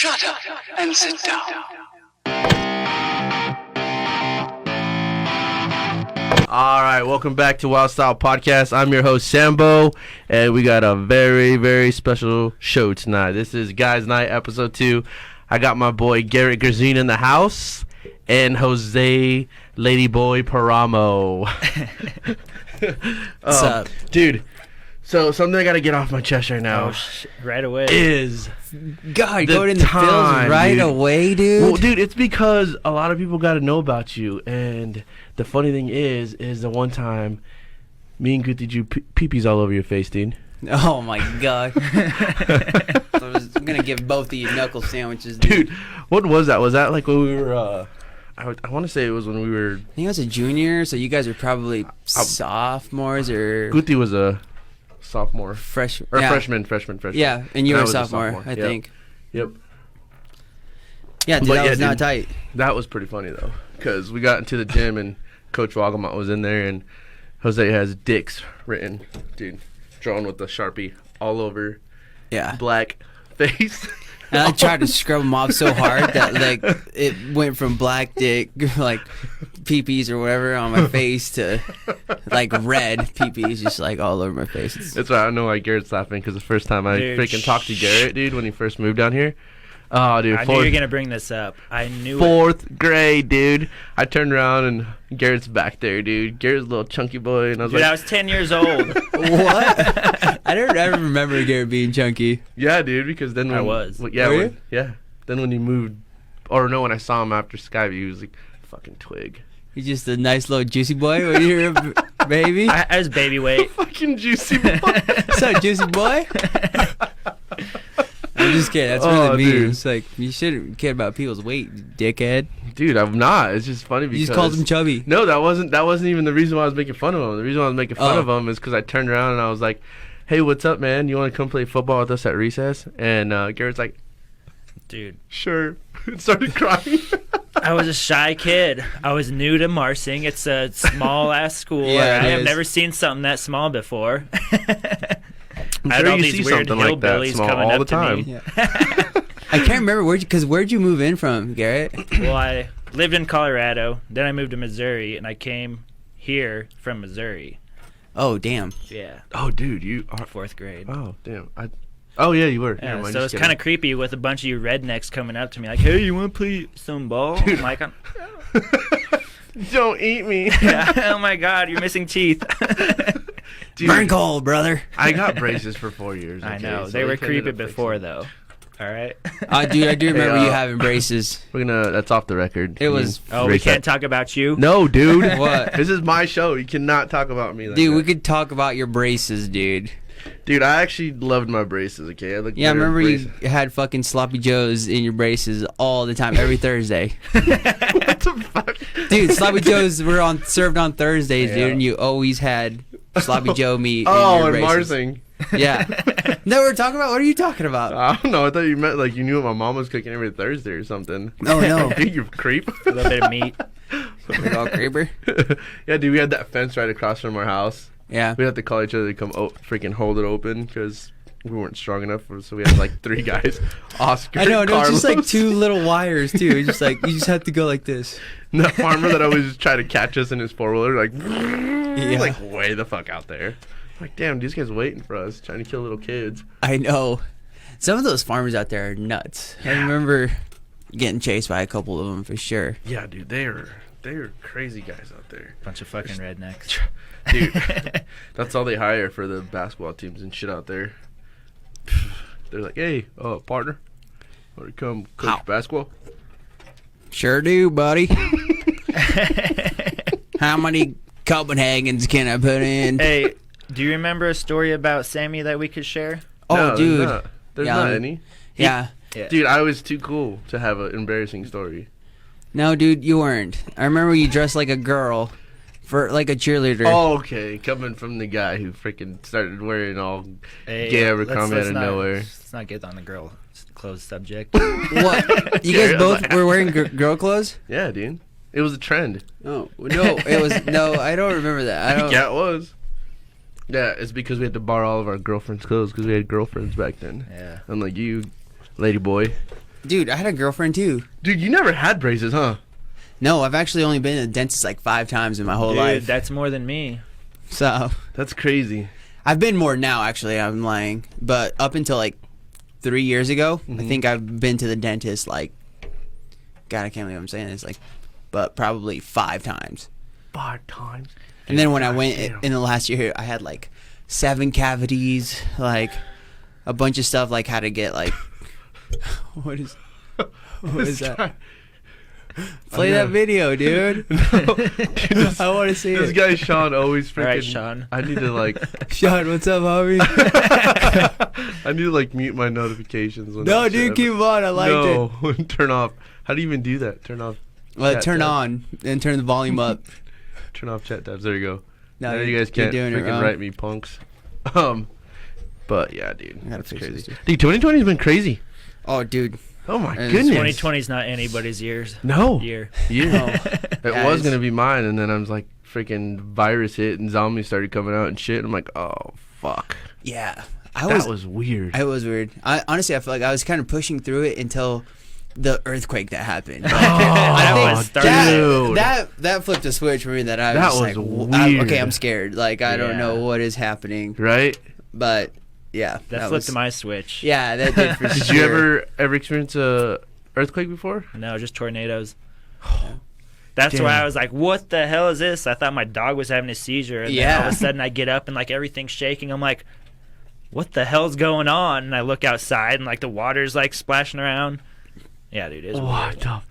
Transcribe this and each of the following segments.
Shut up and sit down. All right, welcome back to Wild Style Podcast. I'm your host, Sambo, and we got a very, very special show tonight. This is Guys Night, Episode 2. I got my boy Garrett Gerzine in the house, and Jose Ladyboy Paramo. What's up? Dude, so something I got to get off my chest right now. Right away. Is God, going in the fields right away, dude. Well, dude, it's because a lot of people got to know about you, and the funny thing is the one time me and Guti drew pee-pees all over your face, dude. Oh my God. I'm gonna give both of you knuckle sandwiches, dude. What was that? Was that like when we were? I want to say it was when we were. I think I was a junior, so you guys are probably sophomores or. Guti was a sophomore, freshman. Freshman. Yeah, and you were a was sophomore, I think. Yep. Yeah, dude, that was not tight. That was pretty funny though, because we got into the gym and Coach Wagamont was in there, and Jose has dicks written, dude, drawn with the Sharpie all over. Yeah. Black face. And I tried to scrub them off so hard that like it went from black dick like pee-pees or whatever on my face to like red pee-pees just like all over my face. That's why I know why Garrett's laughing, because the first time I freaking talked to Garrett, dude, when he first moved down here. Oh, dude. I knew you were going to bring this up. I knew Fourth grade, dude. I turned around and Garrett's back there, dude. Garrett's a little chunky boy. And I was I like, was 10 years old. What? I don't ever remember Garrett being chunky. yeah, dude, because then when, I was. Yeah, Were you? Yeah. Then when he moved, or no, when I saw him after Skyview, he was like, fucking twig. He's just a nice little juicy boy when you're a baby. I was baby weight. Fucking juicy boy. What's up, juicy boy? I'm just kidding. That's really mean. Dude. It's like, you shouldn't care about people's weight, dickhead. Dude, I'm not. It's just funny because You just called him chubby. No, that wasn't even the reason why I was making fun of him. The reason why I was making fun of him is because I turned around and I was like, hey, what's up, man? You want to come play football with us at recess? And Garrett's like, Dude. sure. And started crying. I was a shy kid. I was new to Marsing. It's a small-ass school. Yeah, I it have is. never seen something that small before. I'm I had sure all you these see weird something like that hillbillies small coming all up the time. to me. Yeah. I can't remember where'd you move in from, Garrett? Well, I lived in Colorado. Then I moved to Missouri, and I came here from Missouri. Oh, damn. Yeah. Oh, dude, you are. Fourth grade. Oh, damn. Oh, yeah, you were. Yeah, Never mind, so just it's kind of kidding. creepy with a bunch of you rednecks coming up to me like, hey, you want to play some ball? I'm like, Don't eat me. yeah, oh my God, you're missing teeth. Dude, Burn cold, brother. I got braces for 4 years. I okay, know. so They were kinda creepy ended up before, fixing it. though. All right. Dude, I do remember Hey, you having braces. That's off the record. It was- Oh, we Erase can't that. talk about you? No, dude. What? This is my show. You cannot talk about me like Dude, that. we could talk about your braces, dude. Dude, I actually loved my braces, okay? I looked Yeah, I better in remember you braces. had fucking sloppy joes in your braces all the time, every Thursday. What the fuck? Dude, sloppy joes were served on Thursdays, Yeah. dude, and you always had sloppy joe meat Oh, in and your braces. Marsing. Yeah. No, we're talking about, what are you talking about? I don't know. I thought you meant like you knew what my mom was cooking every Thursday or something. Oh, no. Dude, you creep. A little bit of meat. Big old creeper. Yeah, dude, we had that fence right across from our house. Yeah. We had to call each other to come freaking hold it open because we weren't strong enough. So we had like 3 guys. Oscar, I know, and it was just like Carlos. 2 little wires, too. It's just like, you just have to go like this. And that farmer that always tried to catch us in his 4-wheeler, like, Yeah. like way the fuck out there. Like, damn, these guys waiting for us, trying to kill little kids. I know. Some of those farmers out there are nuts. I remember getting chased by a couple of them for sure. Yeah, dude, they're crazy guys out there. Bunch of fucking rednecks. Dude, that's all they hire for the basketball teams and shit out there. They're like, hey, partner, want to come coach How? basketball? Sure do, buddy. How many Copenhagens can I put in? Hey, do you remember a story about Sammy that we could share? Oh, No, dude. There's Yeah. not any. Yeah. Yeah. Dude, I was too cool to have an embarrassing story. No, dude, you weren't. I remember you dressed like a girl for like a cheerleader. Oh, okay. Coming from the guy who freaking started wearing all Hey, gay let's Abercrombie out of not- nowhere. Let's not get on the girl clothes subject. What? You guys both were wearing girl clothes? Yeah, dude. It was a trend. Oh, no, it was, no, I don't remember that. I don't. Yeah, it was. Yeah, it's because we had to borrow all of our girlfriends' clothes because we had girlfriends back then. Yeah. Unlike you, lady boy. Dude, I had a girlfriend too. Dude, you never had braces, huh? No, I've actually only been to the dentist like 5 times in my whole Dude, life. that's more than me. So That's crazy. I've been more now, actually. I'm lying. But up until like 3 years ago, I think I've been to the dentist like, God, I can't believe I'm saying this, like, but probably 5 times. 5 times? And then when I went damn. in the last year, I had like 7 cavities, like a bunch of stuff, like how to get like, what is that? Play that video, dude. Dude, I want to see this it. guy Sean always freaking. All right, Sean. I need to like. Sean, what's up, homie? I need to like mute my notifications. When No, that dude, shit keep 'em on. I liked it. No, turn off. How do you even do that? Turn off. Well, chat turn tabs. on and turn the volume up. Turn off chat tabs. There you go. No, Now you you're- guys can't you're doing it freaking wrong. write me, punks. But yeah, dude, I gotta that's fix crazy. this, dude. Dude, 2020's been crazy. Oh, dude. Oh my And goodness. 2020's not anybody's year. No. Year. Yeah. Oh. It Yeah, was it's- gonna be mine, and then I was like, freaking virus hit, and zombies started coming out and shit. I'm like, oh fuck. Yeah. That was weird. It was weird. Honestly, I feel like I was kind of pushing through it until the earthquake that happened. That was dude. That flipped a switch for me that I was That just was like, weird. okay, I'm scared. Like, I don't know Yeah. what is happening. Right? But, yeah. That flipped my switch. Yeah, that did for Did sure. you ever experience a earthquake before? No, just tornadoes. That's Damn. why I was like, what the hell is this? I thought my dog was having a seizure. And then all Yeah. of a sudden I get up and like everything's shaking. I'm like, what the hell's going on? And I look outside and like the water's like splashing around. Yeah, dude, it was What weird. the? How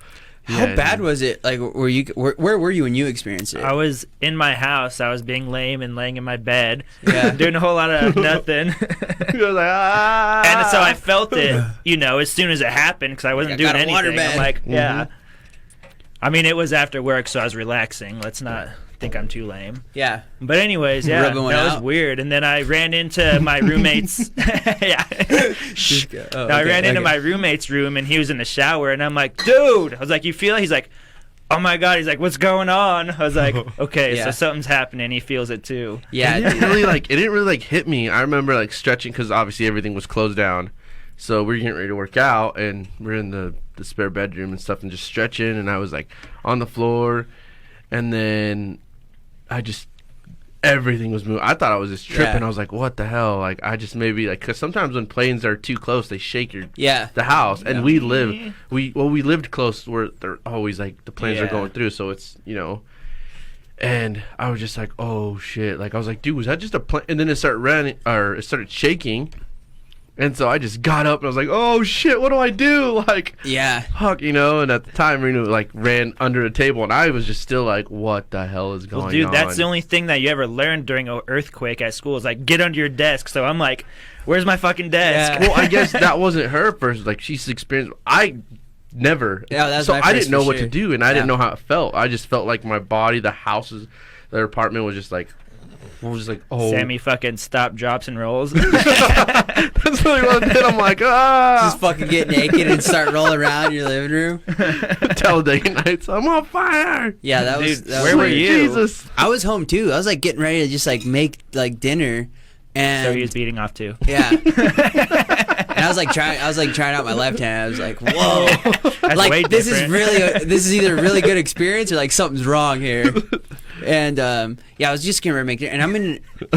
Yeah, bad dude. was it? Like, where were you when you experienced it? I was in my house. I was being lame and laying in my bed, Yeah. doing a whole lot of nothing. You were like, ah. And so I felt it, as soon as it happened because I wasn't I doing got a water anything. I'm bed. like, yeah. Mm-hmm. I mean, it was after work, so I was relaxing. Let's not think I'm too lame. Yeah. But anyways, yeah, Rubbing one that was out? weird. And then I ran into my roommate's. Yeah. Oh, No, I okay, ran into okay. my roommate's room, and he was in the shower, and I'm like, dude. I was like, you feel it? He's like, oh my god. He's like, what's going on? I was like, okay, Yeah. so something's happening. He feels it too. Yeah. It didn't really hit me. I remember like stretching because obviously everything was closed down. So we're getting ready to work out, and we're in the spare bedroom and stuff, and just stretching. And I was like on the floor, and then everything was moving. I thought I was just tripping. Yeah. I was like, what the hell? Like I just maybe like because sometimes when planes are too close, they shake Yeah. the house. And Yeah. we lived close where they're always like the planes are Yeah. going through, so it's And I was just like, oh shit! Like I was like, dude, was that just a plane? And then it started shaking, and so I just got up and I was like, oh shit, what do I do? Like, Yeah. fuck, And at the time, Reno like ran under a table, and I was just still like, what the hell is going Well, dude, on? that's the only thing that you ever learned during an earthquake at school is like get under your desk. So I'm like, where's my fucking desk? Yeah. Well, I guess that wasn't her first. Like she's experienced. I never. Yeah, that's so my I first didn't know for what sure. to do, and I Yeah. didn't know how it felt. I just felt like my body, the houses, the apartment was just like, oh. Sammy fucking stop, drops, and rolls. That's really what I did. I'm like, ah. Just fucking get naked and start rolling around in your living room. Talladega Nights. I'm on fire. Yeah, that was. Dude, That where was were weird. you? Jesus. I was home too. I was like getting ready to just like make like dinner, and So he was beating off too. yeah. And I was like trying out my left hand. I was like, whoa, That's like way this different. this is either a really good experience or like something's wrong here. And yeah, I was just getting ready to make dinner, and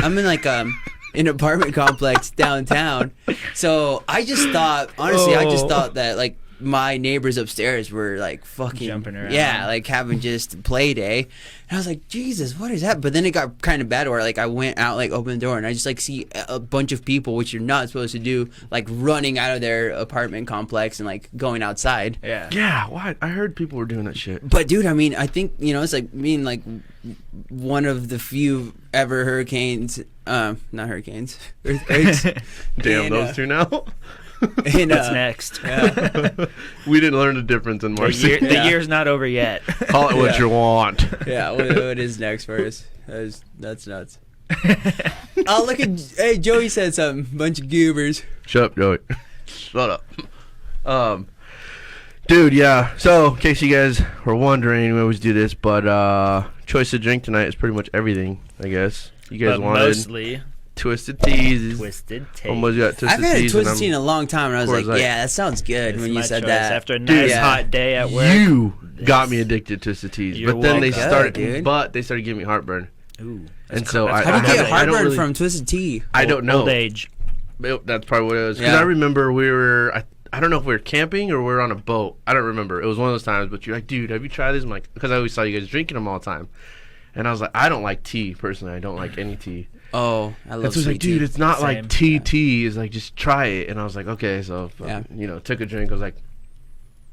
I'm in like an apartment complex downtown. So I just thought, honestly, I just thought that like my neighbors upstairs were like fucking Jumping around. yeah, like having just play day. And I was like, Jesus, what is that? But then it got kind of bad where like I went out, like opened the door, and I just like see a bunch of people, which you're not supposed to do, like running out of their apartment complex and like going outside. Yeah. Yeah, why? I heard people were doing that shit. But dude, I mean, I think it's like being like one of the few ever hurricanes, not hurricanes, earthquakes. Damn, And, those two now. And, What's next? We didn't learn the differse in The, Marcy. the year's not over yet. Call it what Yeah. you want. Yeah, what is next for us? That's nuts. Oh, look at hey, Joey said something. Bunch of goobers. Shut up, Joey. Shut up. Dude, yeah. So, in case you guys were wondering, we always do this, but choice of drink tonight is pretty much everything, I guess. You guys But wanted. mostly, Twisted Teas. Twisted Tea. Almost got Twisted I've had a Teas. Twisted Tea in a long time, and I was Coors like, Light. yeah, that sounds good It's when you my said choice. that. After a nice Dude, yeah. hot day at work. You got Yes. me addicted to Twisted Teas. You're But then they welcome. started, Good, dude. but they started giving me heartburn. Ooh, And so I- How do you I get don't heartburn really- from Twisted Tea? I don't know. Old age. That's probably what it was. Because Yeah. I remember we were, I don't know if we were camping or we were on a boat. I don't remember. It was one of those times. But you're like, dude, have you tried this? I'm like, because I always saw you guys drinking them all the time. And I was like, I don't like tea personally. I don't like any tea. Oh, I love And so it's sweet like, dude, tea. it's not Same. like tea. It's like, just try it. And I was like, okay. So, Yeah. took a drink. I was like,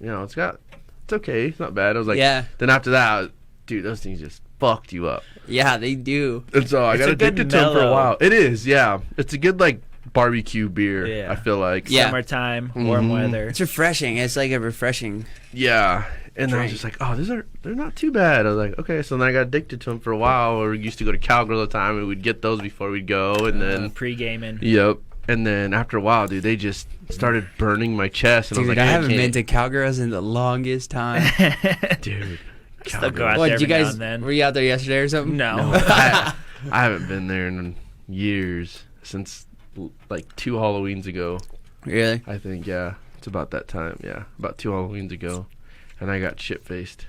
it's okay. It's not bad. I was like, Yeah. Then after that, dude, those things just fucked you up. Yeah, they do. And so I It's got a good addicted to them for a mellow. while. It is, yeah. It's a good, like, barbecue beer, Yeah. I feel like. Yeah. Summertime, warm Mhm. weather. It's refreshing. It's like a refreshing. Yeah. And I was Drink. just like, oh, they're not too bad. I was like, okay. So then I got addicted to them for a while. Or we used to go to Calgary all the time, and we'd get those before we'd go. And then, Pre-gaming. yep. And then after a while, dude, they just started burning my chest. And Dude, I was I like, haven't been can't. to Cowgirls in the longest time. Dude. Still go Calgary. out What, there did you every now guys, and then. were you out there yesterday or something? No. I haven't been there in years, since like 2 Halloweens ago. Really? I think, yeah. It's about that time, yeah. About 2 Halloweens ago. And I got shit-faced.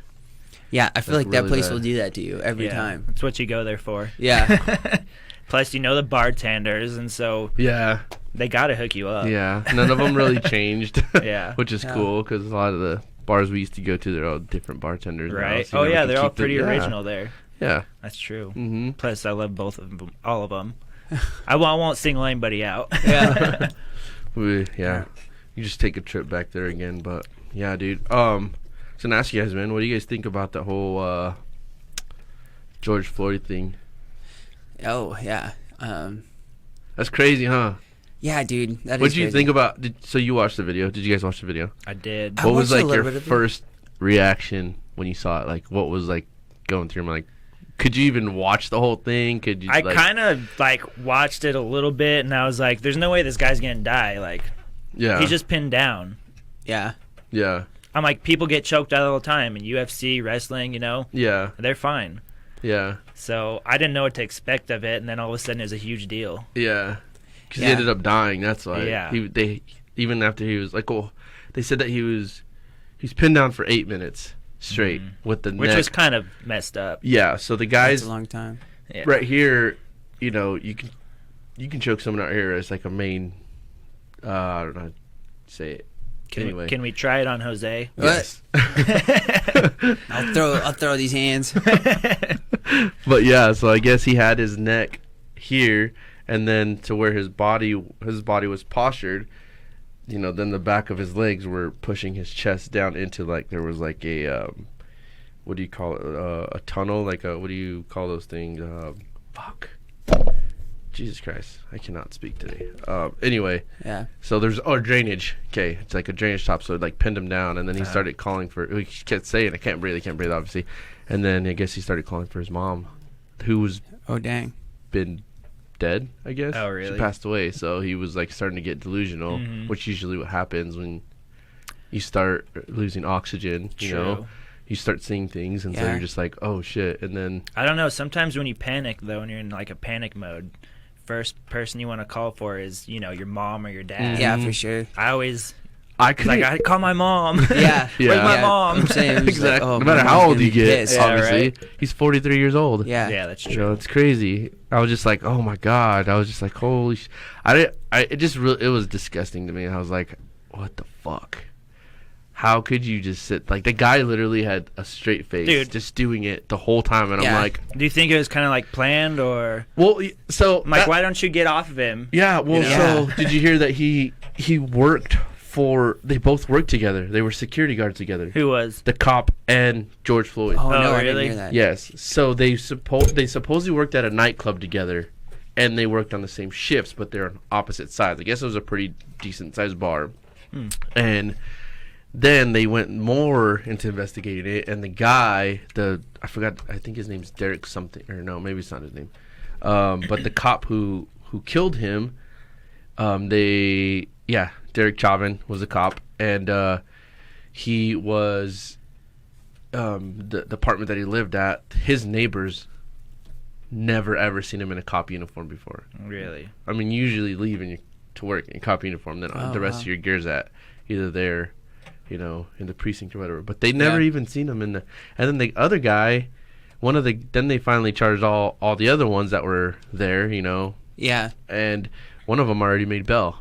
Yeah, I feel That's like that really place bad. will do that to you every Yeah, time. That's what you go there for. Yeah. Plus, you know the bartenders, and so Yeah, they got to hook you up. yeah. None of them really changed, Yeah. which is Yeah. cool, because a lot of the bars we used to go to, they're all different bartenders now, Right. so you Oh, never yeah, can they're all keep the- pretty yeah. original there. Yeah. That's true. Mm-hmm. Plus, I love both of them, all of them. I won't single anybody out. Yeah. Yeah. You just take a trip back there again, but yeah, dude. So to ask you guys, man, what do you guys think about the whole George Floyd thing? Oh, yeah. That's crazy, huh? Yeah, dude. That What is did you crazy. think about? So you watched the video? Did you guys watch the video? I did. I What was watched a like little your bit of it. first reaction when you saw it? Like, what was like going through your mind? Like, could you even watch the whole thing? Could you? I like, kind of like watched it a little bit, and I was like, "There's no way this guy's gonna die. Like, Yeah. he's just pinned down." Yeah. Yeah. I'm like, people get choked out all the time in UFC, wrestling. Yeah. They're fine. Yeah. So I didn't know what to expect of it, and then all of a sudden it was a huge deal. Yeah. Because Yeah. he ended up dying. That's why. Yeah. They even after he was like, oh, they said that he's pinned down for 8 minutes straight with the Which neck. was kind of messed up. Yeah. So the That's guys a long time. Yeah. right here, you can choke someone out here as like a main. I don't know how to say it. Anyway. Can we try it on Jose? Yes. I'll throw these hands. But yeah, so I guess he had his neck here, and then to where his body was postured, then the back of his legs were pushing his chest down into like there was like a what do you call it? A tunnel, like what do you call those things? Fuck. Jesus Christ, I cannot speak today. Anyway, Yeah. so there's drainage. Okay, it's like a drainage top, so it like pinned him down, and then he started calling for. He kept saying, "I can't breathe, obviously." And then I guess he started calling for his mom, who was Oh, dang. been dead. I guess. Oh, really? She passed away, so he was like starting to get delusional, Mhm. which usually what happens when you start losing oxygen. True. You start seeing things, and so Yeah. you're just like, "Oh shit!" And then I don't know. Sometimes when you panic, though, when you're in like a panic mode, first person you want to call for is your mom or your dad. Yeah, for sure. I always I could like I call my mom. Yeah. Yeah. Where's my Yeah, mom? I'm saying, it was exactly. like, oh, no my matter mom's how old gonna you be get, pissed. Yeah, obviously, right. he's 43 years old. Yeah. Yeah, that's You true. know, it's crazy. I was just like, oh my god. I was just like, holy it was disgusting to me. I was like, what the fuck? How could you just sit like the guy literally had a straight face, Dude. just doing it the whole time, and Yeah. I'm like, Do you think it was kind of like planned, or well, so I'm like, that- why don't you get off of him? Yeah, well, You know? so Yeah. did you hear that he worked for? They both worked together. They were security guards together. Who was? The cop and George Floyd. Oh, no, I didn't really? hear that. Yes. So they supposedly worked at a nightclub together, and they worked on the same shifts, but they're on opposite sides. I guess it was a pretty decent sized bar. And then they went more into investigating it, and the guy, I forgot, I think his name's Derek something, or no, maybe it's not his name. But the cop who killed him, Derek Chauvin was a cop, and he was the apartment that he lived at. His neighbors never ever seen him in a cop uniform before. Really? I mean, you usually leave to work in cop uniform, then the rest of your gear's at either there, you know, in the precinct or whatever. But they never even seen him in the. And then the other guy, then they finally charged all the other ones that were there, you know. Yeah. And one of them already made bail.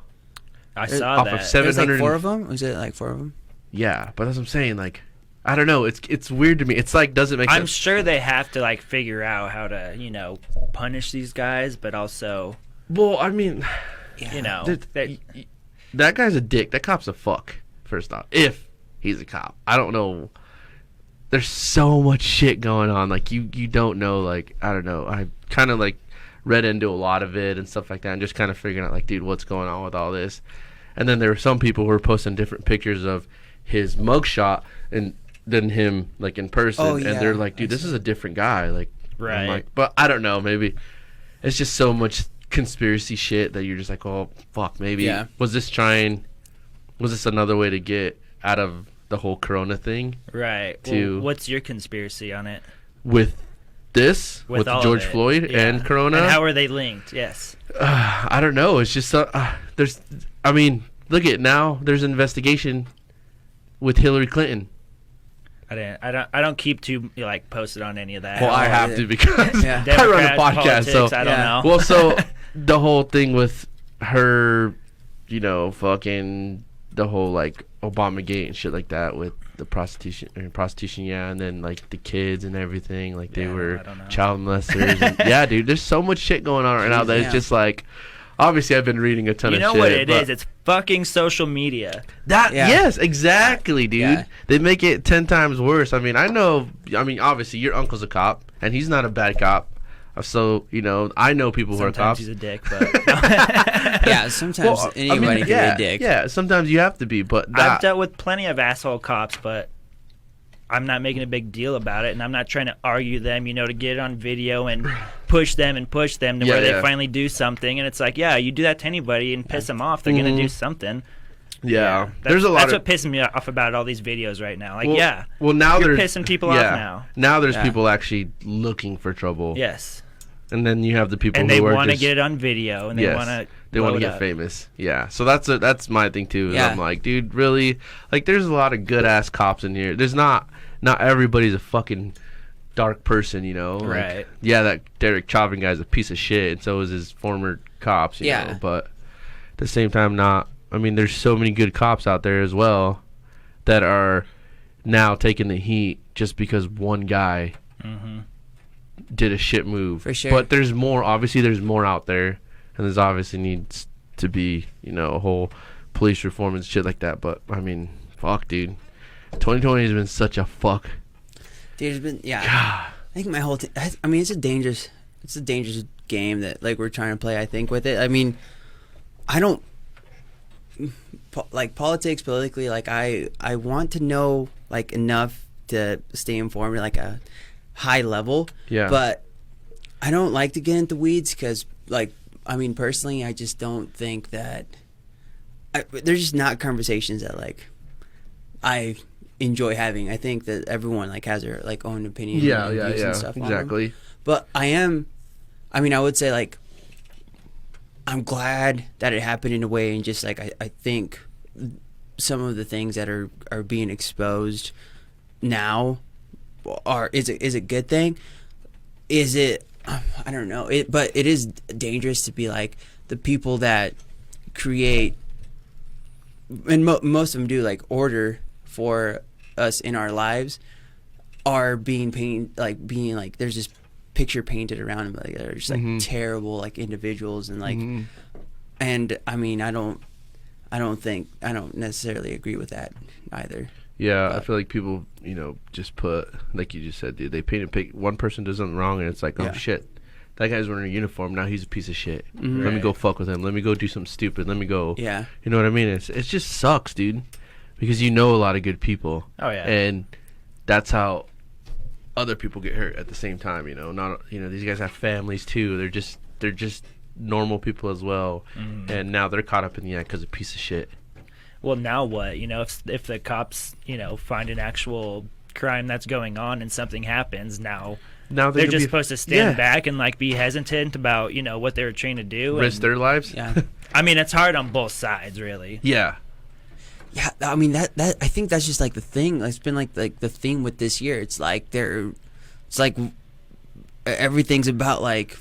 I saw off that. of 700. There's like 4 of them? Was it like 4 of them? Yeah, but that's what I'm saying. Like, I don't know. It's weird to me. It's like doesn't make sense. I'm sure they have to like figure out how to, you know, punish these guys, but also. Well, I mean, you know, that guy's a dick. That cop's a fuck. First off, if he's a cop, I don't know. There's so much shit going on. Like you don't know. Like I don't know. I kind of like read into a lot of it and stuff like that, and just kind of figuring out like, dude, what's going on with all this? And then there were some people who were posting different pictures of his mugshot and then him like in person, and they're like, dude, this is a different guy. Like, right? I'm like, but I don't know. Maybe it's just so much conspiracy shit that you're just like, oh fuck, maybe was this another way to get out of the whole Corona thing? Right. Well, what's your conspiracy on it? With George Floyd and Corona? And how are they linked? Yes. I don't know. It's just there's. I mean, look at now. There's an investigation with Hillary Clinton. I don't keep too like posted on any of that. Well, I have to because I run a podcast, politics, so I don't know. Well, so the whole thing with her, you know, fucking the whole like Obamagate and shit like that with the prostitution, and then like the kids and everything, like they were child molesters. And, dude, there's so much shit going on right now that it's just like. Obviously, I've been reading a ton of shit. You know what it is? It's fucking social media. Yes, exactly, dude. Yeah. They make it 10 times worse. I mean, obviously, your uncle's a cop, and he's not a bad cop. So, you know, I know people who are cops. Sometimes he's a dick, but... Yeah, sometimes anybody can be a dick. Yeah, sometimes you have to be, but... I've dealt with plenty of asshole cops, but... I'm not making a big deal about it, and I'm not trying to argue them, you know, to get it on video and push them to where they finally do something. And it's like, you do that to anybody and piss them off, they're going to do something. Yeah. That's what pisses me off about all these videos right now. Like, well, now you're pissing people off now. Now there's people actually looking for trouble. Yes. And then you have the people who are want to get it on video, and they want to get famous. Yeah. So that's my thing too. I'm like, dude, really? Like, there's a lot of good ass cops in here. There's not everybody's a fucking dark person, you know. Right. Like, that Derek Chauvin guy's a piece of shit, and so is his former cops. You know? But at the same time, I mean, there's so many good cops out there as well that are now taking the heat just because one guy. Did a shit move. For sure. But there's more. Obviously, there's more out there, and there's obviously needs to be, you know, a whole police reform and shit like that. But I mean, fuck, dude. 2020 has been such a fuck. Dude, it's been I think my whole thing. I mean, it's a dangerous game that like we're trying to play. I think with it. I mean, I don't like politics politically. Like I want to know like enough to stay informed, like a high level, but I don't like to get into weeds because, like, I mean, personally, I just don't think that there's just not conversations that like I enjoy having. I think that everyone like has their like own opinion, and stuff exactly. On them. But I would say like I'm glad that it happened in a way, and just like I think some of the things that are being exposed now. Is it a good thing? Is it? I don't know. But it is dangerous to be like the people that create, and most of them do like order for us in our lives, are being there's this picture painted around them, like they're just like terrible like individuals, and like, and I mean I don't necessarily agree with that either. Yeah, but I feel like people, you know, just put, like you just said, dude, they paint a pic. One person does something wrong, and it's like, oh, shit. That guy's wearing a uniform. Now he's a piece of shit. Let me go fuck with him. Let me go do something stupid. Let me go. Yeah. You know what I mean? It just sucks, dude. Because you know a lot of good people. Oh, yeah. And that's how other people get hurt at the same time, you know. These guys have families, too. They're just normal people as well. And now they're caught up in the act because of a piece of shit. Well, now what? You know, if the cops, you know, find an actual crime that's going on and something happens, now now they're just supposed to stand back and like be hesitant about what they're trying to do, risk their lives. Yeah. I mean, it's hard on both sides, really. Yeah. Yeah, I mean that I think that's just like the thing. It's been like the theme with this year. It's like everything's about like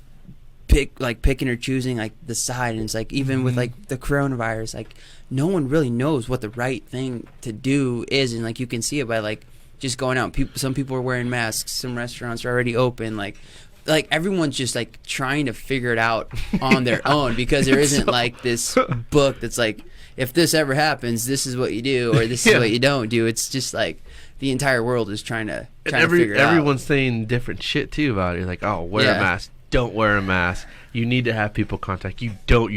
picking or choosing like the side, and it's like even with like the coronavirus, like no one really knows what the right thing to do is, and like you can see it by like just going out. Some people are wearing masks, some restaurants are already open, like everyone's just like trying to figure it out on their own, because there isn't like this book that's like, if this ever happens, this is what you do, or this is what you don't do. It's just like the entire world is trying to figure it out. Everyone's saying different shit too about it. Like, oh, wear a mask. Don't wear a mask. You need to have people contact. You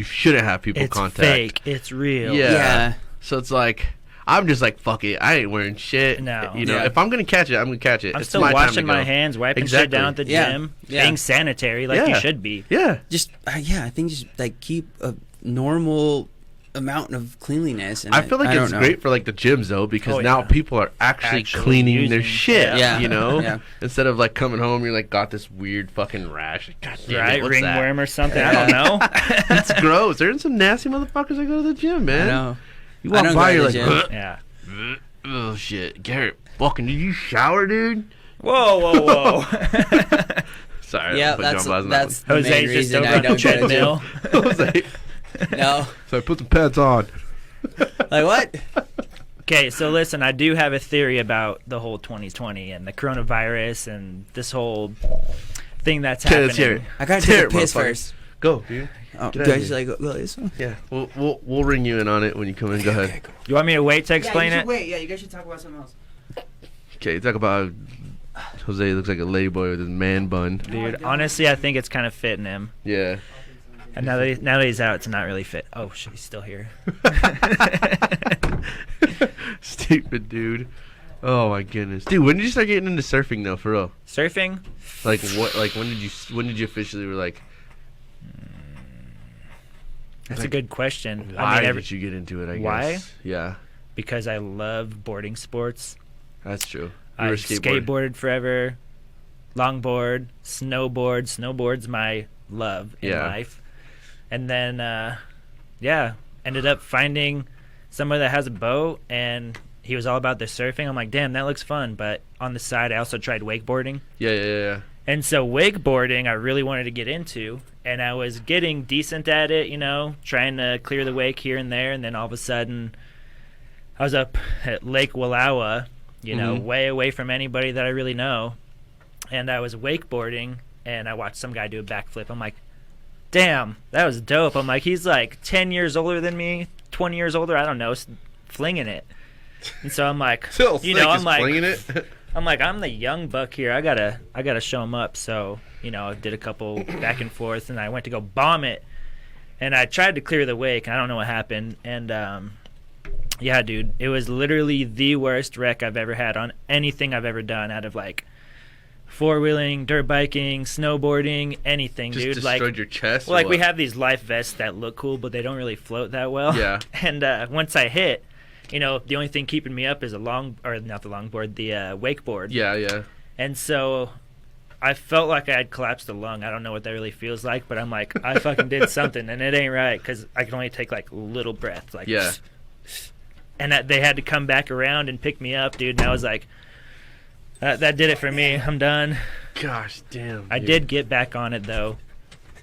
shouldn't have people contact. It's fake. It's real. Yeah. So it's like, I'm just like, fuck it. I ain't wearing shit. No. If I'm going to catch it, I'm going to catch it. I'm it's still washing my hands, wiping shit down at the gym, being sanitary like you should be. Yeah. Just, I think just like keep a normal amount of cleanliness. And I feel like it's great for like the gyms though, because now people are actually cleaning their shit. Instead of like coming home, you're like got this weird fucking rash. God damn it, what's ringworm or something. I don't know. It's gross. There's some nasty motherfuckers that go to the gym, man. I know. You walk by, you're like, yeah. Oh shit, Garrett, fucking, did you shower, dude? Whoa. Sorry. Yeah, that's the Jose's main just reason over I on the don't go to treadmill. Jose. No. So I put some pads on. Like what? Okay, so listen, I do have a theory about the whole 2020 and the coronavirus and this whole thing that's happening. Let's hear it. I gotta take a piss first. Go, dude. Oh, do I just like go this one? Yeah, we'll ring you in on it when you come in. Go ahead. Okay, cool. You want me to wait to explain it? Wait, you guys should talk about something else. Okay, talk about Jose looks like a ladyboy with his man bun. Dude, honestly, I think it's kind of fitting him. Yeah. And now that he's out, it's not really fit. Oh, shit, he's still here. Stupid dude. Oh my goodness, dude. When did you start getting into surfing though, for real? Surfing? Like what? Like when did you officially were like? That's a good question. Why did you get into it? I guess. Why? Yeah. Because I love boarding sports. That's true. I skateboarded forever, longboard, snowboard. Snowboard's my love in life. And then, ended up finding someone that has a boat, and he was all about the surfing. I'm like, damn, that looks fun. But on the side, I also tried wakeboarding. Yeah. And so wakeboarding, I really wanted to get into, and I was getting decent at it, trying to clear the wake here and there. And then all of a sudden, I was up at Lake Wallowa, way away from anybody that I really know. And I was wakeboarding, and I watched some guy do a backflip. I'm like, damn, that was dope. I'm like, he's like 10 years older than me, 20 years older, I don't know, flinging it. And so I'm like, I'm like, flinging it. I'm the young buck here. I gotta show him up. So, I did a couple back and forth, and I went to go bomb it, and I tried to clear the wake. I don't know what happened, and yeah, dude, it was literally the worst wreck I've ever had on anything I've ever done, out of like four-wheeling, dirt biking, snowboarding, anything, just dude. Destroyed your chest. Well, like we have these life vests that look cool, but they don't really float that well. Yeah. And once I hit, the only thing keeping me up is the wakeboard. Yeah. And so I felt like I had collapsed a lung. I don't know what that really feels like, but I'm like, I fucking did something, and it ain't right, because I can only take like little breaths, like. Yeah. And they had to come back around and pick me up, dude. And I was like, that did it for me. I'm done. Gosh damn. I did get back on it though,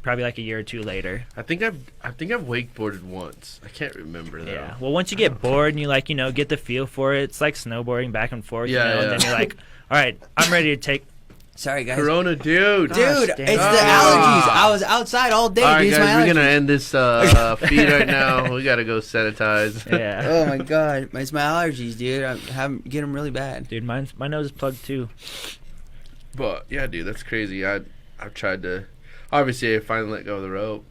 probably like a year or two later. I think I've wakeboarded once. I can't remember though. Yeah. Well, once you get bored and you like, get the feel for it, it's like snowboarding back and forth. Yeah. And then you're like, all right, I'm ready to take. Sorry, guys. Corona, dude. Dude, it's the allergies. I was outside all day. All right, dude, guys, we're gonna end this feed right now. We gotta go sanitize. Yeah. Oh my god, it's my allergies, dude. Get them really bad. Dude, my nose is plugged too. But yeah, dude, that's crazy. I've tried to. Obviously, I finally let go of the rope.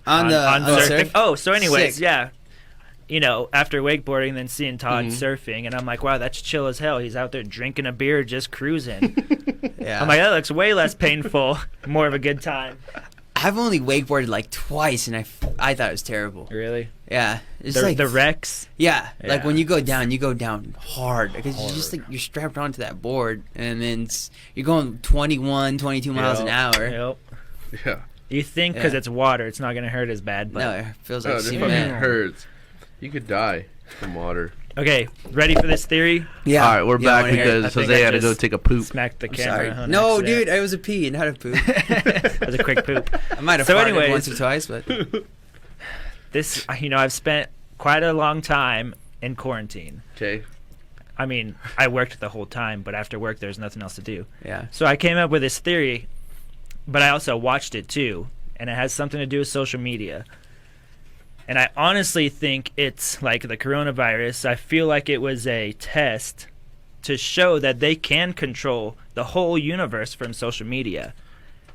on surfing. surf? Oh, so anyways, Sick. yeah. After wakeboarding, then seeing Todd surfing, and I'm like, wow, that's chill as hell. He's out there drinking a beer, just cruising. Yeah. I'm like, that looks way less painful, more of a good time. I've only wakeboarded like twice, and I thought it was terrible. Really? Yeah, it's The wrecks. Yeah, like Yeah. when you go down hard because you're just like you're strapped onto that board, and then you're going 21, 22 miles an hour. Yep. Yeah. You think because Yeah. it's water, it's not gonna hurt as bad, but No, it feels Oh, like this cement. fucking hurts. You could die from water. okay. Ready for this theory? Yeah. All right, we're Yeah, I back wanna hear it. I because think Jose I had to go just take a poop. Smacked the I'm camera. sorry. on No, accident. dude, I was a pee, not a poop. It was a quick poop. I might have So farted anyways- once or twice, but This, I've spent quite a long time in quarantine. Okay. I mean, I worked the whole time, but after work, there's nothing else to do. yeah. So I came up with this theory, but I also watched it too, and it has something to do with social media. And I honestly think it's like the coronavirus. I feel like it was a test to show that they can control the whole universe from social media.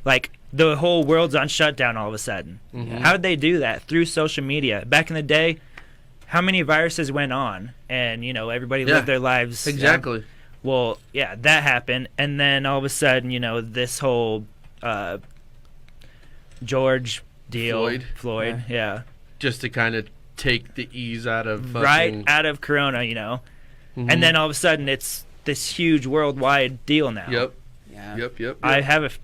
Like, the whole world's on shutdown all of a sudden. Mhm. How did they do that? Through social media. Back in the day, how many viruses went on? And, everybody Yeah, lived their lives. Exactly. Well, yeah, that happened, and then all of a sudden, this whole George deal, Floyd. yeah, Just to kind of take the ease out of right fucking- out of Corona, Mhm. and then all of a sudden, it's this huge worldwide deal now. Yep. Yeah. Yep. I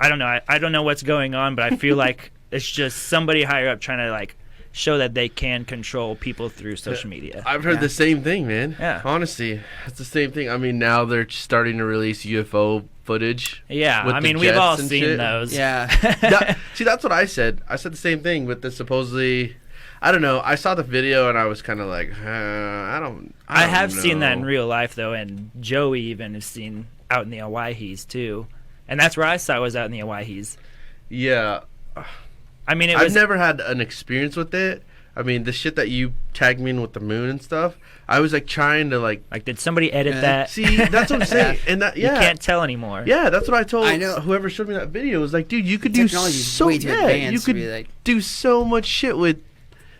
don't know, I don't know what's going on, but I feel like it's just somebody higher up trying to like show that they can control people through social media. I've heard Yeah. the same thing, man. Yeah. Honestly, it's the same thing. I mean, now they're starting to release UFO footage. Yeah, with I the mean, we've jets all and seen shit. those. Yeah. See, that's what I said. I said the same thing with the supposedly. I don't know. I saw the video and I was kind of like, I don't I seen that in know. real life though, and Joey even has seen out in the Owyhees too, and that's where I saw it was out in the Owyhees. Yeah. I mean, it I've was never had an experience with it. I mean, the shit that you tagged me in with the moon and stuff, I was like trying to like like, did somebody edit Yeah. that? see. That's what I'm saying. And that, yeah, You can't tell anymore. yeah, that's what I told I know. whoever showed me that video. Was like, dude, you could do Technology's so way too you advanced to could be like- do so much shit with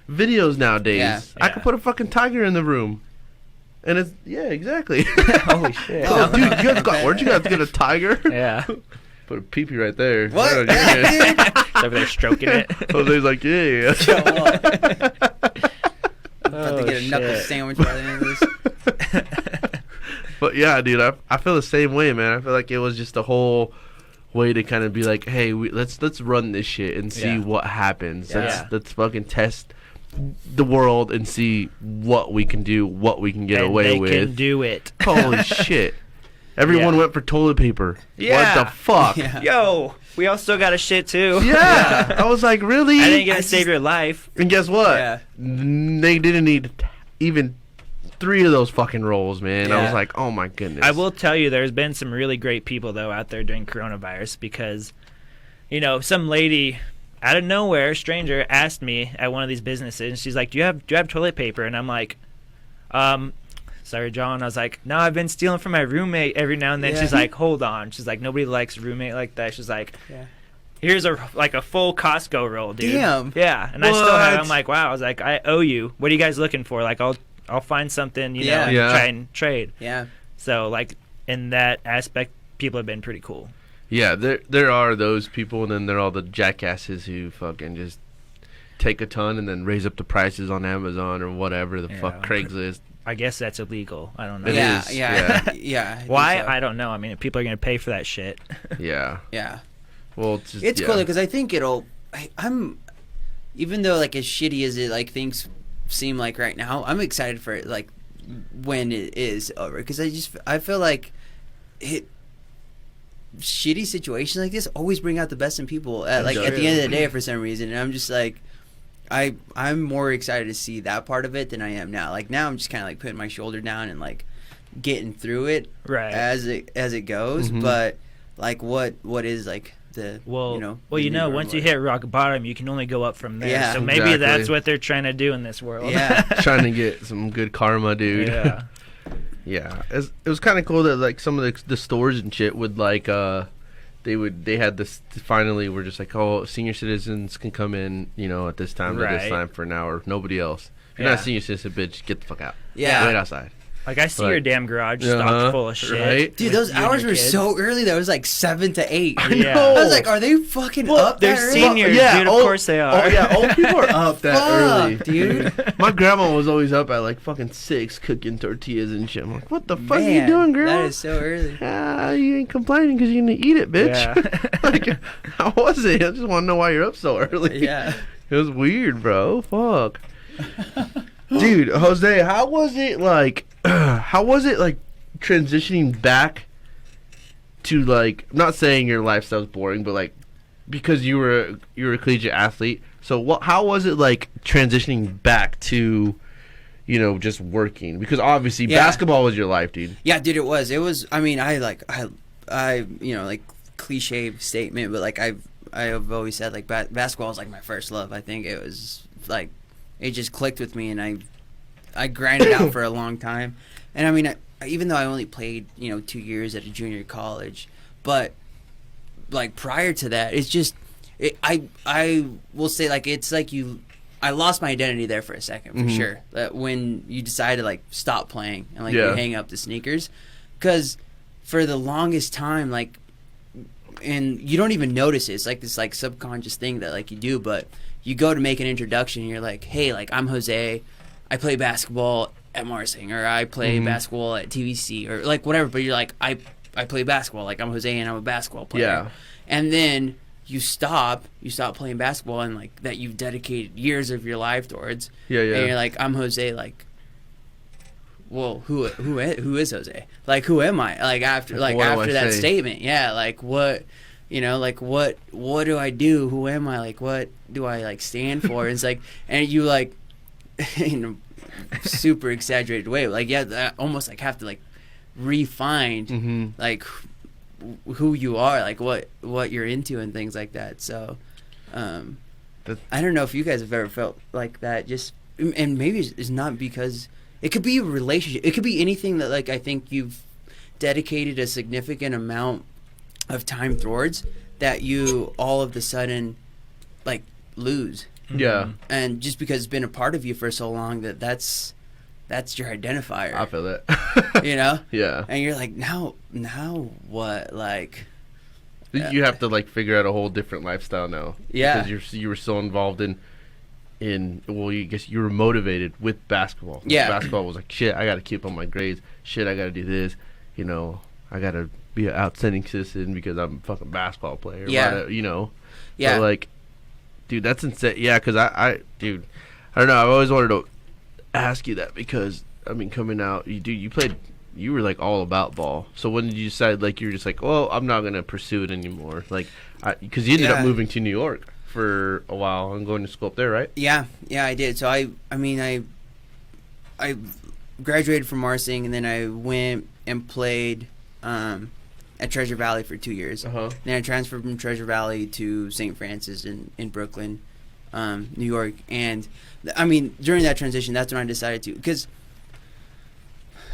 videos nowadays. Yeah. I Yeah. could put a fucking tiger in the room, and it's exactly. Holy shit. Oh, dude, you guys got? Where'd you guys get a tiger? Yeah. Put a peepee right there. What? Oh, yeah. It's over there stroking it. Jose's like, yeah. About to get a knuckle shit. sandwich by the end of this. But yeah, dude, I feel the same way, man. I feel like it was just a whole way to kind of be like, hey, let's run this shit and see Yeah. what happens. Yeah. Let's fucking test the world and see what we can do, what we can get And away they with. can do it. Holy shit! Everyone Yeah. went for toilet paper. Yeah. What the fuck? Yeah. Yo, we all still got a shit too. Yeah. I was like, really? I didn't get to I save just- your life. And guess what? Yeah. They didn't need even 3 of those fucking rolls, man. I Yeah. was like, oh my goodness. I will tell you, there's been some really great people though out there during coronavirus because, some lady out of nowhere, stranger, asked me at one of these businesses, and she's like, "Do you have toilet paper?" And I'm like, sorry, John. I was like, "No, I've been stealing from my roommate every now and then." Yeah. She's like, "Hold on." She's like, "Nobody likes a roommate like that." She's like, Yeah. "Here's a full Costco roll, dude." Damn. Yeah, and I still have it. What? I'm like, wow. I was like, I owe you. What are you guys looking for? Like, I'll find something, Yeah. and Yeah. try and trade. Yeah. So, like, in that aspect, people have been pretty cool. Yeah, there are those people, and then there are all the jackasses who fucking just take a ton and then raise up the prices on Amazon or whatever the fuck, Yeah. Craigslist. I guess that's illegal. I don't know. It Yeah, is, yeah. Yeah. I think Why? so. I don't know. I mean, if people are going to pay for that shit. Yeah. Yeah. Well, it's just, It's yeah. cool because I think I'm even though like as shitty as it like things seem like right now, I'm excited for it like when it is over because I feel like shitty situations like this always bring out the best in people at the end of the day for some reason, and I'm just like I'm more excited to see that part of it than I am now. Like now I'm just kind of like putting my shoulder down and like getting through it Right. as it goes, Mhm. but like what is like the Well, the once new you hit rock bottom, you can only go up from there. Yeah. So maybe Exactly. that's what they're trying to do in this world. Yeah. trying to get some good karma, dude. Yeah. Yeah, it was kind of cool that like some of the stores and shit would like they had this finally were just like, oh, senior citizens can come in at this time to this Right. time for an hour, nobody else. If you're not Yeah. a senior citizen, bitch, get the fuck out. Yeah. Wait outside. Like, I see your damn garage stocked full of shit. Right? Dude, those hours were so early. That was like 7 to 8. Yeah. I was like, are they fucking up They're that early? seniors, dude. Of course they are. Oh, yeah, old people are up that early. Dude. My grandma was always up at like fucking 6 cooking tortillas and shit. I'm like, what the fuck are Man, you doing, grandma? that is so early. You ain't complaining because you didn't eat it, bitch. Yeah. Like, how was it? I just want to know why you're up so early. Yeah. It was weird, bro. Fuck. Dude, Jose, how was it like transitioning back to, like, I'm not saying your lifestyle's boring, but like because you were a collegiate athlete. So how was it like transitioning back to, you know, just working? Because obviously basketball was your life, dude. Yeah, dude, it was. I mean, I you know, like, cliche statement, but like I've always said, like, basketball was like my first love. I think it was like it just clicked with me, and I grinded out for a long time. And I mean, even though I only played, you know, 2 years at a junior college, but like prior to that, it's just I will say, like, it's like I lost my identity there for a second, for sure. That when you decide to, like, stop playing and, like, you hang up the sneakers, because for the longest time, like, and you don't even notice it. It's like this, like, subconscious thing that, like, you do, but you go to make an introduction and you're like, hey, like, I'm Jose, I play basketball at Marsing, or I play basketball at TVC, or like whatever, but you're like, I play basketball, like, I'm Jose and I'm a basketball player. Yeah. And then you stop playing basketball, and like that you've dedicated years of your life towards. Yeah. And you're like, I'm Jose, like, well, who is Jose? Like, who am I? Like, after that statement, yeah, like, what, you know, like, what do I do? Who am I? Like, what do I, like, stand for? It's like, and you, like, in a super exaggerated way, like, yeah, almost like have to, like, refine like who you are, like what you're into and things like that. So I don't know if you guys have ever felt like that, just, and maybe it's not, because it could be a relationship, it could be anything that, like, I think you've dedicated a significant amount of time towards, that you all of a sudden, like, lose. Yeah. And just because it's been a part of you for so long, that's your identifier. I feel that. You know? Yeah. And you're like, now what? Like, you have to, like, figure out a whole different lifestyle now. Yeah. Because you were so involved in well, you guess you were motivated with basketball. Yeah. Basketball was like, shit, I got to keep on my grades. Shit, I got to do this. You know, I got to be an outstanding citizen because I'm a fucking basketball player. Yeah. You know? Yeah. So, like, dude, that's insane. Yeah, because I don't know. I've always wanted to ask you that, because, I mean, coming out, you were, like, all about ball. So when did you decide, like, you were just like, well, I'm not going to pursue it anymore? Like, because you ended up moving to New York for a while and going to school up there, right? Yeah, I did. So I graduated from Marsing, and then I went and played at Treasure Valley for 2 years. Then I transferred from Treasure Valley to St. Francis in Brooklyn, New York. And I mean, during that transition, that's when I decided to, because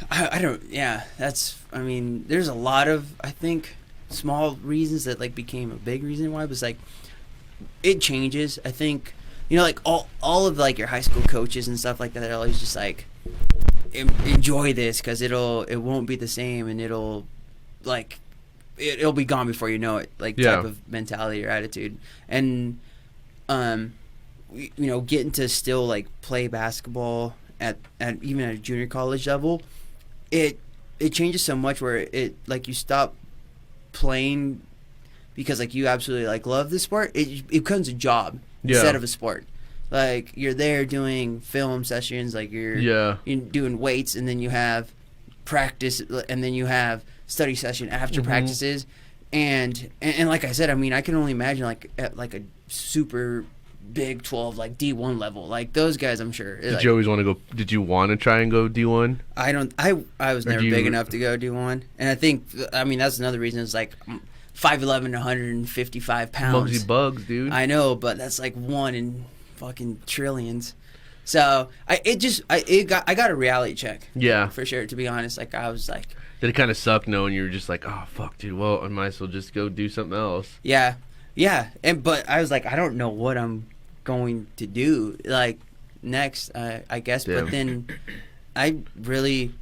there's a lot of, I think, small reasons that, like, became a big reason why. It was like, it changes. I think, you know, like, all of, like, your high school coaches and stuff like that, they're always just like, enjoy this, because it won't be the same, and it'll, like, it'll be gone before you know it, like, type of mentality or attitude. And you know, getting to still, like, play basketball at even at a junior college level, it changes so much, where it, like, you stop playing because, like, you absolutely, like, love the sport. It becomes a job instead of a sport. Like, you're there doing film sessions, like, you're doing weights, and then you have practice, and then you have study session after practices, and like I said, I mean, I can only imagine, like, at, like, a super Big 12, like, D1 level, like, those guys, I'm sure. Did you always want to go? Did you want to try and go D1? I was never big enough to go D1, and I think, I mean, that's another reason. It's like 5'11", 155 pounds. Mugsy bugs, dude. I know, but that's like one in fucking trillions. So I got a reality check. Yeah, for sure. To be honest, like, I was like, did it kind of suck knowing you were just like, oh fuck, dude? Well, I might as well just go do something else. Yeah, but I was like, I don't know what I'm going to do, like, next, I guess. Damn. But then I really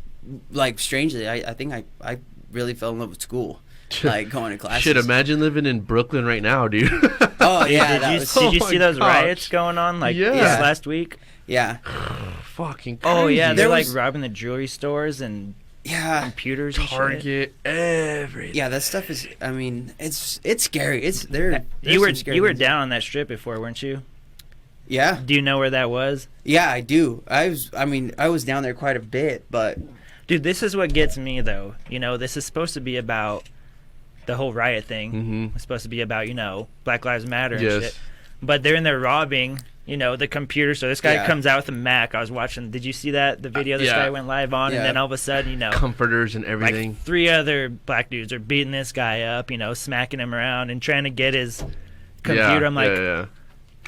like strangely, I think I really fell in love with school, like going to classes. Shit, imagine living in Brooklyn right now, dude. Oh yeah, did you see those riots going on like this last week? Yeah. Fucking crazy. Oh yeah, they're There was- like robbing the jewelry stores and Yeah. computers and shit. Target, everything. Yeah, that stuff is. I mean, it's scary. It's there. You were down on that strip before, weren't you? Yeah, Do you know where that was? yeah, I do. I was down there quite a bit, but Dude, this is what gets me though. You know, this is supposed to be about the whole riot thing. Mm-hmm. It's supposed to be about, you know, Black Lives Matter and Yes. shit. But they're in there robbing, you know, the computer. So this guy Yeah. comes out with a Mac. I was watching. Did you see that? The video this yeah. guy went live on, Yeah. and then all of a sudden, you know, Comforters and everything. like 3 other black dudes are beating this guy up, you know, smacking him around and trying to get his computer. I'm like, yeah.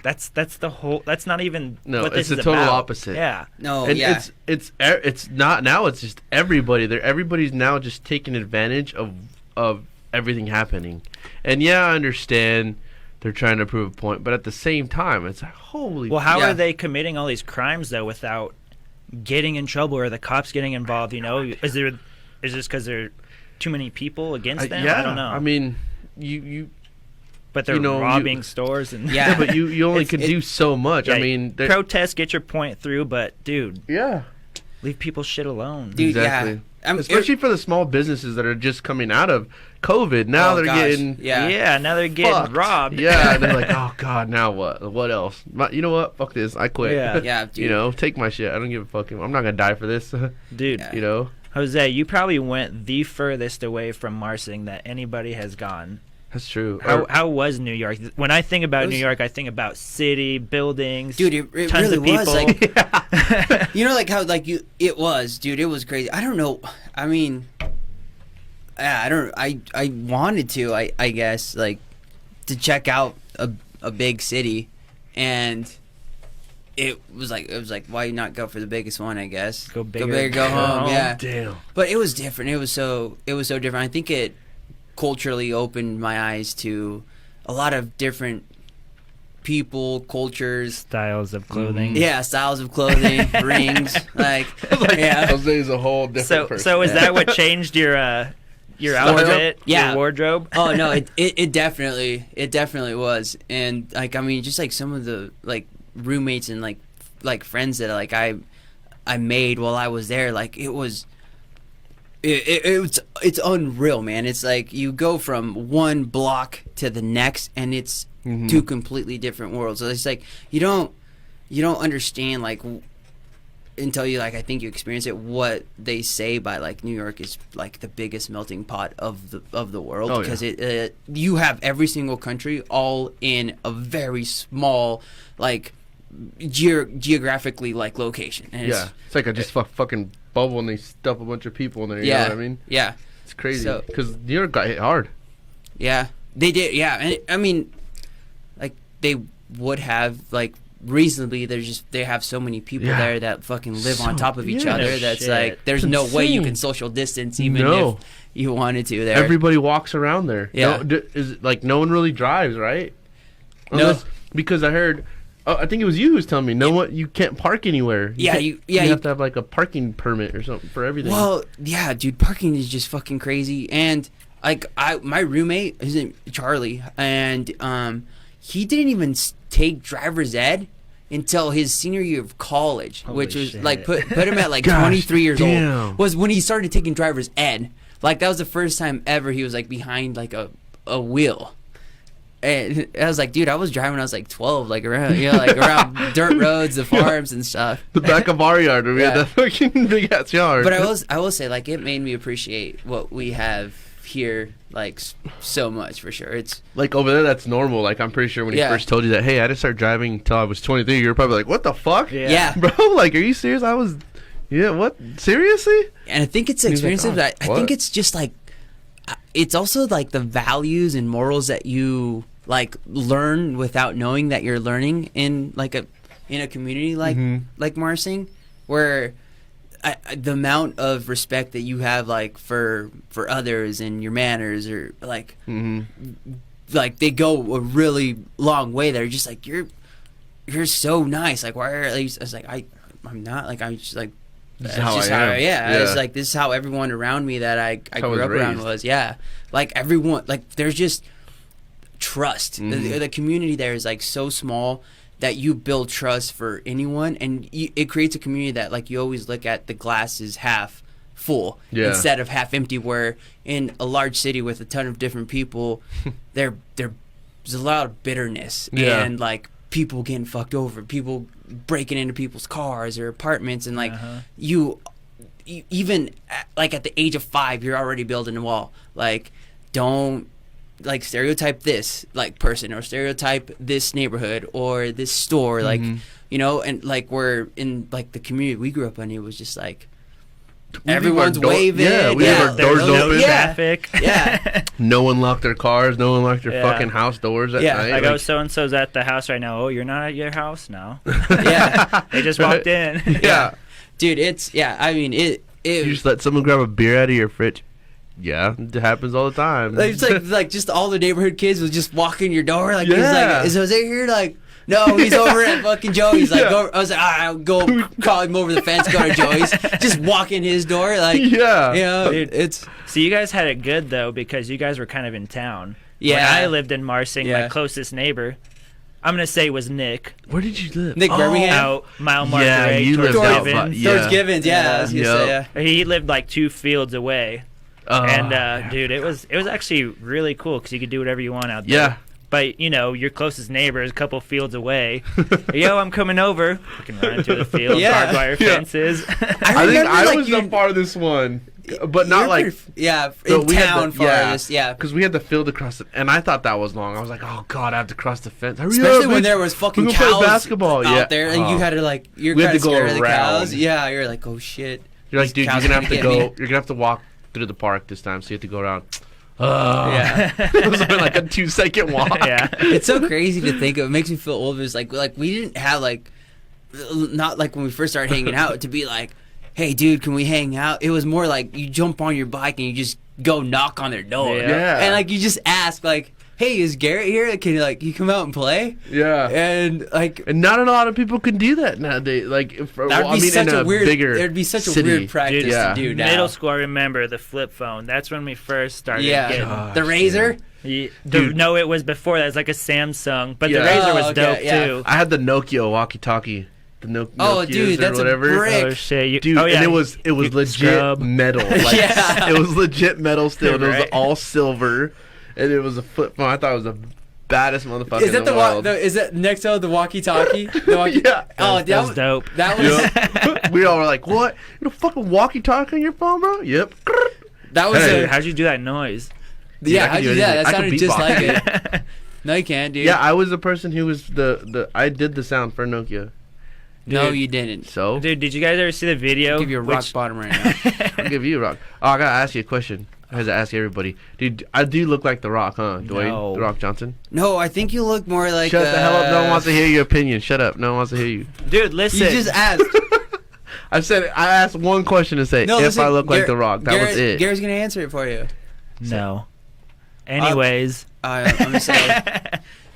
that's the whole. That's not even No, what it's this the is total about. opposite. Yeah. no, And yeah, it's not now. It's just everybody. Everybody's now just taking advantage of everything happening. And yeah, I understand they're trying to prove a point, but at the same time, it's like holy. Well, how Yeah. are they committing all these crimes though without getting in trouble or the cops getting involved? You know, is this because there are too many people against them? yeah, I don't know. I mean, you but they're you know, robbing stores and Yeah. yeah, but you only can It- do so much. Yeah, I mean, protest, get your point through, but dude, yeah, leave people's shit alone. dude, exactly. yeah. Especially for the small businesses that are just coming out of COVID. Now Oh, they're gosh, getting yeah. Now they're getting fucked. robbed. Yeah, and they're like, oh god, now what? What else? You know what? Fuck this. I quit. Yeah. Yeah, dude. You know, take my shit. I don't give a fuck. I'm not gonna die for this. Dude, Yeah. You know, Jose, you probably went the furthest away from Marsing that anybody has gone. that's true. How was New York? When I think about It was- New York, I think about city, buildings, Dude, it tons really of was people. like, you know, like how like it was, dude. It was crazy. I don't know. I mean, yeah, I don't. I wanted to. I guess like to check out a big city, and it was like why not go for the biggest one? I guess Go bigger, go home. Yeah, Damn. but it was different. It was so different. I think it culturally opened my eyes to a lot of different people, cultures, styles of clothing. yeah, styles of clothing, rings, like yeah. Jose's a whole different So person. so is that what changed your outfit, Yeah. your wardrobe? Oh no, it definitely was, and like I mean, just like some of the like roommates and like friends that like I made while I was there, like it's unreal, man. It's like you go from one block to the next, and it's Mhm. two completely different worlds. So it's like you don't understand like until you like I think you experience it what they say by like New York is like the biggest melting pot of the world, Oh, yeah. because it you have every single country all in a very small like geographically like location, and yeah, it's like I just fucking bubble and they stuff a bunch of people in there. You yeah, know what I mean? yeah, It's crazy So- because New York got hit hard. yeah, they did, yeah, and I mean, like they would have like reasonably. They have so many people Yeah. there that fucking live on top of each yeah. other. No That's shit. like there's It's no way you insane. can social distance even No. if you wanted to. There, Everybody walks around there. Yeah. Is it like no one really drives, right? No. Because I heard. Oh, I think it was you who was telling me. No one, you can't park anywhere. Yeah, can't- you have to have like a parking permit or something for everything. Well, yeah, dude, parking is just fucking crazy. And like my roommate, his name Charlie, and he didn't even take driver's ed until his senior year of college, Holy which was shit. like put him at like Gosh, 23 years damn. old. Was when he started taking driver's ed. Like that was the first time ever he was like behind like a wheel. And I was like, dude, I was driving when I was like 12, like around, like around dirt roads, the farms and stuff. the back of our yard, we had Yeah. that fucking big ass yard. But I will say, like, it made me appreciate what we have here, like, so much for sure. It's like over there, that's normal. Like I'm pretty sure when he Yeah. first told you that, hey, I didn't start driving until I was 23. You're probably like, what the fuck, yeah. bro? Like, are you serious? Yeah, what? Seriously? And I think it's He's like, experiences. "Oh, I what?" think it's just like, it's also like the values and morals that you like learn without knowing that you're learning in like in a community like Mhm. like Marsing, where the amount of respect that you have like for others and your manners or like like they go a really long way. They're just like you're so nice. Like why are I was like I'm not like I'm just like This is how I am. It's like this is how everyone around me that I grew up around was. Yeah, like everyone, like there's just trust. The community there is like so small that you build trust for anyone, and it creates a community that like you always look at the glass is half full instead of half empty. Where in a large city with a ton of different people, there's a lot of bitterness and like people getting fucked over, people breaking into people's cars or apartments, and like you even like at the age of 5 you're already building a wall. Like, don't like stereotype this like person or stereotype this neighborhood or this store, like you know. And like we're in like the community we grew up in, it was just like everyone's waving. Yeah, we have our doors open. Traffic. Yeah. No one locked their cars. No one locked their fucking house doors at night. Like, oh, so-and-so's at the house right now. Oh, you're not at your house now? Yeah. They just walked in. Yeah. Dude, it's, I mean, it you just let someone grab a beer out of your fridge. Yeah, it happens all the time. Like, it's like just all the neighborhood kids would just walk in your door. Like, is Jose here? Like, no, he's over at fucking Joey's. Like, I was like, all right, I'll go call him over the fence, go to Joey's. Just walk in his door. Like, you know, dude, it's. So you guys had it good, though, because you guys were kind of in town. Yeah. When I lived in Marsing, my closest neighbor, I'm going to say was Nick. Where did you live? Nick Birmingham? Out Mile Margaret. Yeah, you towards lived Givens. Towards Givens, I was going to say, He lived like 2 fields away. And, dude, it was actually really cool because you could do whatever you want out there. Yeah. But, you know, your closest neighbor is a couple fields away. Yo, I'm coming over. You can run into the field, barbed wire fences. I think I was the farthest one. But not like... in town farthest, Because we had the field across it, and I thought that was long. I was like, oh, God, I have to cross the fence. Hurry Especially up, when bitch. there was fucking We're cows play basketball. out there, and you had to, like, you're kind of scared of the cows. around. Yeah, you're like, oh, shit. You're like, dude, you're cows going to have to get go... me. You're going to have to walk through the park this time, so you have to go around... Yeah. It was like a 2-second walk. Yeah. It's so crazy to think of. It makes me feel old. It's like we didn't have like, not like when we first started hanging out to be like, hey dude, can we hang out? It was more like you jump on your bike and you just go knock on their door. Yeah. And like you just ask like, hey, is Garrett here? Can you come out and play? Yeah. And like, And not a lot of people can do that nowadays. Like, that would be such in a weird. bigger There'd be such city. a weird practice to do now. Middle school, I remember the flip phone. That's when we first started getting... Gosh, the Razor. No, it was before that. It was like a Samsung, but the Razor was dope too. I had the Nokia walkie-talkie. The Nokias Oh, dude, that's or whatever. a brick. Oh shit, Dude, and it was legit scrub. metal. Like, it was legit metal still, and it was Right. all silver, and it was a flip phone. I thought it was the baddest motherfucker Is that in the world. is that next to the walkie-talkie? Yeah. Oh, That was dope. That was Yep. We all were like, "What? You know, fucking walkie-talkie on your phone, bro?" Yep. that was Hey. a How'd you do that noise? Yeah, I could how'd do you do that? anything. That I could sounded just beatbox. like it. No, you can't, dude. Yeah, I was the person who was I did the sound for Nokia. No, Dude. you didn't. So Dude, did you guys ever see the video? I'll give you a rock bottom right now. I'll give you a rock. Oh, I gotta ask you a question. I have to ask everybody. Dude, I do look like The Rock, huh? Dwayne No. The Rock Johnson. No, I think you look more like. Shut the hell up. No one wants to hear your opinion. Shut up. No one wants to hear you. Dude, listen. You just asked. I asked one question to say No, if listen, I look like The Rock. That was it. Garrett's gonna answer it for you. No. Anyways. I'm gonna say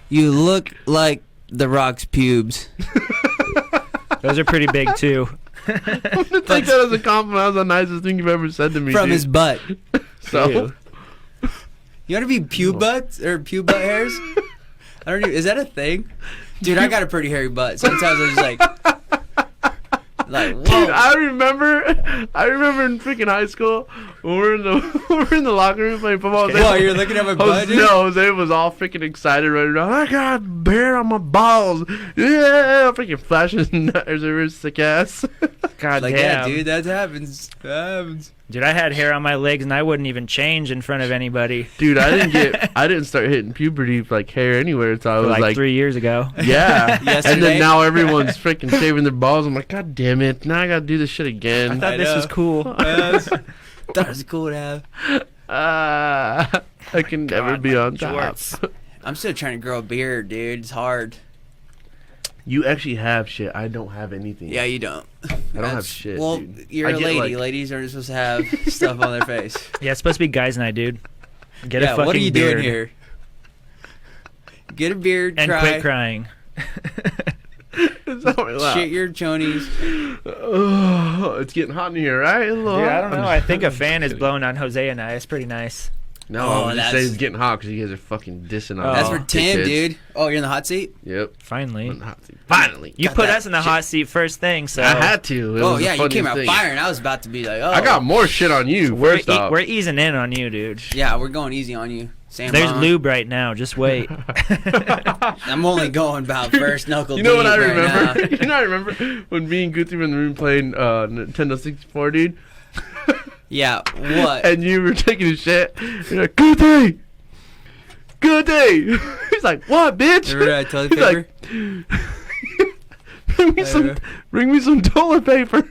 you look like The Rock's pubes. Those are pretty big too. I'm gonna take that as a compliment. That was the nicest thing you've ever said to me. From dude. his butt. So Ew. You want to be pube butts or pube butt hairs? I don't even. Is that a thing? Dude, I got a pretty hairy butt. Sometimes I'm just like, whoa. Dude, I remember in freaking high school when we're in the locker room playing football. Whoa, you're looking at my butt, dude? No, Jose was all freaking excited right around. I got hair on my balls. Yeah, freaking flashing there's a sick ass. God Like, damn. yeah, dude, that happens. That happens. Dude, I had hair on my legs and I wouldn't even change in front of anybody. Dude, I didn't start hitting puberty like hair anywhere until I For was like 3 years ago. yeah. And Yesterday? then now everyone's freaking shaving their balls. I'm like, God damn it! Now I gotta do this shit I again. thought this was cool. That was cool to have. I can never God, be my on top. jorts. I'm still trying to grow a beard, dude. It's hard. You actually have shit. I don't have anything. Yeah, you don't. I don't have shit. Well, dude. you're I a get, lady. like- Ladies aren't supposed to have stuff on their face. Yeah, it's supposed to be guys' night, dude. Get a fucking what are you beard doing here? Get a beard, and cry. quit crying. Is that what laugh? Shit your chonies. Oh, it's getting hot in here, right? Dude, I don't know. I think a fan is blowing on Jose and I. It's pretty nice. No, I'm just saying it's getting hot because you guys are fucking dissing on That's for Tim, dude. Oh, you're in the hot seat? Yep. Finally. On the hot seat. Finally. You put us in the hot seat first thing, so. I had to. It Oh, was yeah, the you came funniest out thing. firing. I was about to be like, oh. I got more shit on you, first off. We're easing in on you, dude. Yeah, we're going easy on you. Sam There's Bond. lube right now. Just wait. I'm only going about first knuckle You know what deep I right remember? now. You know what I remember? When me and Guthrie were in the room playing Nintendo 64, dude. Yeah, what? And you were taking a shit. You're like, Guthrie! Guthrie! He's like, what, bitch? Remember that toilet He's paper? like, bring me some toilet paper.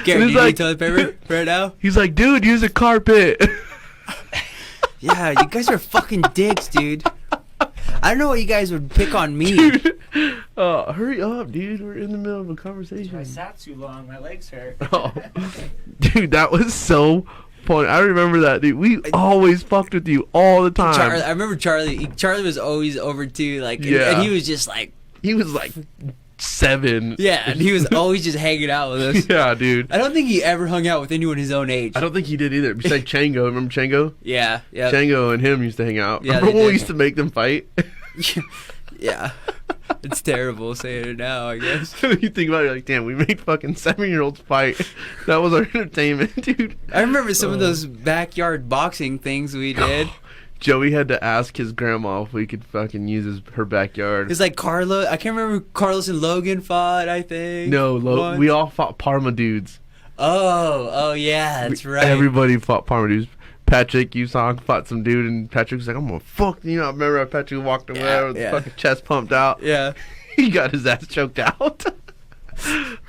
Garrett, do you like- need toilet paper right now? He's like, dude, use a carpet. Yeah, you guys are fucking dicks, dude. I don't know why you guys would pick on me. Dude, hurry up, dude. We're in the middle of a conversation. I sat too long. My legs hurt. Oh, dude, that was so funny. I remember that, dude. We always fucked with you all the time. I remember Charlie. Charlie was always over too, like, Yeah. and he was just like, He was like 7. yeah, and he was always just hanging out with us. Yeah, dude. I don't think he ever hung out with anyone his own age. I don't think he did either. Besides Chango. Remember Chango? Yeah, yeah, Chango and him used to hang out. Yeah, Remember they when we did. used to make them fight? yeah. It's terrible saying it now, I guess. You think about it, you're like, damn, we made fucking 7-year-olds fight. That was our entertainment, dude. I remember some of those backyard boxing things we did. Joey had to ask his grandma if we could fucking use her backyard. It's like Carla. I can't remember. Carlos and Logan fought, I think. No, once. we all fought Parma dudes. Oh, yeah, that's right. Everybody fought Parma dudes. Patrick, you saw, fought some dude, and Patrick was like, I'm gonna fuck. You know, I remember how Patrick walked away with his fucking chest pumped out. Yeah. He got his ass choked out.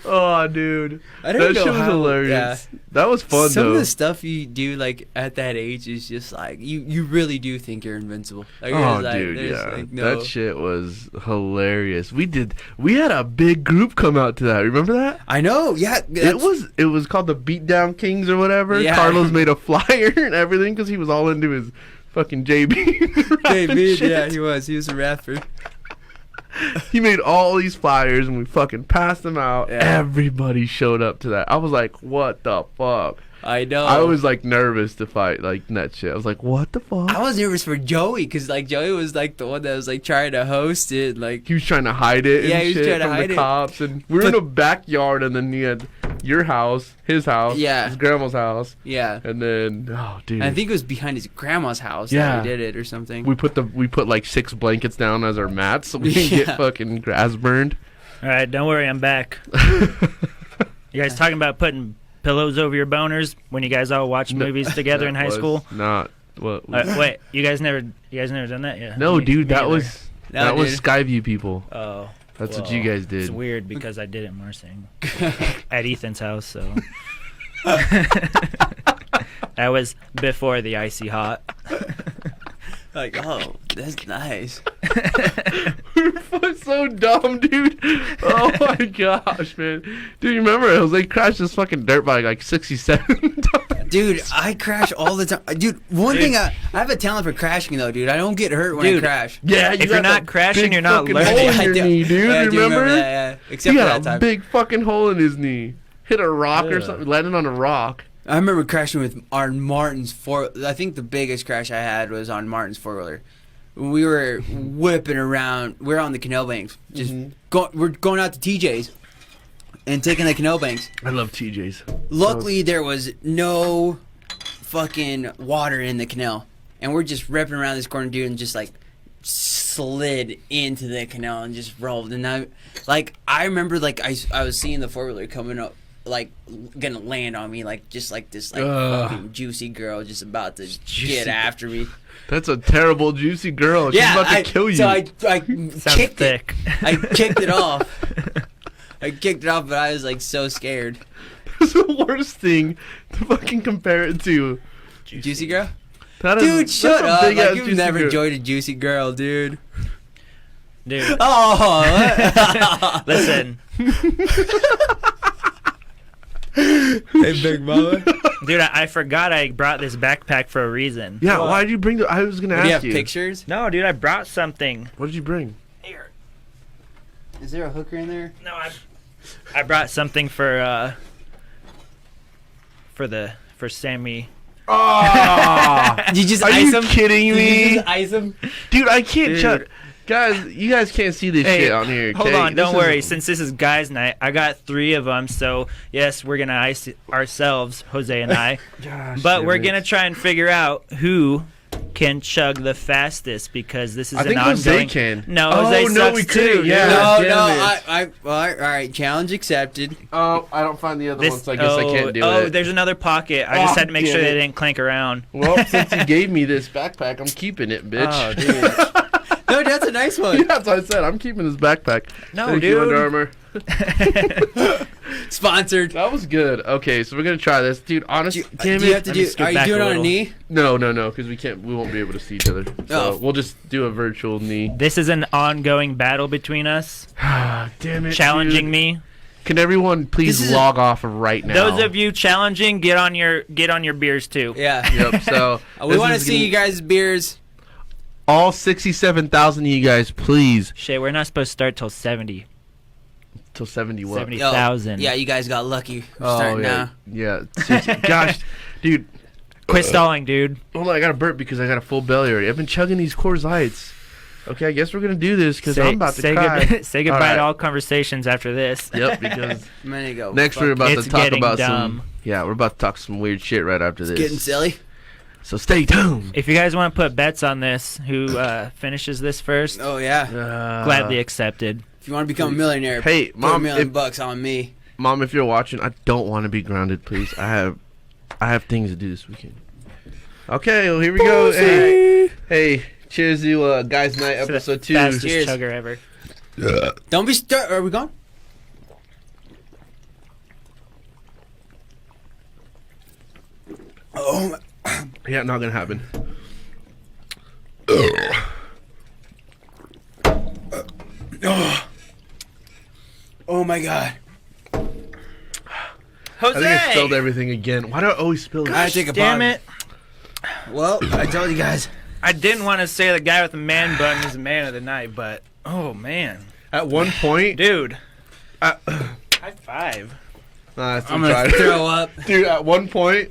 Oh, dude. I don't That know shit was how- hilarious. That was fun, Some though. of the stuff you do, like, at that age is just like, you really do think you're invincible. Like, Oh, there's, like, dude, there's, yeah. like, no. That shit was hilarious. We had a big group come out to that. Remember that? I know, yeah. It was called the Beatdown Kings or whatever. Yeah. Carlos made a flyer and everything because he was all into his fucking JB. rapping JB, shit. yeah, he was a rapper. He made all these flyers and we fucking passed them out. Yeah. Everybody showed up to that. I was like, what the fuck? I know. I was like nervous to fight like that shit. I was like, what the fuck? I was nervous for Joey because, like, Joey was, like, the one that was, like, trying to host it. Like, He was trying to hide it Yeah, and he was shit trying to from hide the it. cops. And we were in a backyard and then you had your house, his house, Yeah. his grandma's house. yeah. And then, oh, dude. I think it was behind his grandma's house Yeah. that we did it or something. We put like 6 blankets down as our mats so we didn't Yeah. get fucking grass burned. All right, don't worry, I'm back. You guys talking about putting pillows over your boners when you guys all watch movies together in That high was school? Not what. Wait, you guys never done that yet? No, Me- dude, me that either. was No, that was dude. Skyview people. Oh, That's what well, you guys did. It's weird because I did it in Marsing at Ethan's house, so that was before the icy hot. Like, oh, that's nice. We're so dumb, dude. Oh my gosh, man. Dude, you remember Jose crashed this fucking dirt bike like 67 times. Dude, I crash all the time. Dude, one thing, I have a talent for crashing, though, dude. I don't get hurt when I Dude, crash. Yeah, If you're got not that crashing, big you're not fucking learning. hole in I your do- knee, dude. yeah, I do remember? that, yeah. Except He for got that a time. big fucking hole in his knee. Hit a rock or Yeah. something. Landed on a rock. I remember crashing with on Martin's I think the biggest crash I had was on Martin's four-wheeler. We were whipping around. We were on the canal banks. Just we're going out to TJ's and taking the canal banks. I love TJ's. Luckily, there was no fucking water in the canal, and we're just ripping around this corner, dude, and just like slid into the canal and just rolled. And I remember like I was seeing the four-wheeler coming up, like gonna land on me, like just like this like fucking juicy girl just about to get after me. That's a terrible, juicy girl. She's about to kill you. So I Sounds kicked thick. it. I kicked it off. I kicked it off, but I was like so scared. It's the worst thing to fucking compare it to. Juicy girl? That is- Dude, that's shut a up. big-ass Like, you've juicy never girl. enjoyed a juicy girl, dude. Dude, Oh, listen. Hey, big mama. Dude, I forgot I brought this backpack for a reason. Yeah, why did you bring the... I was going to Do you ask have you. pictures? No, dude, I brought something. What did you bring? Here. Is there a hooker in there? No, I brought something for Sammy. Oh, You just are ice you him? kidding You me? just ice him? Dude, I can't Dude. chug. Guys, you guys can't see this Hey, shit on here. Hold okay? on, This don't is- worry. Since this is guys' night, I got 3 of them. So yes, we're gonna ice it ourselves, Jose and I. Gosh, But damn we're it. gonna try and figure out who can chug the fastest because this is I an think Jose ongoing. can. No, Oh, Jose no, sucks we too. couldn't. Yeah. No, damn it. well, all right, challenge accepted. Oh, I don't find the other This, one, so I guess I can't do it. there's another pocket. I just Oh, had to make sure damn they it. didn't clank around. Well, since you gave me this backpack, I'm keeping it, bitch. Oh, dude. No, that's a nice one. Yeah, that's what I said. I'm keeping this backpack. No, Thank you, dude. Under Armour. Sponsored. That was good. Okay, so we're gonna try this, dude. Honestly, damn Do you it. have to Let me do? scoot Are you back doing a it on a little. knee? No, because we can't. We won't be able to see each other. So Oh. we'll just do a virtual knee. This is an ongoing battle between us, Damn it. challenging dude. me. Can everyone please This is log off right now? Those of you challenging, get on your beers too. Yeah. Yep. So We this want to is see gonna- you guys' beers. all 67,000 of you guys, please. Shit, we're not supposed to start till 70. Till 70 what? 70. Oh, 1,000. Yeah, you guys got lucky. We're Oh starting yeah. now. Yeah. Seriously. Gosh, dude. Quit stalling, dude. Hold on, I got a burp because I got a full belly already. I've been chugging these Coors Lights. Okay, I guess we're gonna do this because I'm about to cry. Say goodbye All to right. all conversations after this. Yep, because I'm gonna go. next we're Fuck. about It's to talk getting about dumb. some. Yeah, we're about to talk some weird shit right after this. Getting silly. So stay tuned. If you guys want to put bets on this, who finishes this first, Oh yeah. gladly accepted. If you want to become a millionaire, Hey, put Mom, $1 million if- on me. Mom, if you're watching, I don't want to be grounded, please. I have things to do this weekend. Okay, well, here we go. Hey, cheers to Guys Night For the episode 2. fastest Cheers. chugger ever. Don't be start. Are we gone? Oh, Yeah, not gonna happen. oh my God. Jose! I think I spilled everything again. Why do I always spill it? I take a Damn pause. it. Well, I told you guys. I didn't want to say the guy with the man bun is the man of the night, but oh man. At one point, Dude. I- High five. nah, that's I'm gonna throw up. Dude, at one point,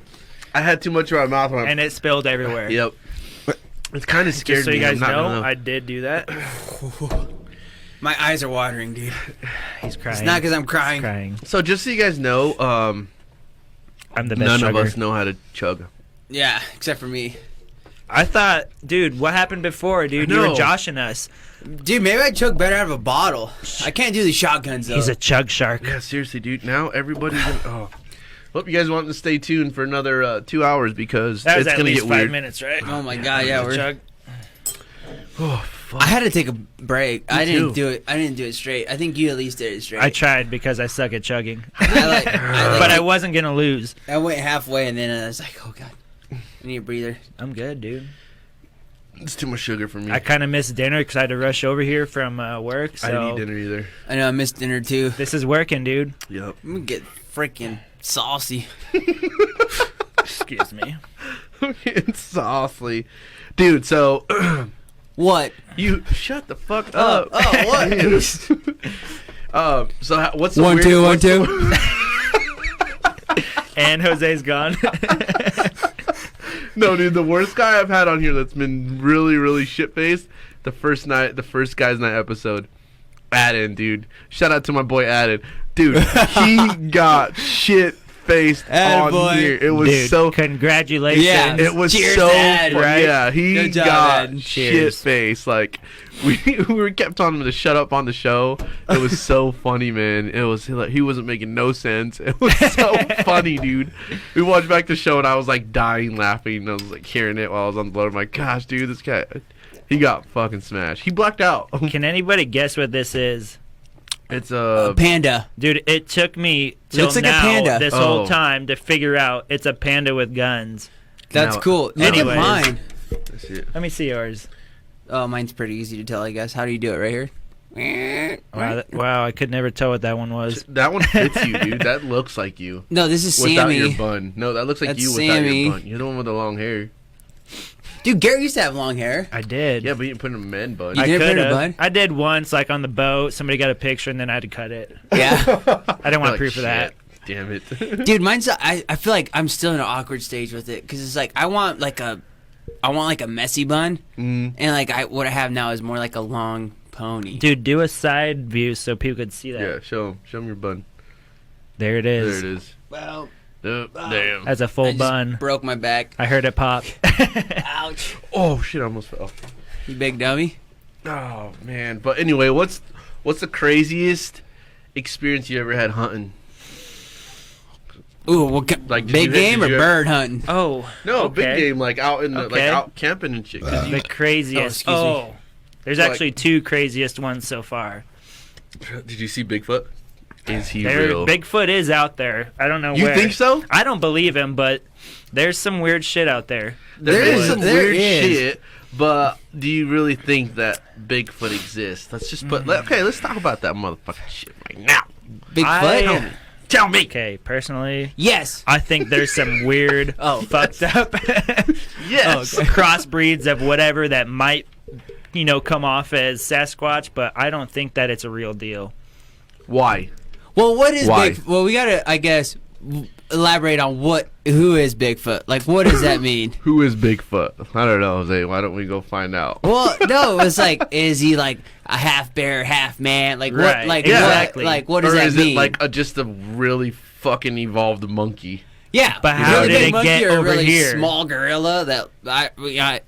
I had too much in my mouth. And it spilled everywhere. Yep. It's kind of scared Just so me. you guys I'm not know, gonna I did do that. My eyes are watering, dude. He's crying. It's not because I'm He's crying. crying. So just so you guys know, I'm the best none chugger. of us know how to chug. Yeah, except for me. I thought, dude, what happened before, dude? You know. were joshing us. Dude, maybe I'd choke better out of a bottle. I can't do the shotguns though. He's a chug shark. Yeah, seriously, dude. Now everybody's gonna. Oh, hope you guys want to stay tuned for another 2 hours because That was it's at gonna least get 5 weird. minutes, right? Oh my God, yeah, we're. Chug. Oh, fuck. I had to take a break. I too. didn't do it. I didn't do it straight. I think you at least did it straight. I tried because I suck at chugging. But But I wasn't going to lose. I went halfway and then I was like, oh God, I need a breather. I'm good, dude. It's too much sugar for me. I kind of missed dinner because I had to rush over here from work. I didn't eat So dinner either. I know I missed dinner too. this is working, dude. Yep. I'm gonna get freaking saucy. Excuse me. It's saucy, dude. So What? you shut the fuck up. Oh, what? So what's the One, weird, two, one, what's two. And Jose's gone. No, dude, the worst guy I've had on here that's been really, really shit faced. The first Guys Night episode. Adin, dude. Shout out to my boy Adin. Dude, he got shit faced on Attaboy. here. It was Dude, so congratulations. Yeah. it was Cheers so to Ad, fun. right? Yeah, he Good job, got Ad. shit Cheers. faced. Like we kept telling him to shut up on the show. It was so funny, man. It was like he wasn't making no sense. It was so funny, dude. We watched back the show and I was like dying laughing. I was like hearing it while I was on the load. I'm like, gosh, dude, this guy, he got fucking smashed. He blacked out. Can anybody guess what this is? It's A panda. Dude, it took me till Looks like a now panda. this Oh. whole time to figure out it's a panda with guns. That's Now- cool. Look Anyways. at mine. That's it. Let me see yours. Oh, mine's pretty easy to tell, I guess. How do you do it right here? Wow, I could never tell what that one was. That one fits you, dude. That looks like you. No, this is Without Sammy. your bun. No, that looks like That's you without Sammy. your bun. You're the one with the long hair. Dude, Garrett used to have long hair. I did. Yeah, but you didn't put it in a man bun. You I did put it in a could've. bun? I did once, like on the boat. Somebody got a picture, and then I had to cut it. Yeah. I didn't want Like, proof of that. shit, Damn it. Dude, mine's I feel like I'm still in an awkward stage with it because it's like I want like a messy bun, and like what I have now is more like a long pony. Dude, do a side view so people could see that. Yeah, show him your bun. There it is. There it is. Well, Oh, damn. That's a full I just bun. broke my back. I heard it pop. Ouch. Oh shit! I almost fell. You big dummy. Oh man. But anyway, what's the craziest experience you ever had hunting? Ooh, Like, did big you- game did or you- bird hunting? Oh. No, okay. big game, like out in the Okay. out camping and shit. 'Cause The craziest. excuse me. Oh. There's Like- actually two craziest ones so far. did you see Bigfoot? Is he There, real? Bigfoot is out there. I don't know You where. think so? I don't believe him, but there's some weird shit out there. There is some there weird is. shit, but do you really think that Bigfoot exists? Let's just put. Okay, let's talk about that motherfucking shit right now. Bigfoot? Tell me. Okay, personally, Yes. I think there's some weird, fucked up Yes. crossbreeds of whatever that might, come off as Sasquatch, but I don't think that it's a real deal. Why? Well, what is Why? Bigfoot? Well, we gotta, I guess, elaborate on who is Bigfoot. Like, what does that mean? Who is Bigfoot? I don't know, Jose. Why don't we go find out? Well, no, it's like, is he like a half bear, half man? Like, what? Right, Like, exactly. what? Like, what does or that is mean? it like just a really fucking evolved monkey? Yeah, But how really did big it monkey get or a over really here? small gorilla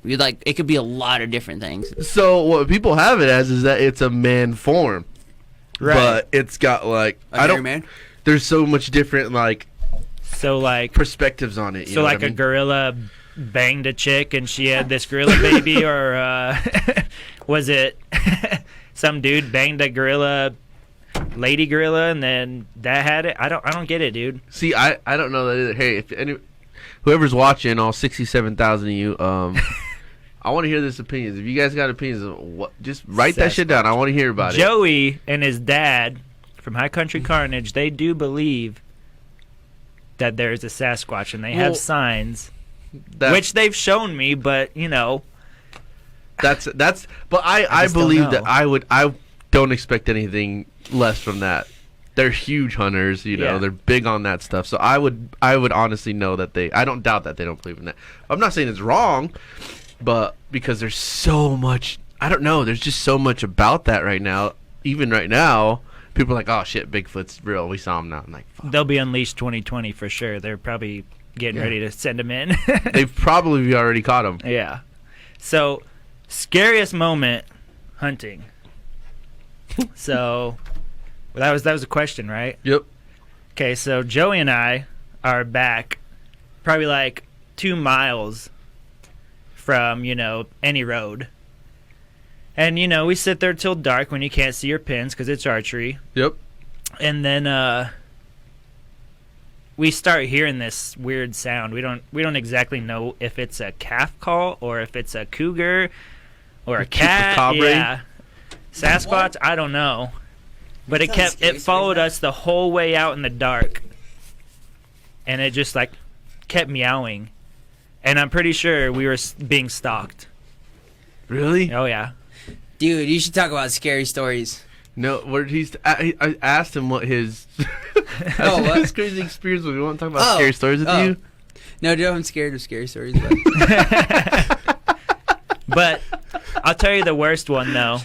you like? It could be a lot of different things. So what people have it as is that it's a man form, Right. but it's got like A hairy man. There's so much different like So like, perspectives on it. You so know like what I a mean? gorilla banged a chick and she had this gorilla baby, or was it some dude banged a gorilla, lady gorilla, and then that had it? I don't get it, dude. See, I don't know that either. Hey, if whoever's watching, all 67,000 of you, I want to hear this opinions. If you guys got opinions, just write that shit down. I want to hear about it. Joey and his dad from High Country Carnage, they do believe that there is a Sasquatch, and they Well, have signs, That- which they've shown me, but that's. But I just don't believe know. that I don't expect anything less from that. They're huge hunters, Yeah. They're big on that stuff. So I would honestly know that I don't doubt that they don't believe in that. I'm not saying it's wrong, but because there's so much, I don't know. There's just so much about that right now. Even right now, people are like, "Oh shit, Bigfoot's real. We saw him now." I'm like, fuck. they'll be unleashed 2020 for sure. They're probably getting ready to send him in. They've probably already caught him. Yeah. So, scariest moment hunting. So, that was a question, right? Yep. Okay, so Joey and I are back probably like 2 miles from, any road. And, we sit there till dark when you can't see your pins because it's archery. Yep. And then we start hearing this weird sound. We don't exactly know if it's a calf call or if it's a cougar or a cat. Chupacabra? Yeah. Sasquatch, I don't know. But it followed us the whole way out in the dark. And it just like kept meowing. And I'm pretty sure we were being stalked. Really? Oh yeah. Dude, you should talk about scary stories. No. I asked him what his what? his crazy experience was. You want to talk about Oh. scary stories with Oh. you? No, dude, I'm scared of scary stories. But But I'll tell you the worst one though.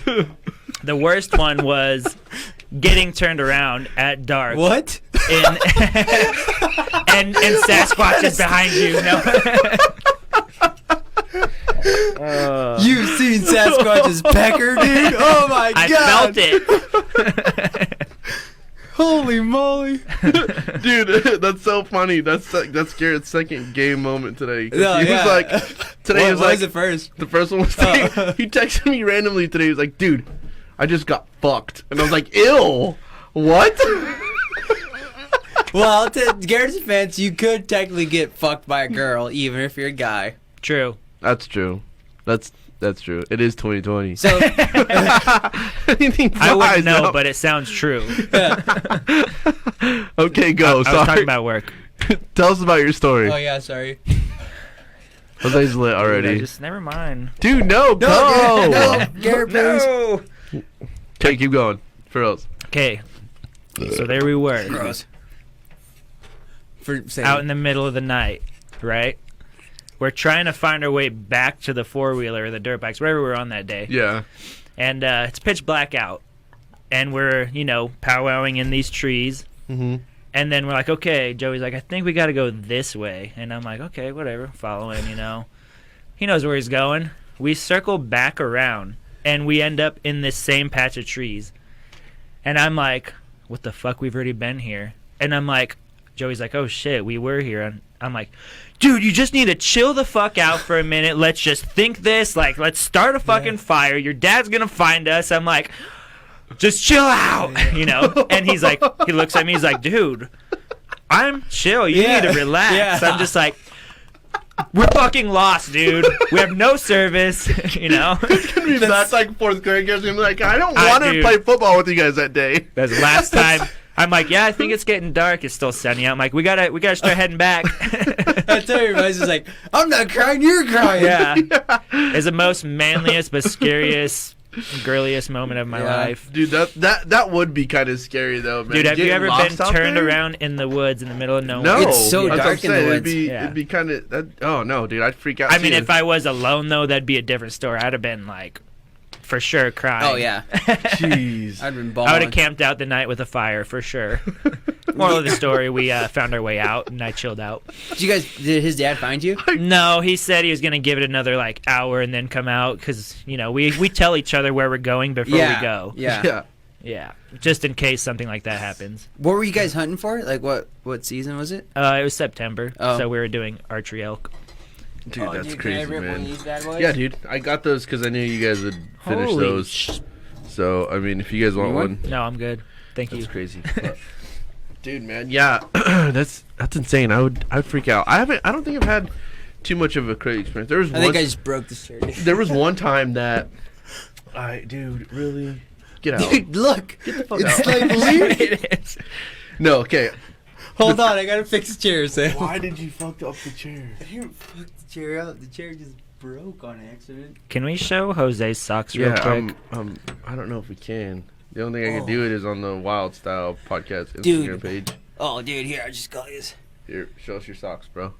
The worst one was getting turned around at dark. what? And Sasquatch is behind you. No. You've seen Sasquatch's pecker, dude? Oh my I god! felt it. Holy moly! Dude, that's so funny. That's Garrett's second game moment today. 'Cause No, he yeah. was like, today What was was like it first? the first one was today. He texted me randomly today. He was like, "Dude, I just got fucked," and I was like, "Ew, what?" Well, to Garrett's defense, you could technically get fucked by a girl, even if you're a guy. True. That's true. That's true. It is 2020. So, Anything I flies wouldn't know, out. but it sounds true. Okay, go. I was Sorry. talking about work. Tell us about your story. oh yeah, sorry. Jose's lit Dude, already. just never mind. Dude, no, go. No, Garrett, please. No. Okay, keep going. For reals. Okay. So there we were. Gross. For saying, Out in the middle of the night, right? We're trying to find our way back to the four-wheeler or the dirt bikes, wherever we were on that day. Yeah. And it's pitch black out. And we're, powwowing in these trees. Mm-hmm. And then we're like, okay, Joey's like, I think we got to go this way. And I'm like, okay, whatever, follow him, He knows where he's going. We circle back around, and we end up in this same patch of trees. And I'm like, what the fuck, we've already been here. And I'm like, Joey's like, oh shit, we were here. And I'm like, dude, you just need to chill the fuck out for a minute. Let's just think this. Like, let's start a fucking fire. Your dad's going to find us. I'm like, just chill out, And he's like, he looks at me, he's like, dude, I'm chill. You need to relax. Yeah. I'm just like, we're fucking lost, dude. We have no service, That's like fourth grade. I'm like, I don't want to play football with you guys that day. That's the last time. I'm like, yeah, I think it's getting dark. It's still sunny out. I'm like, we gotta start heading back. I tell you, everybody's just like, I'm not crying, you're crying. Yeah. It's the most manliest but scariest, girliest moment of my life. Dude, that would be kind of scary though, man. Dude, have you ever been turned there? around in the woods in the middle of nowhere? No, It's so that's what dark I'm in the saying. woods. It'd be kind of. Oh no, dude, I'd freak out. I mean, too. if I was alone though, that'd be a different story. I'd have been like, for sure, crying. Oh, yeah. Jeez. I'd been I balling. would have camped out the night with a fire for sure. Moral of the story: we found our way out and I chilled out. Did his dad find you? No, he said he was gonna give it another like hour and then come out because we tell each other where we're going before we go. Yeah. Yeah, just in case something like that happens. What were you guys hunting for? Like, what season was it? It was September, Oh. so we were doing archery elk. Dude, that's Can I crazy, rip one of man. these bad boys? Yeah, dude, I got those because I knew you guys would finish Holy those. So I mean, if you guys want You one, No, I'm good. Thank that's you. crazy. Dude, man, yeah, that's insane. I would freak out. I don't think I've had too much of a crazy experience. There was I think I just broke the shirt. there was one time that dude, really get out. Dude, look. Get the fuck It's out. like weird. It is. No, okay. Hold on, I gotta fix the chair, Sam. Why did you fuck up the chair? You fucked the chair out. The chair just broke on accident. Can we show Jose's socks real Yeah, quick? I don't know if we can. The only thing I can do it is on the Wild Style podcast Instagram Dude. page. Oh, dude, here, I just got this. Here, show us your socks, bro.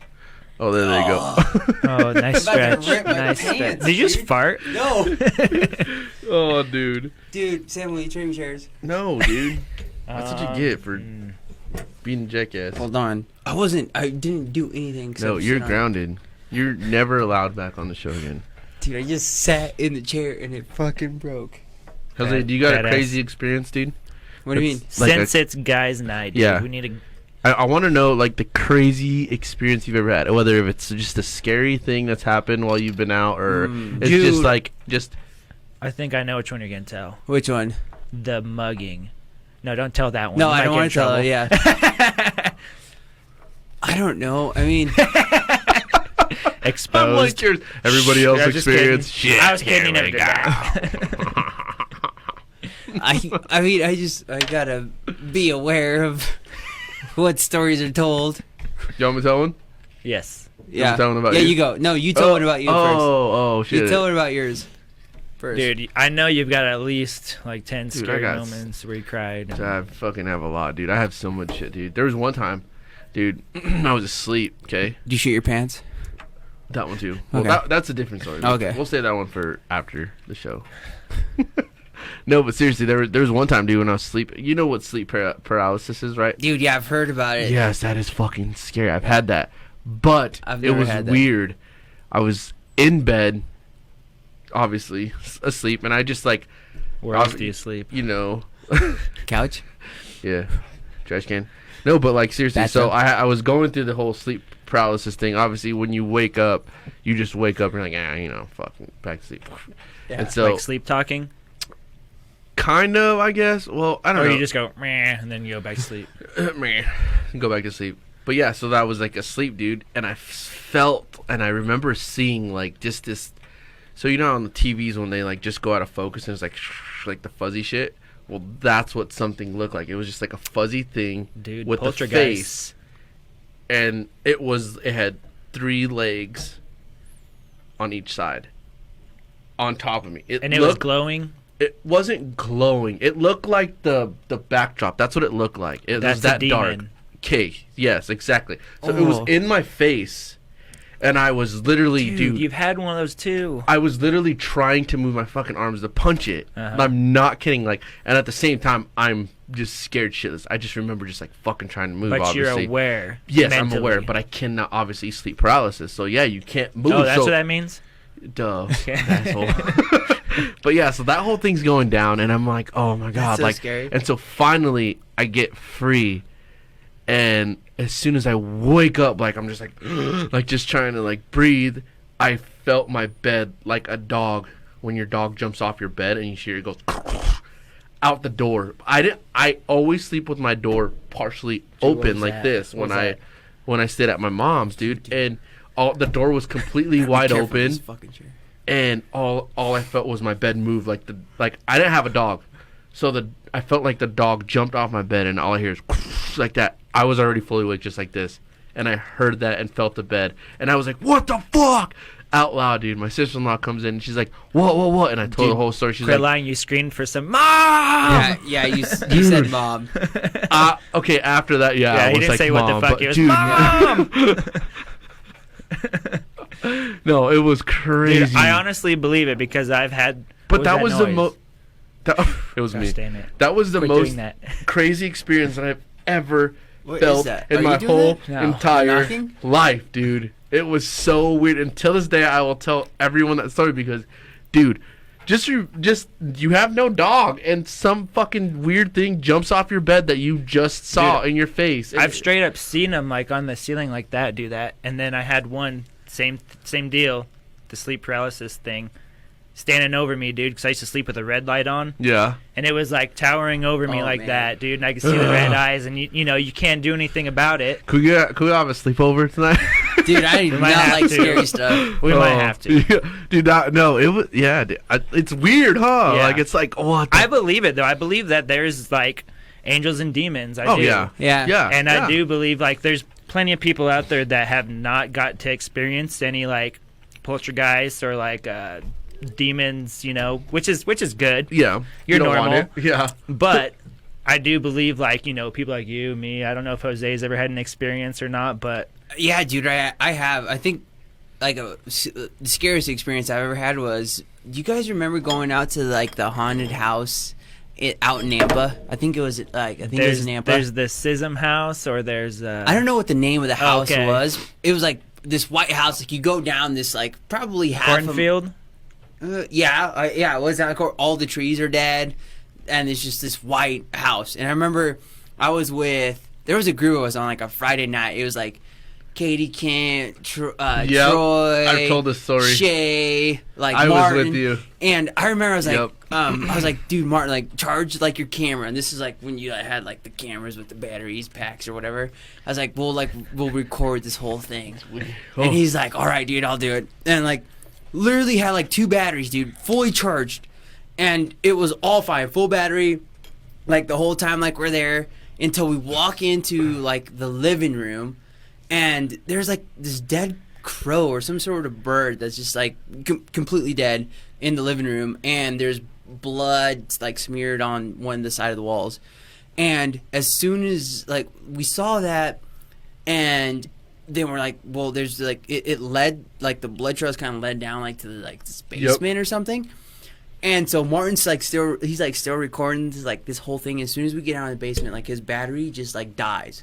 Oh, there you go. Oh, nice I'm about to stretch. rip my Nice stretch. pants, Did you just dude. fart? No. Oh, dude. Dude, Sam, will you trade me chairs? No, dude. That's what you get for being a jackass. Hold on. I didn't do anything. No, you're grounded. You're never allowed back on the show again. Dude, I just sat in the chair and it fucking broke. Jose, do you got a Badass. crazy experience, dude? What do you mean? Like Since it's guys' night, dude, Yeah. we need to. I want to know, like, the crazy experience you've ever had. Whether if it's just a scary thing that's happened while you've been out, or it's Dude. just I think I know which one you're gonna tell. Which one? The mugging. No, don't tell that one. No, You I might don't get want in to tell trouble. it, yeah. I don't know. I mean, Exposed. I'm like yours. Everybody else Yeah, just experience. kidding. Shit. I was kidding. here You we never did go. I mean, I gotta be aware of what stories are told. You want me to tell one? Yes. Yeah. tell one about yeah, you? you go. No, you tell one about you first. Oh, shit. You tell one about yours first. Dude, I know you've got at least like 10 Dude, I scary got moments where you cried. I fucking have a lot, dude. I have so much shit, dude. There was one time, dude, I was asleep, okay? Did you shoot your pants? That one too. Well, Okay. that's a different story. Okay. We'll save that one for after the show. No, but seriously, there was one time, dude, when I was asleep. You know what sleep paralysis is, right? Dude, yeah, I've heard about it. Yes, that is fucking scary. I've had that. But I've it never was had that. weird. I was in bed, obviously, asleep, and I just, like, Where else do you sleep? you know, Couch? yeah, trash can. No, but, like, seriously, so Bathtub. I was going through the whole sleep paralysis thing. Obviously, when you wake up, you just wake up and you're like, fucking back to sleep. Yeah. And so, Like sleep talking? kind of, I guess. Well, I don't Or know. you just go, meh, and then you go back to sleep. Meh, go back to sleep. But yeah, so that was like a sleep, dude, and I felt, and I remember seeing like just this. So you know on the TVs when they like just go out of focus and it's like the fuzzy shit. Well, that's what something looked like. It was just like a fuzzy thing, Dude, with the poltergeist. face, and it had 3 legs, on each side, on top of me. And it was glowing? It wasn't glowing. It looked like the backdrop. That's what it looked like. It was that dark. Okay, yes, exactly. So it was in my face, and I was literally, dude, you've had one of those too. I was literally trying to move my fucking arms to punch it. I'm not kidding. Like, and at the same time, I'm just scared shitless. I just remember just like fucking trying to move. But obviously. You're aware. Yes, mentally. I'm aware, but I cannot obviously sleep paralysis. So yeah, you can't move. Oh, that's what that means? Duh, asshole. But yeah, so that whole thing's going down, and I'm like, oh my god, so like, scary. And so finally I get free, and as soon as I wake up, like I'm just like, like just trying to like breathe. I felt my bed like a dog when your dog jumps off your bed and you hear it goes out the door. I always sleep with my door partially open like this when I stayed at my mom's, dude, and the door was completely wide open. And all I felt was my bed move like I didn't have a dog, so I felt like the dog jumped off my bed, and all I hear is like that. I was already fully awake just like this, and I heard that and felt the bed, and I was like, "What the fuck?" out loud, dude. My sister-in-law comes in, and she's like, "What?" And I told the whole story. She's like, lying. You screamed for some mom. Yeah, you said mom. Okay, after that, yeah, I he was didn't like, say mom, what the fuck. but, It was dude, mom. No, it was crazy. Dude, I honestly believe it because I've had. But that was the most. It was Gosh, me. damn it. That was the Quit most doing that. crazy experience that I've ever What felt is that? in Are my you doing whole that? No. entire Knocking? life, dude. It was so weird. Until this day, I will tell everyone that story because, dude, just you have no dog, and some fucking weird thing jumps off your bed that you just saw in your face. I've straight up seen them like on the ceiling like that do that, and then I had one same deal, the sleep paralysis thing, standing over me, dude, because I used to sleep with a red light on. Yeah. And it was like towering over me like man. that, dude, and I could see the red eyes, and you know you can't do anything about it. Could we have a sleepover tonight? Dude, I do might not have like to. scary stuff. We might have to. Dude, no, it was, yeah, dude, it's weird, huh? Yeah. Like, it's like, what the I believe it, though. I believe that there's like angels and demons. I do. yeah. Yeah. And I do believe like there's plenty of people out there that have not got to experience any like poltergeists or like demons, you know, which is good. Yeah. You're You don't want normal. it. Yeah. But I do believe like, you know, people like you, me, I don't know if Jose's ever had an experience or not, but Yeah, dude, I have. I think like the scariest experience I've ever had was. Do you guys remember going out to like the haunted house out in Nampa? I think it was it was in Nampa. There's the Sism house, or there's I don't know what the name of the house okay. was. It was like this white house. Like you go down this like probably half cornfield. Yeah, it was like all the trees are dead, and it's just this white house. And I remember I was with. There was a group of us on like a Friday night. It was like Katie Kent, Troy, I've told this story. Shay, like I Martin. was with you. And I remember I was like, dude, Martin, like charge like your camera. And this is like when you had like the cameras with the batteries packs or whatever. I was like, we'll record this whole thing. And he's like, all right, dude, I'll do it. And like literally had like 2 batteries, dude, fully charged. And it was all fine, full battery, like the whole time like we're there until we walk into like the living room. And there's like this dead crow or some sort of bird that's just like completely dead in the living room, and there's blood like smeared on one of the side of the walls. And as soon as like we saw that, and then we're like, well, there's like it led like the blood trails kind of led down like to the, like this basement or something. And so Martin's like still recording this whole thing. As soon as we get out of the basement, like his battery just like dies.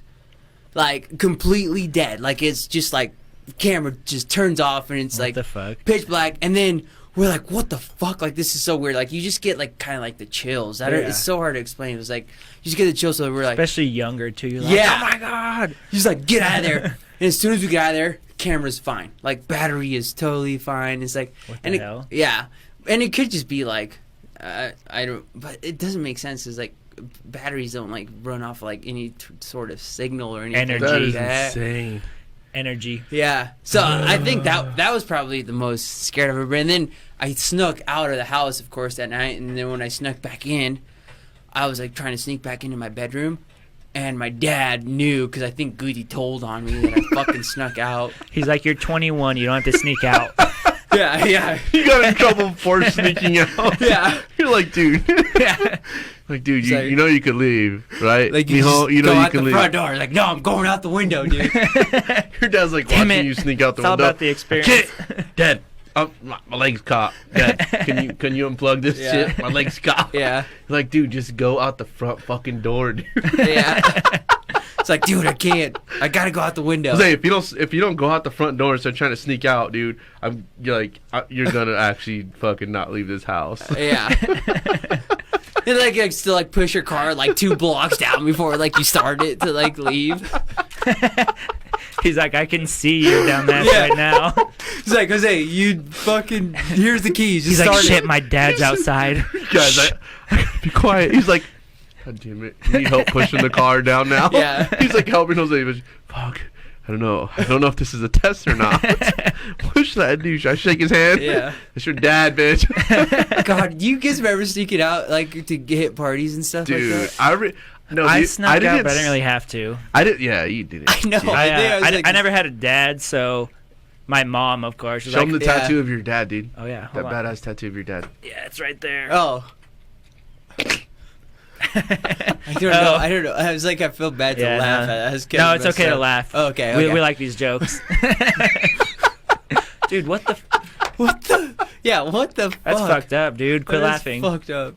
Like completely dead. Like it's just like camera just turns off and it's What like the fuck? pitch black. And then we're like, what the fuck? Like this is so weird. Like you just get like kind of like the chills. It's so hard to explain. It was like you just get the chills. So we're like, Especially younger too. You're like, Yeah. oh my god. he's like, get out of there. And as soon as we get out of there, camera's fine. Like battery is totally fine. It's like, What the hell? Yeah, and it could just be like, I don't. But it doesn't make sense. It's like batteries don't like run off like any sort of signal or anything. Energy. That is like that. insane. Energy. Yeah. So I think that was probably the most scared I've ever been. And then I snuck out of the house, of course, that night. And then when I snuck back in, I was like trying to sneak back into my bedroom. And my dad knew, because I think Goody told on me that I fucking snuck out. He's like, you're 21. You don't have to sneak out. Yeah. You got in trouble for sneaking out. Yeah. You're like, dude. Yeah. Like, dude, It's like- you know you could leave, right? Like you, Mijo, just go you out can the leave. front door. Like, no, I'm going out the window, dude. Your dad's like Damn watching it. you sneak out the It's all window. about the experience. Kid, Dad, my leg's caught. Dad, can you unplug this Yeah. shit? My leg's caught. Yeah. Like, dude, just go out the front fucking door, dude. Yeah. It's like, dude, I can't. I gotta go out the window. Say, if you don't go out the front door and start trying to sneak out, dude, you're gonna actually fucking not leave this house. Yeah. And like still like push your car like 2 blocks down before like you start it to like leave. He's like, I can see you down there Yeah. right now. He's like, Jose, you fucking here's the keys. Just He's like, start shit, it. my dad's outside. Guys, I gotta be quiet. He's like, God damn it, you need help pushing the car down now? Yeah. He's like helping Jose, but fuck, I don't know if this is a test or not. Push that douche. I shake his hand. Yeah. That's your dad, bitch. God, you guys remember sneaking out like to hit parties and stuff Dude, like that? I snuck out, but I didn't really have to. I didn't. Yeah, you didn't. I know. Dude. I never had a dad, so my mom, of course, was Show like, him the Yeah. tattoo of your dad, dude. oh yeah, That hold on. badass tattoo of your dad. Yeah, it's right there. Oh. I don't know. I was like, I feel bad to Yeah, laugh no. at. I was No, it's messed okay to up. laugh. Oh, okay. We like these jokes. Dude, what the? What the? Yeah, what the fuck? That's fucked up, dude. Quit That is laughing. Fucked up.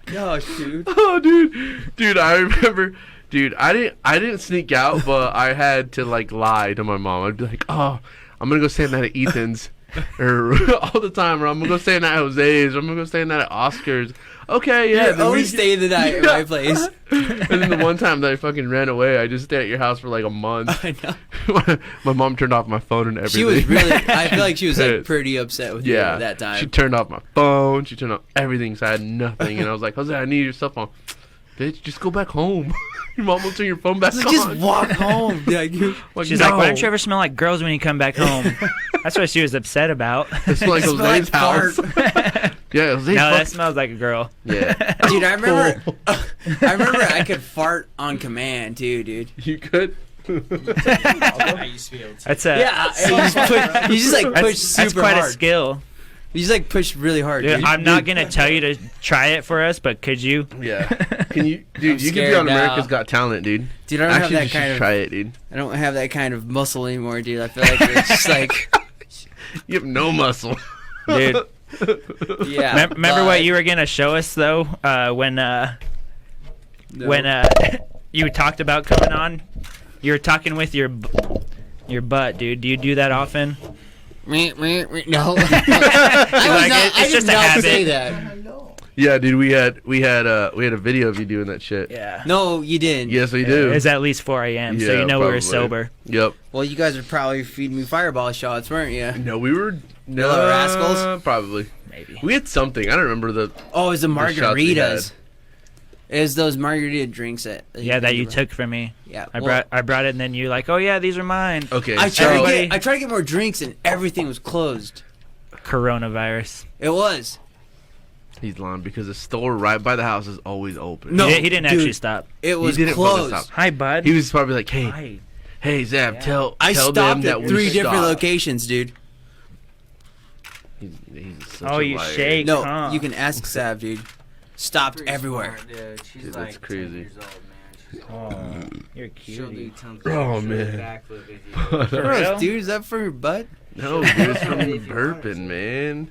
Gosh, dude. Oh, dude, I remember. Dude, I didn't sneak out, but I had to like lie to my mom. I'd be like, oh, I'm gonna go stay the night at Ethan's, or all the time, or I'm gonna go stay the night at Jose's, or I'm gonna go stay the night at Oscar's. Okay, yeah. You're then we always get- staying the night at my place. And then the one time that I fucking ran away, I just stayed at your house for like a month. I know. My mom turned off my phone and everything. She was really. I feel like she was like Pissed. pretty upset with you Yeah, at that time. She turned off my phone. She turned off everything, so I had nothing. And I was like, Jose, I need your cell phone. Bitch, just go back home. Your mom will turn your phone back on. Just walk home. Like, She's like, why don't you ever smell like girls when you come back home? That's what she was upset about. It's like Smell Jose's like house. Yeah, Jose's No, that smells like a girl. Yeah. Dude, I remember. I remember I could fart on command too, dude. You could? I used to be able to. That's a Yeah, you just like push super that's quite hard. a skill. You just like push really hard, Dude, dude. I'm not gonna tell you to try it for us, but could you? Yeah. Can you, dude? I'm You could be scared on now. America's Got Talent, dude. Dude, I don't Actually, have just that kind of. try it, dude. I don't have that kind of muscle anymore, dude. I feel like it's just like, You have no muscle. Dude, yeah. remember what you were gonna show us though? When you talked about coming on, you were talking with your butt, dude. Do you do that often? No. Like, I it's did just a not habit. say that. Yeah, dude. We had a video of you doing that shit. Yeah. No, you didn't. Yes, we do. It's at least 4 a.m., so Yeah, you know we were probably. sober. Yep. Well, you guys were probably feeding me fireball shots, weren't you? No, we were Yellow Rascals? Probably. Maybe. We had something. I don't remember the. Oh, it was the shots we margaritas. It was those margarita drinks that. Yeah, that you took from me. Yeah. I well, brought it, and then you're like, "Oh yeah, these are mine." Okay. I so, tried, Everybody- I tried to get more drinks and everything was closed. Coronavirus. It was. He's lying because the store right by the house is always open. No, he didn't dude. actually stop. It was he didn't fucking closed. stop. Hi, bud. He was probably like, "Hey, Hi. hey, Zab, Yeah. tell I them stopped that at we 3 different stopped." locations, dude. He's such Oh, a you liar. shake. No, huh? you can ask Sav, dude. Stopped everywhere. Dude, she's Dude, like that's crazy. 10 years old, man. Oh, you're She'll do cute. tons Oh, of man. backflip if you do. For Gross, real? dude, is that for your butt? No, dude, it's from If you want burping, man.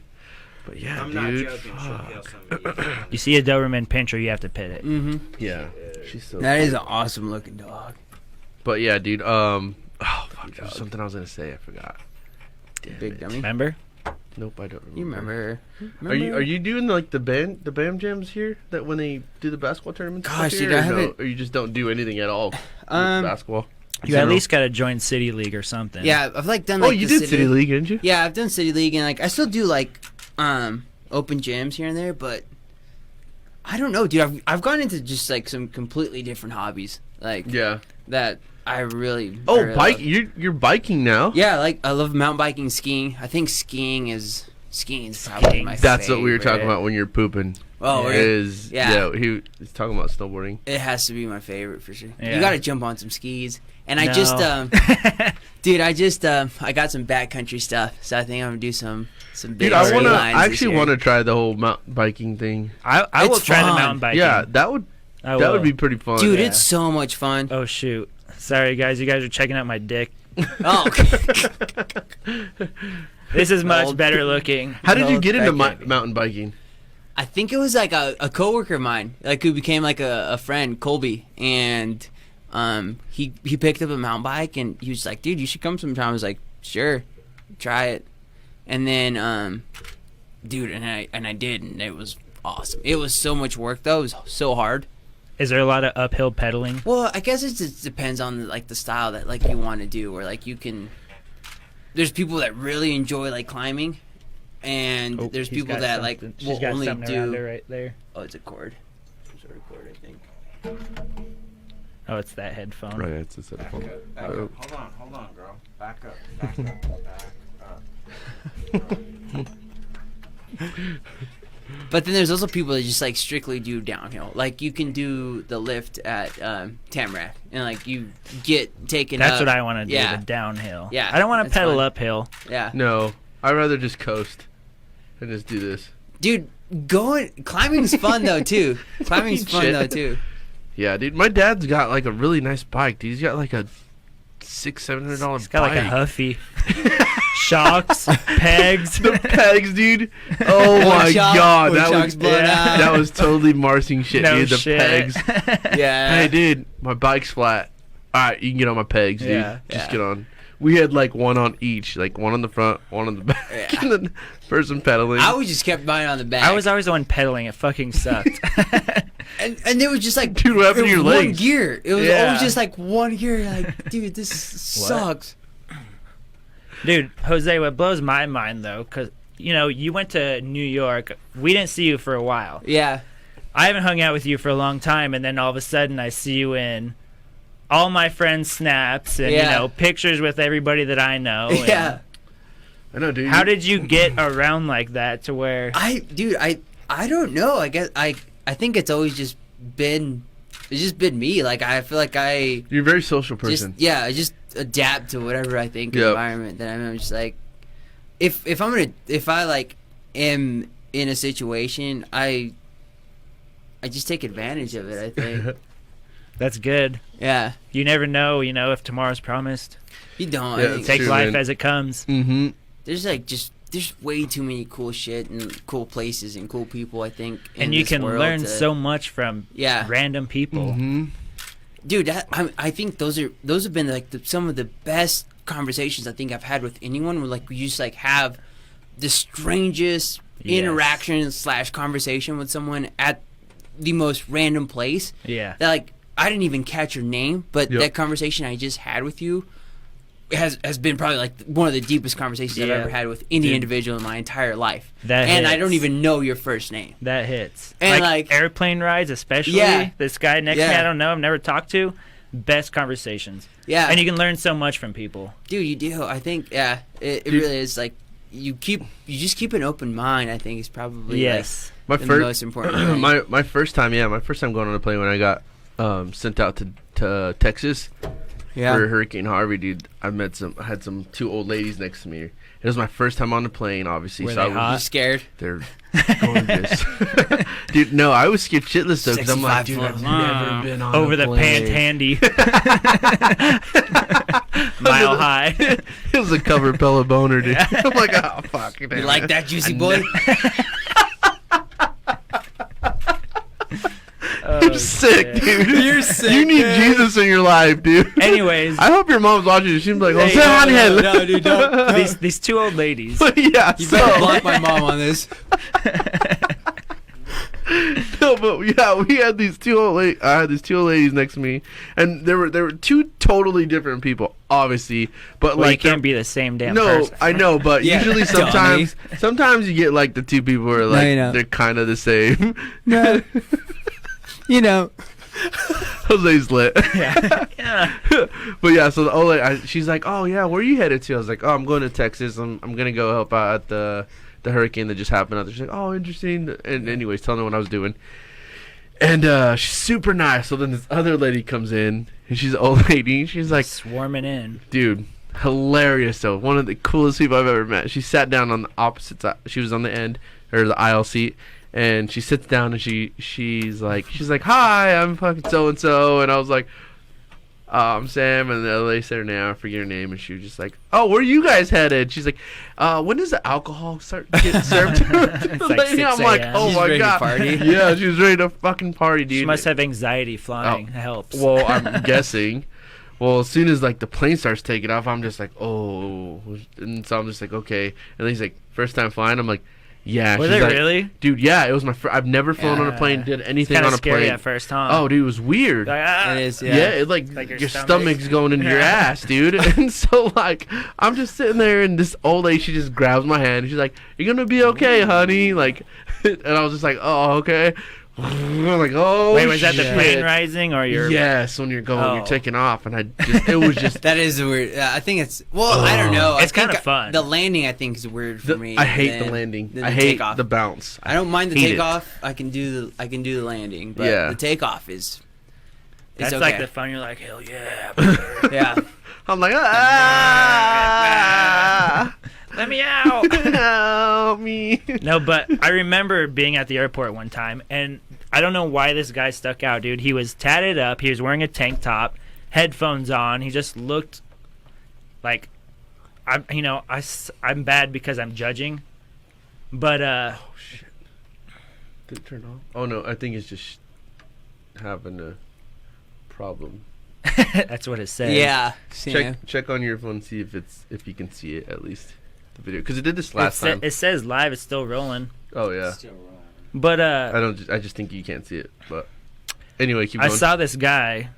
But yeah, I'm not dude. joking. She'll fuck. kill somebody. You see a Doberman Pinscher, you have to pit it. Mm-hmm. Yeah, she's so. That is an awesome looking dog. But yeah, dude. Oh fuck, there was something I was gonna say. I forgot. Damn Big it. dummy. Remember? Nope, I don't remember. You remember her? Are you doing like the BAM jams here? That when they do the basketball tournaments? Gosh, here, dude, I or no? haven't- Or you just don't do anything at all? With basketball. You at least got to join City League or something. Yeah, I've like done Oh, like you the did City League, didn't you? Yeah, I've done City League and like I still do like open gyms here and there, but I don't know, dude. I've gone into just like some completely different hobbies, like Yeah. that I really. Oh, really bike! love. You're biking now. Yeah, like I love mountain biking, skiing. I think skiing is probably my That's what we were talking favorite. about when you're pooping. Oh, Yeah. really? Is Yeah. he's talking about snowboarding. It has to be my favorite for sure. Yeah. You got to jump on some skis. And I No. just, Dude, I just I got some backcountry stuff, so I think I'm gonna do some big Dude, I lines actually want to try the whole mountain biking thing. I will It's try the fun. mountain biking. Yeah, that would be pretty fun. Dude, Yeah. it's so much fun. Oh shoot. Sorry guys, you guys are checking out my dick. Oh, This is much Old- better looking. How did you get into back mountain biking? I think it was like a coworker of mine, like who became like a friend, Colby, and he picked up a mountain bike and he was like, dude, you should come sometime. I was like, sure, try it. And then dude, and I did, and it was awesome. It was so much work though. It was so hard. Is there a lot of uphill pedaling? Well, I guess it just depends on like the style that like you want to do, or like you can. There's people that really enjoy like climbing, and Oh, there's he's people got that like something. She's will got only something around her do. right there. Oh, it's a cord. It's a record, I think. Oh, it's that headphone. Right, it's a set of phone. Oh. Hold on, girl. Back up, back up. But then there's also people that just like strictly do downhill. Like you can do the lift at Tamarack, and like you get taken. That's up. what I want to do, Yeah. the downhill. Yeah, I don't want to that's pedal fun. uphill. Yeah, No, I'd rather just coast and just do this. dude, climbing's fun though too. Climbing's fun Shit. though too. Yeah, dude. My dad's got like a really nice bike. Dude, he's got like a $600-$700 It's got bike. like a Huffy. Shocks, pegs. The pegs, dude. Oh One my shock, god, one that shock's was blown out. that was totally Marsing shit, No dude. The shit. pegs. Yeah. Hey, dude, my bike's flat. All right, you can get on my pegs, dude. Yeah. Just Yeah. get on. We had like one on each, like one on the front, one on the back, Yeah. and then person pedaling. I would just kept mine on the back. I was always the one pedaling. It fucking sucked. and it was just like Dude, what happened it to your was one legs? gear. It was Yeah. always just like one gear. Like, dude, this sucks. Dude, Jose, what blows my mind though, because you went to New York. We didn't see you for a while. Yeah. I haven't hung out with you for a long time, and then all of a sudden I see you in all my friends' snaps and Yeah. pictures with everybody that I know. and Yeah. I know, dude. How did you get around like that to where? I don't know. I guess I think it's always just been me. Like I feel like I You're a very social person. I just adapt to whatever I think Yep. environment that I'm in. I'm just like if I like am in a situation, I just take advantage of it, I think. That's good. Yeah. You never know, if tomorrow's promised. You don't. Yeah, I think it's Take true, life man. as it comes. Mm-hmm. there's way too many cool shit and cool places and cool people, I think. in And you this can world learn to- so much from Yeah. random people. Mm-hmm. Dude, I think those have been like some of the best conversations I think I've had with anyone. Where like you just like have the strangest Yes. interaction / conversation with someone at the most random place. Yeah. That like I didn't even catch your name, but Yep. that conversation I just had with you has been probably like one of the deepest conversations I've Yeah. ever had with any Dude. individual in my entire life. That and I hits. don't even know your first name. That hits. And, like like- airplane rides, especially. Yeah. This guy next to me, Yeah. I don't know, I've never talked to. Best conversations. Yeah, And you can learn so much from people. dude, you do. I think it Dude. really is like you just keep an open mind. I think is probably Yes. My like, the first, most important thing. my first time going on a plane when I got sent out to Texas for Hurricane Harvey, dude. I had some two old ladies next to me. It was my first time on the plane, obviously. Were so they I hot? You scared? They're gorgeous, dude. No, I was scared shitless though because I'm like, 65 dude, I've foot. never been on Over a the plane. pant handy. Mile high. It was a covered pillow boner, dude. I'm like, oh fuck. You like that, juicy boy? You're sick, dude. You're sick, You need man. Jesus in your life, dude. Anyways, I hope your mom's watching this. She's like, Hey, Jose Angel. no, dude, don't. these two old ladies. Yeah, You better so block my mom on this. no, but yeah, we had these two old I had these two old ladies next to me, and there were two totally different people, obviously, but Well, like you can't be the same damn no, person. I know, but Yeah, usually dummy. sometimes you get like the two people who are like you know. they're kind of the same. No. You know. Jose's lit. Yeah. But yeah, so the old lady, she's like, oh yeah, where are you headed to? I was like, oh, I'm going to Texas. I'm gonna go help out at the hurricane that just happened out there. She's like, oh, interesting. And anyways, telling her what I was doing. And she's super nice. So then this other lady comes in, and she's an old lady. She's like, Swarming in. dude, hilarious though. One of the coolest people I've ever met. She sat down on the opposite side. She was on the end or the aisle seat, and she sits down and she's like, "Hi, I'm fucking so and so," and I was like, I'm Sam, and the lady said her name. I forget her name, and she was just like, "Oh, where are you guys headed?" She's like, "When does the alcohol start getting served to the like lady?" 6 I'm like, a.m. "Oh She's my ready to god, party. yeah, she was ready to fucking party, dude." She must have anxiety flying. It helps. Well, I'm guessing. Well, as soon as like the plane starts taking off, I'm just like, "Oh," and so I'm just like, "Okay." And then he's like, "First time flying?" I'm like, "Yeah." Was She's it like, really? Dude, yeah, it was my I've never flown on a plane, did anything It's on a scary plane. at first, huh? Oh, dude, it was weird. Like, ah. It is, Yeah, it like Like your your stomach's going into your ass, dude. And so like I'm just sitting there, and this old lady, she just grabs my hand. And she's like, "You're gonna be okay, honey." Like, and I was just like, "Oh, okay." I'm like, "Oh, Wait, was that the shit." plane rising or your? Yes, when you're going, Oh. you're taking off, and it was just. That is weird. I think it's I don't know. It's I think kinda fun. The landing, I think, is weird for me. I hate the than- landing. than I the hate takeoff. the bounce. I don't mind the hate it. takeoff. I can do the landing, but Yeah. the takeoff is. It's That's okay. like the fun. You're like, hell yeah. brother. Yeah. I'm like, ah, Let me out. help me. No, but I remember being at the airport one time, and I don't know why this guy stuck out, dude. He was tatted up. He was wearing a tank top, headphones on. He just looked like, I'm bad because I'm judging, but Oh shit! Did it turn off? Oh no, I think it's just having a problem. that's what it says. Yeah. Check on your phone, see if you can see it at least the video, because it did this last time. It says live. It's still rolling. Oh yeah. Still wrong. But I just think you can't see it. But anyway, keep I going. saw this guy,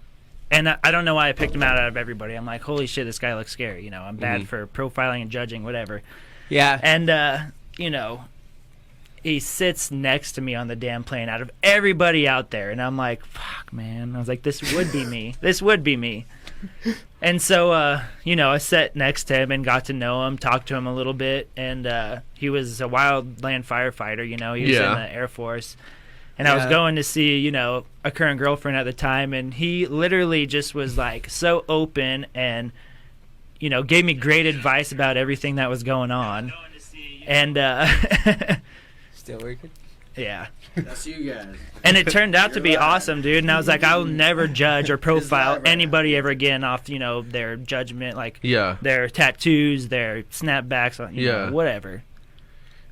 and I don't know why I picked him out of everybody. I'm like, holy shit, this guy looks scary. You know, I'm bad Mhm. for profiling and judging, whatever. Yeah. And he sits next to me on the damn plane out of everybody out there, and I'm like, fuck, man. I was like, this would be me. This would be me. And so, I sat next to him and got to know him, talked to him a little bit, and he was a wildland firefighter. He was in the Air Force. And I was going to see, a current girlfriend at the time, and he literally just was like so open and, gave me great advice about everything that was going on. And Still working? yeah. That's you guys. And it turned out to be You're lying. awesome, dude. And I was like, I'll never judge or profile anybody ever again off, their judgment, like Yeah. their tattoos, their snapbacks, whatever.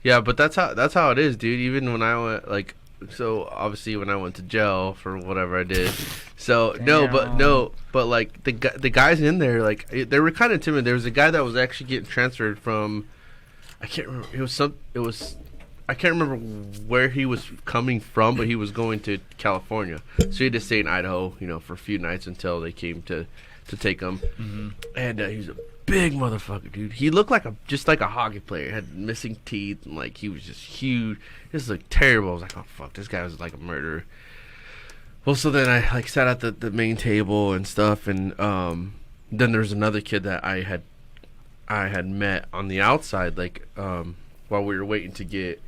Yeah, but that's how it is, dude. Even when I went, like, so obviously when I went to jail for whatever I did, so but like the guys in there, like they were kind of timid. There was a guy that was actually getting transferred from, I can't remember. I can't remember where he was coming from, but he was going to California, so he had to stay in Idaho, for a few nights until they came to take him. Mm-hmm. And he was a big motherfucker, dude. He looked just like a hockey player. Had missing teeth, and like he was just huge. This looked terrible. I was like, oh fuck, this guy was like a murderer. Well, so then I like sat at the main table and stuff, and then there was another kid that I had met on the outside, like while we were waiting to get,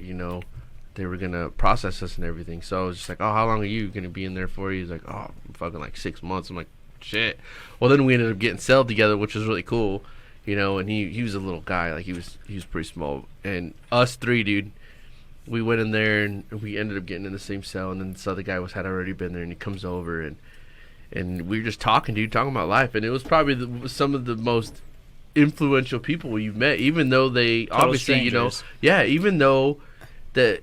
they were gonna process us and everything. So I was just like, oh, how long are you gonna be in there for? He's like, oh, fucking like 6 months. I'm like, shit. Well, then we ended up getting celled together, which was really cool, and he was a little guy, like he was pretty small. And us three, dude, we went in there and we ended up getting in the same cell. And then this other guy had already been there, and he comes over and we were just talking about life. And it was probably some of the most influential people you've met, even though they Total obviously strangers. even though that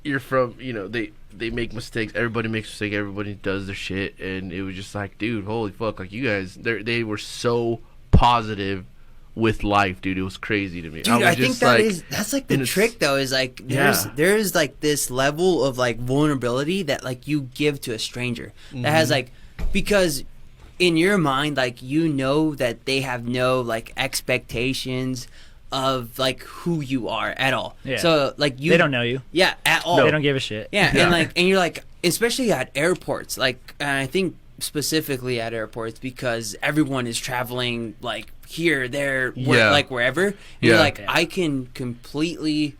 you're from, they make mistakes. Everybody makes mistakes. Everybody does their shit. And it was just like, dude, holy fuck, like you guys, they were so positive with life, dude. It was crazy to me. Dude, I think that's like the and trick though, is like there's like this level of like vulnerability that like you give to a stranger that has like, because in your mind, like, that they have no like expectations of like who you are at all. Yeah. So like They don't know you. Yeah, at all. They don't give a shit. Yeah, and you're like, especially at airports, like, and I think specifically at airports because everyone is traveling like here, there, like wherever. And you're like, I can completely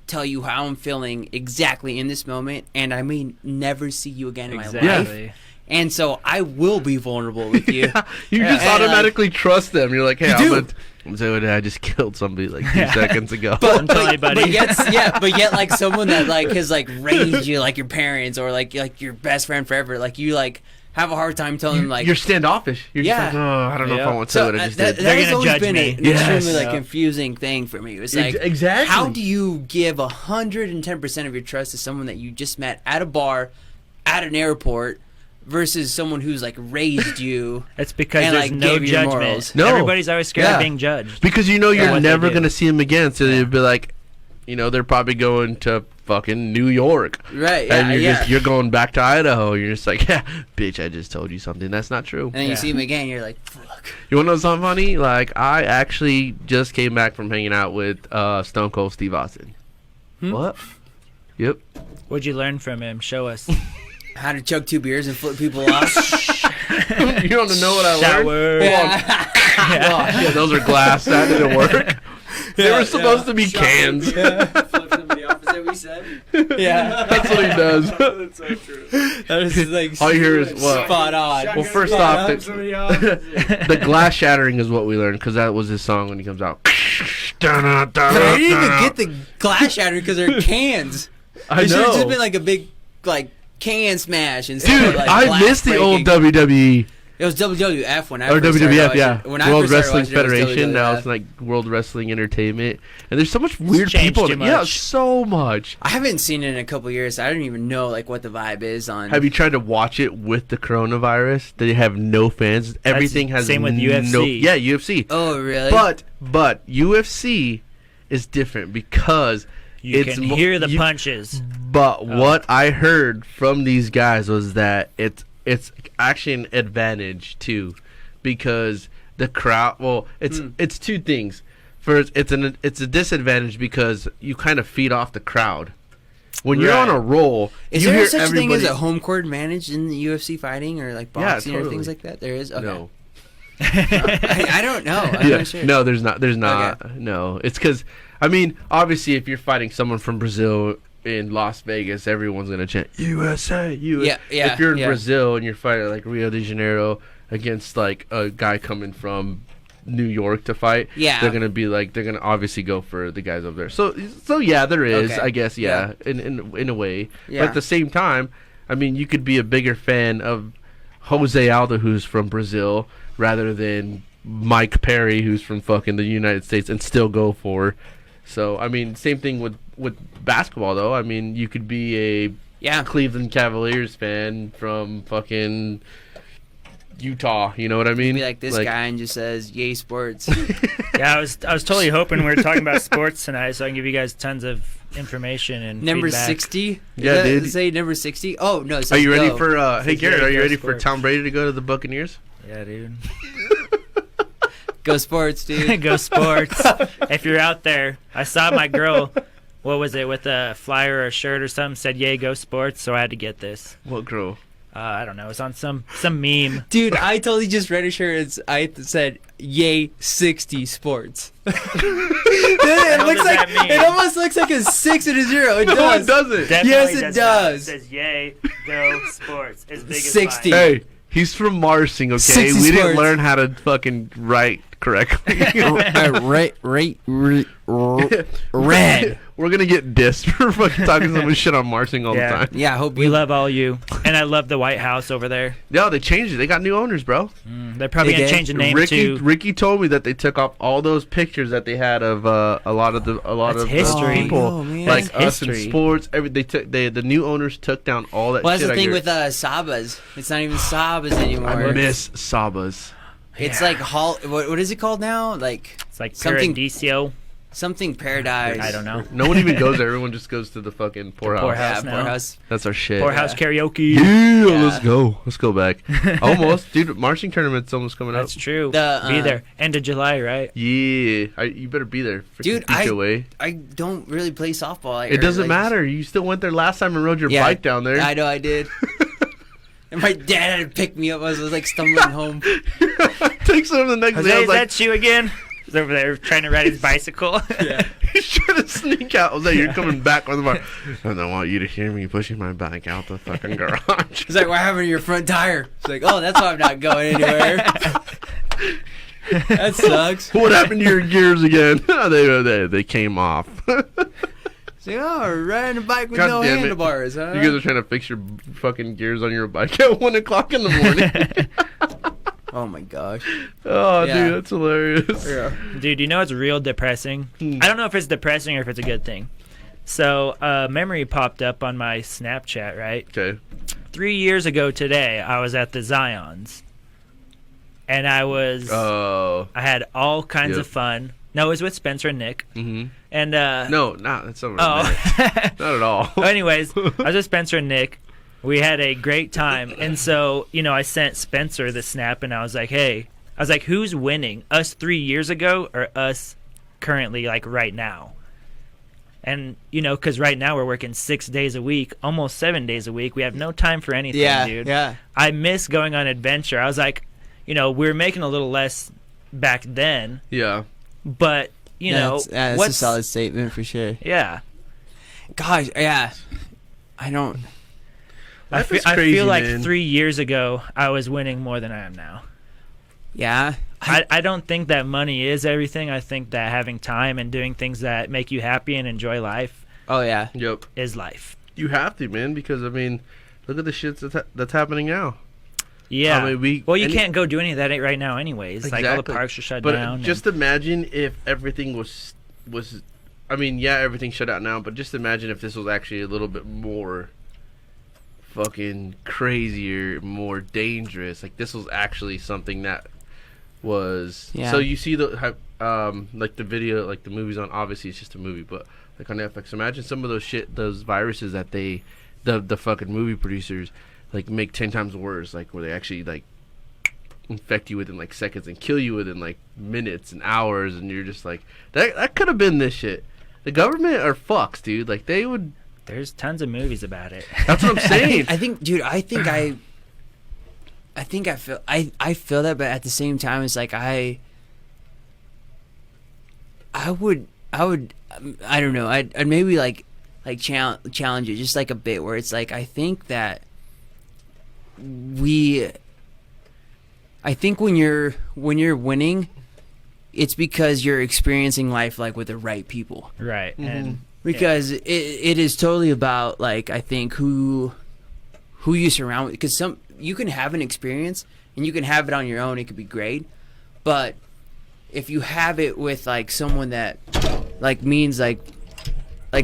tell you how I'm feeling exactly in this moment, and I may never see you again in my life. And so I will be vulnerable with you. You just And, automatically trust them. You're like, hey, You I'm do. gonna say I just killed somebody like 2 seconds ago. I'm telling you, buddy. But yet, like someone that like has like raised you, like your parents or like your best friend forever, like you like have a hard time telling them like you're standoffish. You're Yeah. just like, oh, I don't know if I want to say what I just that, did. that They're has gonna always judge been me. an Yes. extremely like Yeah. confusing thing for me. It was like Exactly. how do you give 110% of your trust to someone that you just met at a bar, at an airport, versus someone who's like raised you? It's because And, there's like, no gave you your judgment. morals. No. Everybody's always scared Yeah. of being judged. Because you know Yeah. you're What they never do. going to see them again. So you'd be like, you know, they're probably going to fucking New York. Right? Yeah, And yeah. you're going back to Idaho. You're just like, yeah, bitch, I just told you something. That's not true. and then Yeah. you see him again, you're like, fuck. You want to know something funny? Like, I actually just came back from hanging out with Stone Cold Steve Austin. What? Yep. What'd you learn from him? Show us. How to chug 2 beers and flip people off? You want to know what I learned? Shower. Yeah. Oh, shit, those are glass. That didn't work. They were supposed to be cans. Flip somebody off, is that what you said? Yeah. That's what he does. That's so true. That is like All you hear is what? spot on. Well, first off, the glass shattering is what we learned because that was his song when he comes out. But I didn't even get the glass shatter because they're cans. I It should have just know. been like a big like can smash instead Dude, of like I glass miss the old breaking. WWE It was WWF when I or first started WWF, watching- yeah, When I World first started Wrestling watching it, it was Federation. Now WWF. it's like World Wrestling Entertainment, and there's so much weird changed people. too Yeah, much. so much. I haven't seen it in a couple years. So I don't even know like what the vibe is on. Have you tried to watch it with the coronavirus? They have no fans. Everything has same with no. UFC. Yeah, UFC. Oh really? But UFC is different because You it's can mo- hear the you- punches. But what I heard from these guys was that it's actually an advantage too, because the crowd. Well, it's two things. First, it's a disadvantage because you kind of feed off the crowd. When you're on Right. a roll, Is you there hear such a thing as everybody- a home court advantage in the UFC fighting or like Yeah, boxing or totally. things like that? There is. Okay. No. I don't know. I'm not sure. No, there's not. There's not. No, it's because obviously, if you're fighting someone from Brazil in Las Vegas, everyone's gonna chant USA, USA. Yeah, yeah, If you're in yeah. Brazil and you're fighting like Rio de Janeiro against like a guy coming from New York to fight, Yeah. they're gonna obviously go for the guys over there. So yeah, there is, Okay. I guess, yeah, in a way. Yeah. But at the same time, I mean, you could be a bigger fan of Jose Aldo, who's from Brazil, rather than Mike Perry, who's from fucking the United States, and still go for. So I mean, same thing with basketball, though. I mean, you could be a Yeah. Cleveland Cavaliers fan from fucking Utah. You know what I mean? Be like this guy and just says "Yay sports." Yeah, I was totally hoping we were talking about sports tonight, so I can give you guys tons of information and Number feedback. 60. Yeah, dude. Does it say number 60? Oh no. It Are says you ready go. for? Hey Says Garrett, yeah, are you go ready for sports. Tom Brady to go to the Buccaneers? Yeah, dude. Go sports, dude? Go sports. If you're out there, I saw my girl. What was it with a flyer or a shirt or something? Said "Yay, go sports!" So I had to get this. What girl? I don't know. It was on some meme. Dude, I totally just read a shirt. I said "Yay 60 sports." It looks does like that mean? it almost looks like a 6 and a 0. It No, does. it doesn't. Definitely Yes, it not. does. It says "Yay, go sports!" As big as 60. mine. Hey, he's from Marsing, okay? 60 We didn't sports. learn how to fucking write correctly. Red. We're gonna get dissed for fucking talking so much shit on Marsing all Yeah. the time. Yeah, I hope We you love all you, and I love the White House over there. No, they changed it. They got new owners, bro. They're probably They gonna did? change the name Ricky to. Ricky told me that they took off all those pictures that they had of a lot of That's the history. people Oh, man. like That's us in history. sports. The new owners took down all that. Well, that's shit the I thing hear. with Sabas. It's not even Sabas anymore. I miss Sabas. It's Yeah. like what is it called now? Like It's like something- Paradiso. something Paradise. I don't know. No one even goes there. Everyone just goes to the fucking poorhouse. poorhouse. Yeah, now. poorhouse. That's our shit. Poorhouse karaoke. Yeah, Yeah. let's go. Let's go back. Almost, dude. Marching tournament's almost coming up. That's true. The, Be there. End of July, right? Yeah, you better be there. Freaking Dude, beat you away. I don't really play softball. I It heard, doesn't like- matter. You still went there last time and rode your Yeah, bike down there. I know I did. And my dad had to pick me up as I was like stumbling home. Takes him the next day. I Jose, was is like, that you again? He's over there trying to ride his bicycle. Yeah. He's trying to sneak out. I was like, you're coming back with my. I don't want you to hear me pushing my bike out the fucking garage. He's like, what happened to your front tire? It's like, oh, that's why I'm not going anywhere. That sucks. What happened to your gears again? They came off. It's like, oh, we're riding a bike with God no damn it. handlebars, huh? You guys are trying to fix your fucking gears on your bike at 1 o'clock in the morning. Oh my gosh. Oh, Yeah. dude, that's hilarious. Yeah. Dude, you know it's real depressing? I don't know if it's depressing or if it's a good thing. So, memory popped up on my Snapchat, right? Okay. 3 years ago today, I was at the Zions. And I had all kinds Yep. of fun. No, it was with Spencer and Nick. Mm-hmm. And, No, that's over. oh. Not at all. Well, anyways, I was with Spencer and Nick. We had a great time. And so, I sent Spencer the snap and I was like, hey, who's winning? Us 3 years ago or us currently, like right now? And, because right now we're working 6 days a week, almost 7 days a week. We have no time for anything, dude. Yeah. I miss going on adventure. I was like, we were making a little less back then, Yeah. but, That's a what's solid statement for sure. Yeah. Gosh, yeah. I don't. I Life is crazy, feel like man. 3 years ago, I was winning more than I am now. Yeah. I don't think that money is everything. I think that having time and doing things that make you happy and enjoy life Oh yeah. Yep. is life. You have to, man, because I mean, look at the shit that's happening now. Yeah. I mean, you can't go do any of that right now anyways. Like, all the Exactly. parks are shut But down. just imagine if everything was. I mean, yeah, everything's shut out now, but just imagine if this was actually a little bit more fucking crazier, more dangerous. Like, this was actually something that was. Yeah. So you see like the video, like the movies on. Obviously, it's just a movie, but like on Netflix, imagine some of those viruses that the fucking movie producers like make 10 times worse. Like where they actually like infect you within like seconds and kill you within like minutes and hours, and you're just like that could have been this shit. The government are fucks, dude. Like they would. There's tons of movies about it. That's what I'm saying. I think, dude. I feel that, but at the same time, it's like I would. I don't know. I'd maybe like challenge it just like a bit where it's like I think that I think when you're winning, it's because you're experiencing life like with the right people. Right. Mm-hmm. And Because it is totally about like I think who you surround with. Because you can have an experience and you can have it on your own. It could be great, but if you have it with like someone that like means like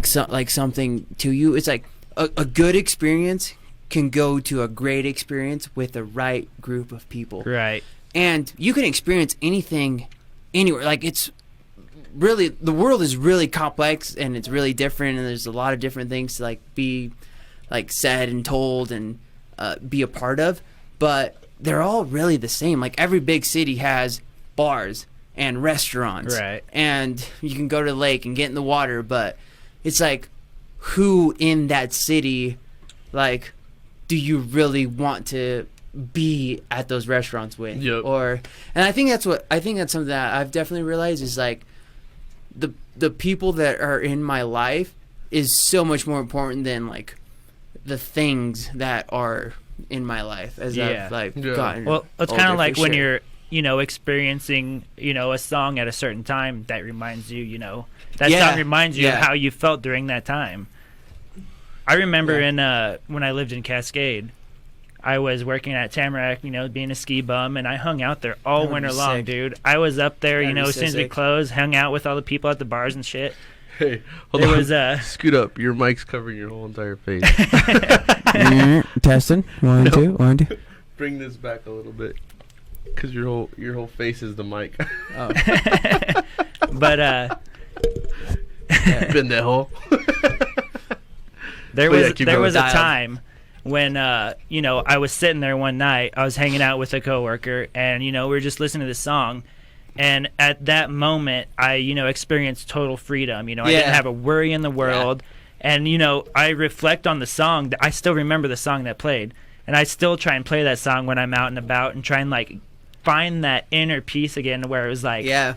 something to you, it's like a good experience can go to a great experience with the right group of people. right. And you can experience anything anywhere. Like it's really, the world is really complex and it's really different, and there's a lot of different things to like be like said and told and be a part of, but they're all really the same. Like every big city has bars and restaurants, Right. and you can go to the lake and get in the water, but it's like who in that city like do you really want to be at those restaurants with? Yep. And I think that's something that I've definitely realized is like the people that are in my life is so much more important than like the things that are in my life as Yeah. I've like Yeah. gotten Well, it's older, kind of like for when sure. you're, experiencing, a song at a certain time that reminds you, that Yeah. song reminds you Yeah. of how you felt during that time. I remember when I lived in Cascade, I was working at Tamarack, being a ski bum, and I hung out there all That would winter be long, sick. dude. I was up there, That'd be as so soon as we sick. closed, hung out with all the people at the bars and shit. Hey, hold It on. was, Scoot up. Your mic's covering your whole entire face. Testing 1 No. 2 1 2. Bring this back a little bit, because your whole face is the mic. Oh. but Bend that hole. There But yeah, was keep there going. was a Dialed. time when I was sitting there one night. I was hanging out with a coworker, and we were just listening to this song. And at that moment, I experienced total freedom. I Yeah. didn't have a worry in the world. And I reflect on the song. I still remember the song that played, and I still try and play that song when I'm out and about, and try and like find that inner peace again, where it was like, Yeah.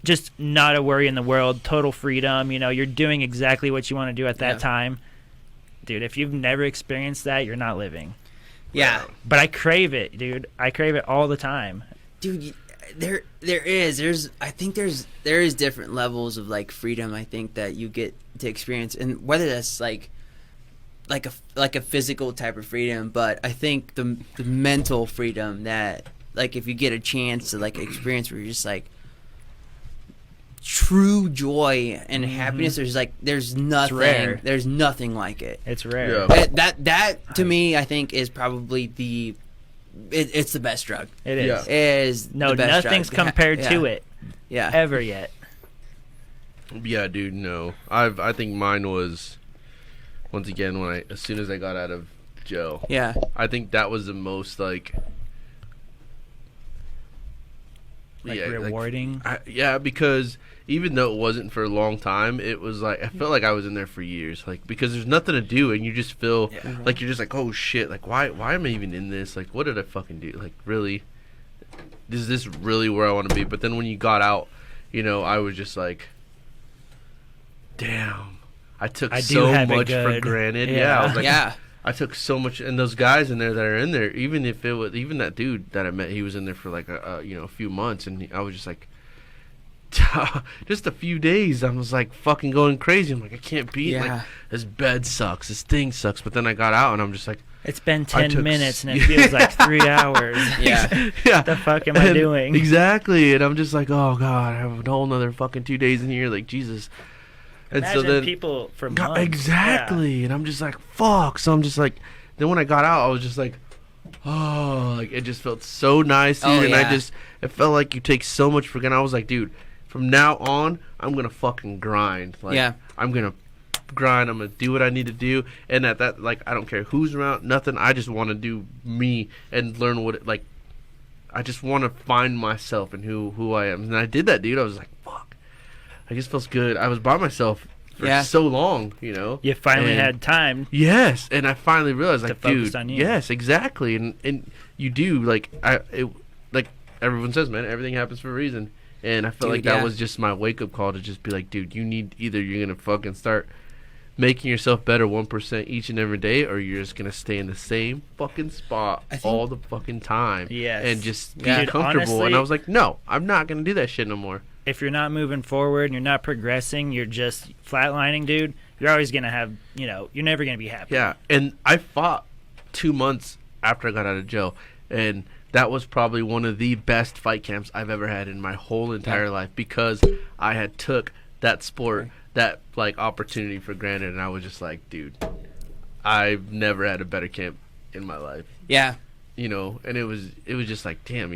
just not a worry in the world, total freedom. You're doing exactly what you want to do at that time. Dude, if you've never experienced that, you're not living. Yeah. But I crave it, dude. I crave it all the time. Dude, there is different levels of like freedom, I think, that you get to experience, and whether that's like a physical type of freedom, but I think the mental freedom that, like, if you get a chance to like experience where you're just like true joy and happiness, there's nothing like it. It's rare. Yeah. That to me, I think, is probably it's the best drug. It is. Yeah. It is no, the best nothing's drug. compared to it. Yeah. Ever yet. Yeah, dude. No, I think mine was, once again, as soon as I got out of jail. Yeah. I think that was the most rewarding. Because even though it wasn't for a long time, it was like I felt like I was in there for years. Like, because there's nothing to do, and you just feel like you're just like, oh shit, like why am I even in this? Like, what did I fucking do? Like, really, is this really where I want to be? But then when you got out, I was just like, damn, I took so much for granted. Yeah, I was like, I took so much, and those guys in there that are in there, even that dude that I met, he was in there for like a few months, and I was just like, just a few days, I was like fucking going crazy. I'm like, I can't beat like this bed sucks, this thing sucks. But then I got out, and I'm just like, it's been 10 minutes, and it feels like 3 hours. Yeah. What the fuck am I doing? Exactly, and I'm just like, oh god, I have a whole another fucking 2 days in here, like Jesus. And Imagine so then people for months. Exactly, and I'm just like, fuck. So I'm just like, then when I got out, I was just like, oh, like it just felt so nice, dude. It felt like you take so much for granted. I was like, dude, from now on, I'm gonna fucking grind. Like, I'm gonna grind. I'm gonna do what I need to do. And at that, like, I don't care who's around, nothing. I just want to do me and learn what it like. I just want to find myself and who I am. And I did that, dude. I was like, fuck. I guess it feels good. I was by myself for so long, You finally had time. Yes, and I finally realized, like, dude, on you. Yes, exactly, and you do, like, like everyone says, man, everything happens for a reason, and I felt like that was just my wake up call to just be like, dude, either you're gonna fucking start making yourself better 1% each and every day, or you're just gonna stay in the same fucking spot all the fucking time, and just be comfortable. Honestly, and I was like, no, I'm not gonna do that shit no more. If you're not moving forward and you're not progressing, you're just flatlining, dude, you're always going to have, you're never going to be happy. Yeah, and I fought 2 months after I got out of jail, and that was probably one of the best fight camps I've ever had in my whole entire life, because I had took that sport, that, like, opportunity for granted, and I was just like, dude, I've never had a better camp in my life. Yeah. And it was just like, damn,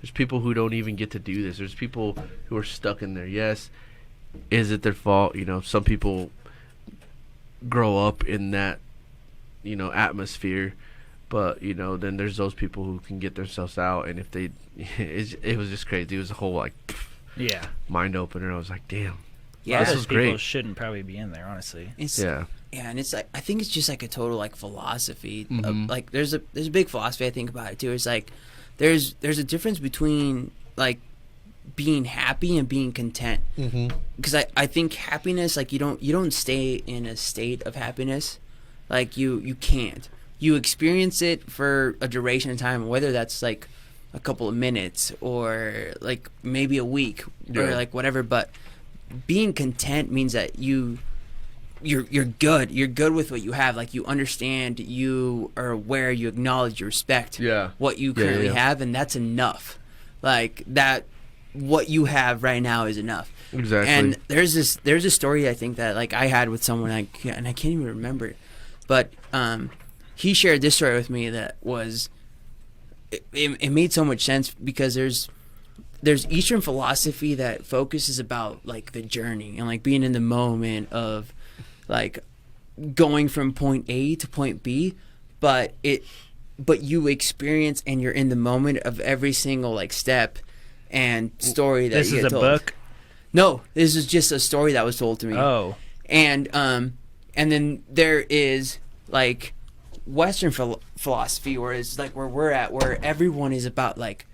there's people who don't even get to do this. There's people who are stuck in there. Yes, is it their fault? Some people grow up in that, atmosphere. But, then there's those people who can get themselves out. And if they, it was just crazy. It was a whole, like, mind opener. I was like, damn. Yeah, this was people great. Shouldn't probably be in there, honestly. Yeah, and it's like, I think it's just like a total like philosophy. Of, like, there's a big philosophy I think about it too. It's like, there's a difference between like being happy and being content. Because I think happiness, like, you don't stay in a state of happiness. Like, you can't. You experience it for a duration of time, whether that's like a couple of minutes or like maybe a week or like whatever. But being content means that you're good. You're good with what you have. Like, you understand, you are aware, you acknowledge, you respect what you currently have, and that's enough. Like, that, what you have right now is enough. Exactly. And there's a story I think that like I had with someone, and I can't even remember it, but he shared this story with me that was it made so much sense, because there's Eastern philosophy that focuses about like the journey and like being in the moment of like going from point A to point B, but you experience and you're in the moment of every single like step and story that this you is get a told. book? No, this is just a story that was told to me. Oh. And then there is like Western philosophy, where it's like where we're at, where everyone is about like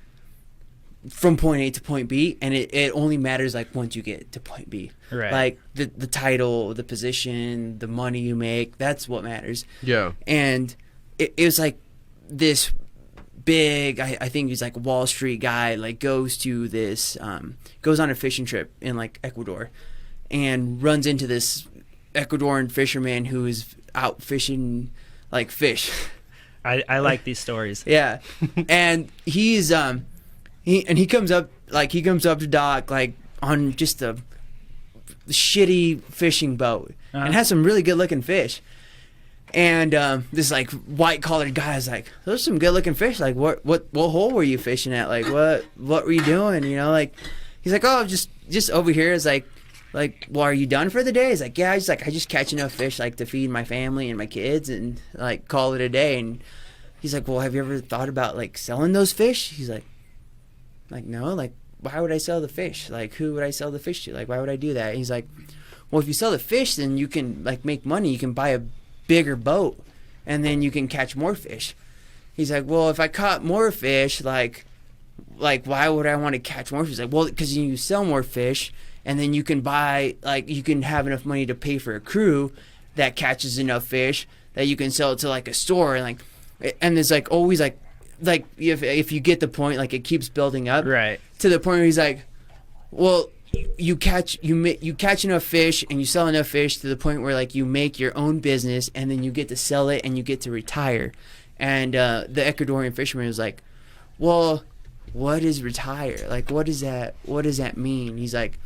from point A to point B, and it only matters like once you get to point B. Right. Like the title, the position, the money you make, that's what matters. Yeah. And it was like this big, I think he's like a Wall Street guy, like goes to this, goes on a fishing trip in like Ecuador and runs into this Ecuadorian fisherman who is out fishing like fish. I like these stories. Yeah. And he's he comes up to dock like on just a shitty fishing boat and has some really good looking fish. And this like white collared guy is like, those are some good looking fish. Like what hole were you fishing at? Like what were you doing? You know, like he's like, oh, just over here. It's like, well, are you done for the day? He's like, yeah, I just catch enough fish like to feed my family and my kids and like call it a day. And he's like, well, have you ever thought about like selling those fish? He's like no, like why would I sell the fish? Like who would I sell the fish to? Like why would I do that? And he's like, well, if you sell the fish, then you can like make money. You can buy a bigger boat and then you can catch more fish. He's like, well, if I caught more fish, like why would I want to catch more fish? He's like, well, because you sell more fish and then you can buy, like, you can have enough money to pay for a crew that catches enough fish that you can sell it to like a store. And like, and there's like always like if you get the point, like it keeps building up, Right. to the point where he's like, well, you catch enough fish and you sell enough fish to the point where like you make your own business and then you get to sell it and you get to retire. And the Ecuadorian fisherman was like, well, what is retire? Like what does that mean? He's like,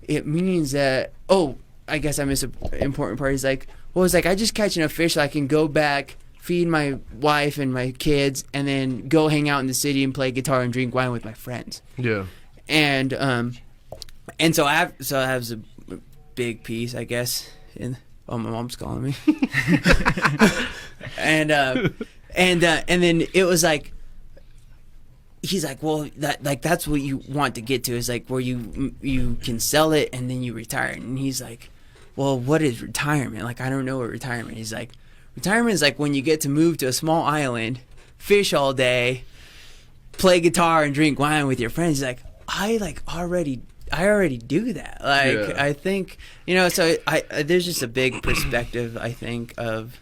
it means that, oh, I guess I missed an important part. He's like, well, it's like I just catch enough fish so I can go back, feed my wife and my kids, and then go hang out in the city and play guitar and drink wine with my friends. Yeah. And so I have a big piece, I guess. My mom's calling me. and then it was like, he's like, well, that's what you want to get to, is like where you can sell it and then you retire. And he's like, well, what is retirement? Like I don't know what retirement. He's like, retirement is like when you get to move to a small island, fish all day, play guitar and drink wine with your friends. He's like, I already do that. Like, yeah. I think, you know, so there's just a big perspective, I think, of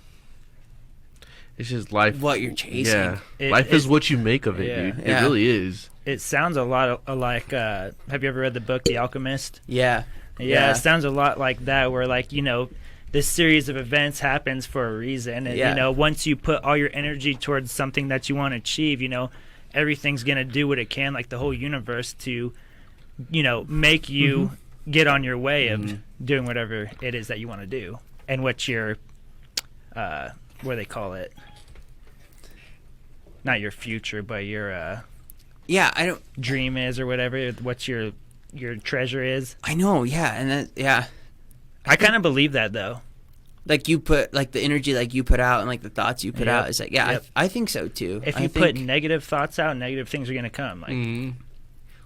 it's just life. What you're chasing. Yeah. Life is what you make of it, yeah. dude. It really is. It sounds a lot like, have you ever read the book The Alchemist? Yeah. Yeah, it sounds a lot like that, where, like, you know, this series of events happens for a reason. And, you know, once you put all your energy towards something that you want to achieve, you know, everything's going to do what it can, like the whole universe, to, you know, make you get on your way of doing whatever it is that you want to do. And what your, what do they call it? Not your future, but your, I don't dream is, or whatever. What's your treasure is. I know, yeah. And that, yeah. I kind of believe that, though. Like you put, like the energy like you put out and like the thoughts you put out, it's like, I think so too. If you put negative thoughts out, negative things are going to come. Like,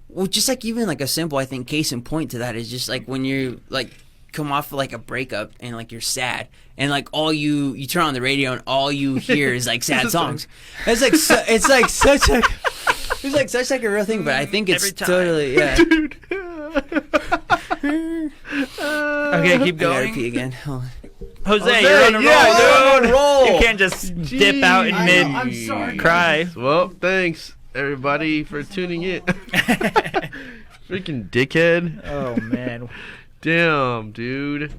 well, just like even like a simple, I think, case in point to that is just like when you like come off of like a breakup and like you're sad and like all you turn on the radio and all you hear is like sad songs. It's like it's like such a real thing, but I think it's totally Dude. Okay, keep I going. gotta pee again. Jose, you're on a roll. You're on a roll. You can't just dip out in mid. I'm sorry. Cry. Well, thanks everybody for tuning in. Freaking dickhead. Oh man. Damn, dude.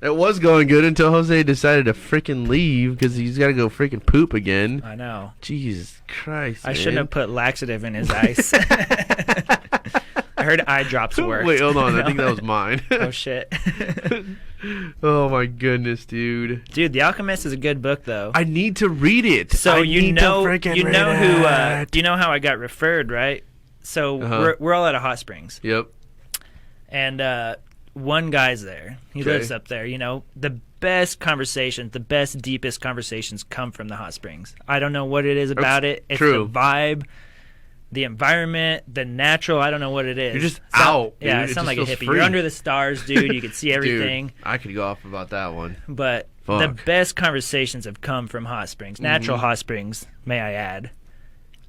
It was going good until Jose decided to freaking leave because he's got to go freaking poop again. I know. Jesus Christ, I man. shouldn't have put laxative in his ice. I heard eye drops work. Wait, hold on. I think that was mine. Oh shit. Oh my goodness, dude. Dude, The Alchemist is a good book, though. I need to read it. So you know how I got referred, right? So we're all at a hot springs. Yep. And one guy's there. He lives up there. You know, the best conversations, the best, deepest conversations come from the hot springs. I don't know what it is about it. It's true. The vibe, the environment, the natural. I don't know what it is. You're just out. Yeah, dude. I sound like a hippie. Free. You're under the stars, dude. You can see everything. Dude, I could go off about that one. But the best conversations have come from hot springs. Natural hot springs, may I add.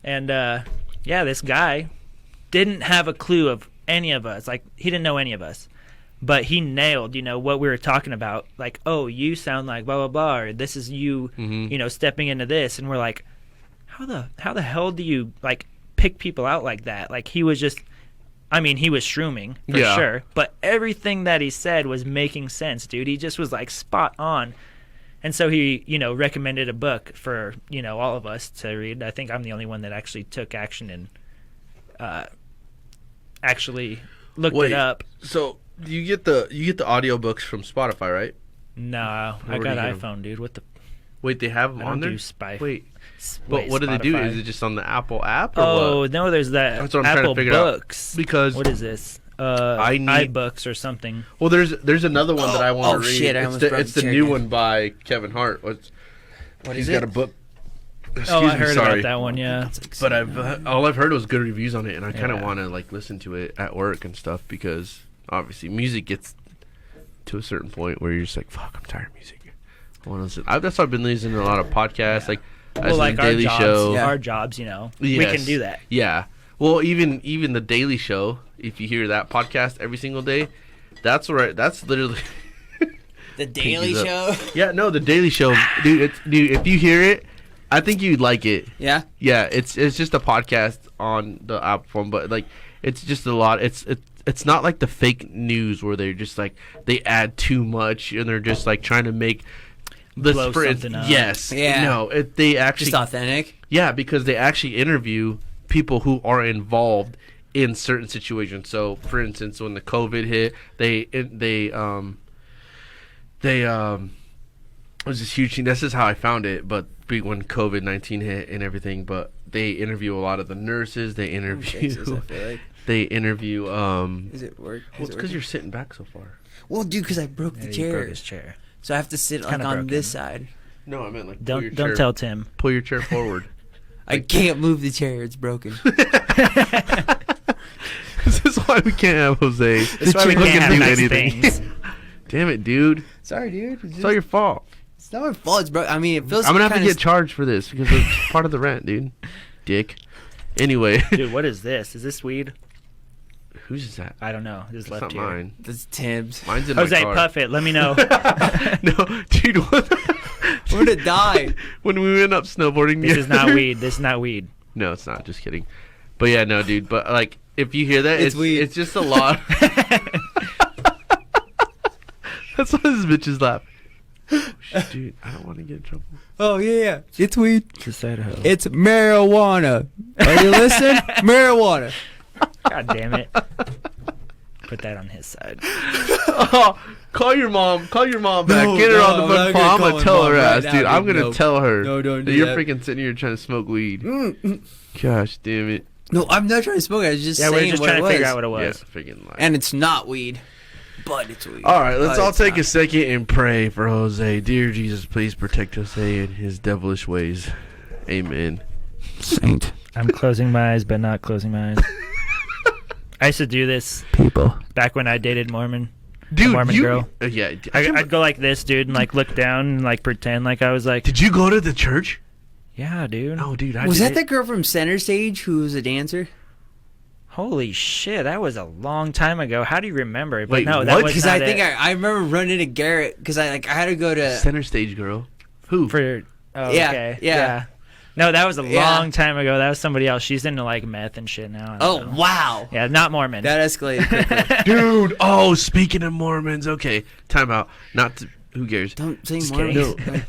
And, this guy, didn't have a clue of any of us. Like, he didn't know any of us. But he nailed, what we were talking about. Like, oh, you sound like blah, blah, blah, or this is you, stepping into this. And we're like, how the hell do you, like, pick people out like that? Like, he was just, he was shrooming, for sure. But everything that he said was making sense, dude. He just was, like, spot on. And so he, recommended a book for, all of us to read. I think I'm the only one that actually took action and actually looked it up. So... You get the audiobooks from Spotify, right? No, I got iPhone, dude. What the? Wait, they have them on there? Wait, but what do they do? Is it just on the Apple app? Or what? No, there's that. That's what I'm Apple trying to figure Books. out. Because what is this? iBooks or something. Well, there's another one that I want to read. Shit, it's the new one by Kevin Hart. What is He's it? Got a book. I heard about that one. Yeah, but all I've heard was good reviews on it, and I kind of want to like listen to it at work and stuff because. Obviously, music gets to a certain point where you're just like, "Fuck, I'm tired of music." I want to listen. That's why I've been listening to a lot of podcasts, like like Daily Show. Our jobs, we can do that. Yeah. Well, even the Daily Show. If you hear that podcast every single day, that's literally the Daily Show. Yeah, no, the Daily Show, dude. If you hear it, I think you'd like it. Yeah. Yeah, it's just a podcast on the Apple phone, but like it's just a lot. It's not like the fake news where they're just like they add too much and they're just like trying to make blow something up. Yes. Yeah. No, they actually just authentic. Yeah, because they actually interview people who are involved in certain situations. So, for instance, when the COVID hit, it was this huge thing. This is how I found it. But when COVID-19 hit and everything, but they interview a lot of the nurses. They interview. Texas, I feel like. They interview. Is it work? Well, it's because you're sitting back so far. Well, dude, because I broke the chair. He broke his chair. So I have to sit like on this side. No, I meant like don't tell Tim. Pull your chair forward. I can't move the chair; it's broken. This is why we can't have Jose. That's why we can't have nice things. Damn it, dude! Sorry, dude. It's all your fault. It's not my fault. It's broken. I mean, it feels. I'm gonna have to get charged for this because it's part of the rent, dude. Dick. Anyway. Dude, what is this? Is this weed? Whose is that? I don't know. This left not here. Mine. That's Tim's. Mine's in Jose, my car. puff it. Let me know. No, dude. What? We're gonna die. When we went up snowboarding. This is not weed. This is not weed. No, it's not. Just kidding. But yeah, no, dude. But like, if you hear that, It's weed. It's just a lot. That's why this bitch is laughing. Oh, shit, dude, I don't want to get in trouble. Oh yeah, it's weed. It's Idaho. It's marijuana. Are you listening? Marijuana. God damn it. Put that on his side. Oh, call your mom. Call your mom back. No, Get her no, on the I'm phone. not gonna I'm call gonna my tell her mom right ass, now, dude. I'm dude. gonna No. tell her. No, don't that do you're that. freaking sitting here trying to smoke weed. Gosh, damn it. No, I'm not trying to smoke. I was just saying we're just what trying it to was. figure out what it Yeah, was. freaking lie. And it's not weed, but it's weed. All right, let's But all it's take not. a second and pray for Jose. Dear Jesus, please protect Jose and his devilish ways. Amen. Saint. I'm closing my eyes, but not closing my eyes. I used to do this People. back when I dated Mormon. Dude, Mormon girl. Yeah. I'd go like this, dude, and like look down and like pretend like I was like, Did you go to the church? yeah, dude. Oh, dude, I Was did. that the girl from Center Stage who was a dancer? Holy shit, that was a long time ago. How do you remember? But Wait, no, what? that was Because not I think it. I remember running to Garrett because I had to go to. Center Stage girl? Who? For oh, Yeah, okay. yeah. No, that was a Yeah. long time ago. That was somebody else. She's into like meth and shit now. I don't know. Wow. Yeah, not Mormon. That escalated quickly. Dude, oh, speaking of Mormons, okay, time out. Not to, who cares? Don't say Just Mormons. kidding.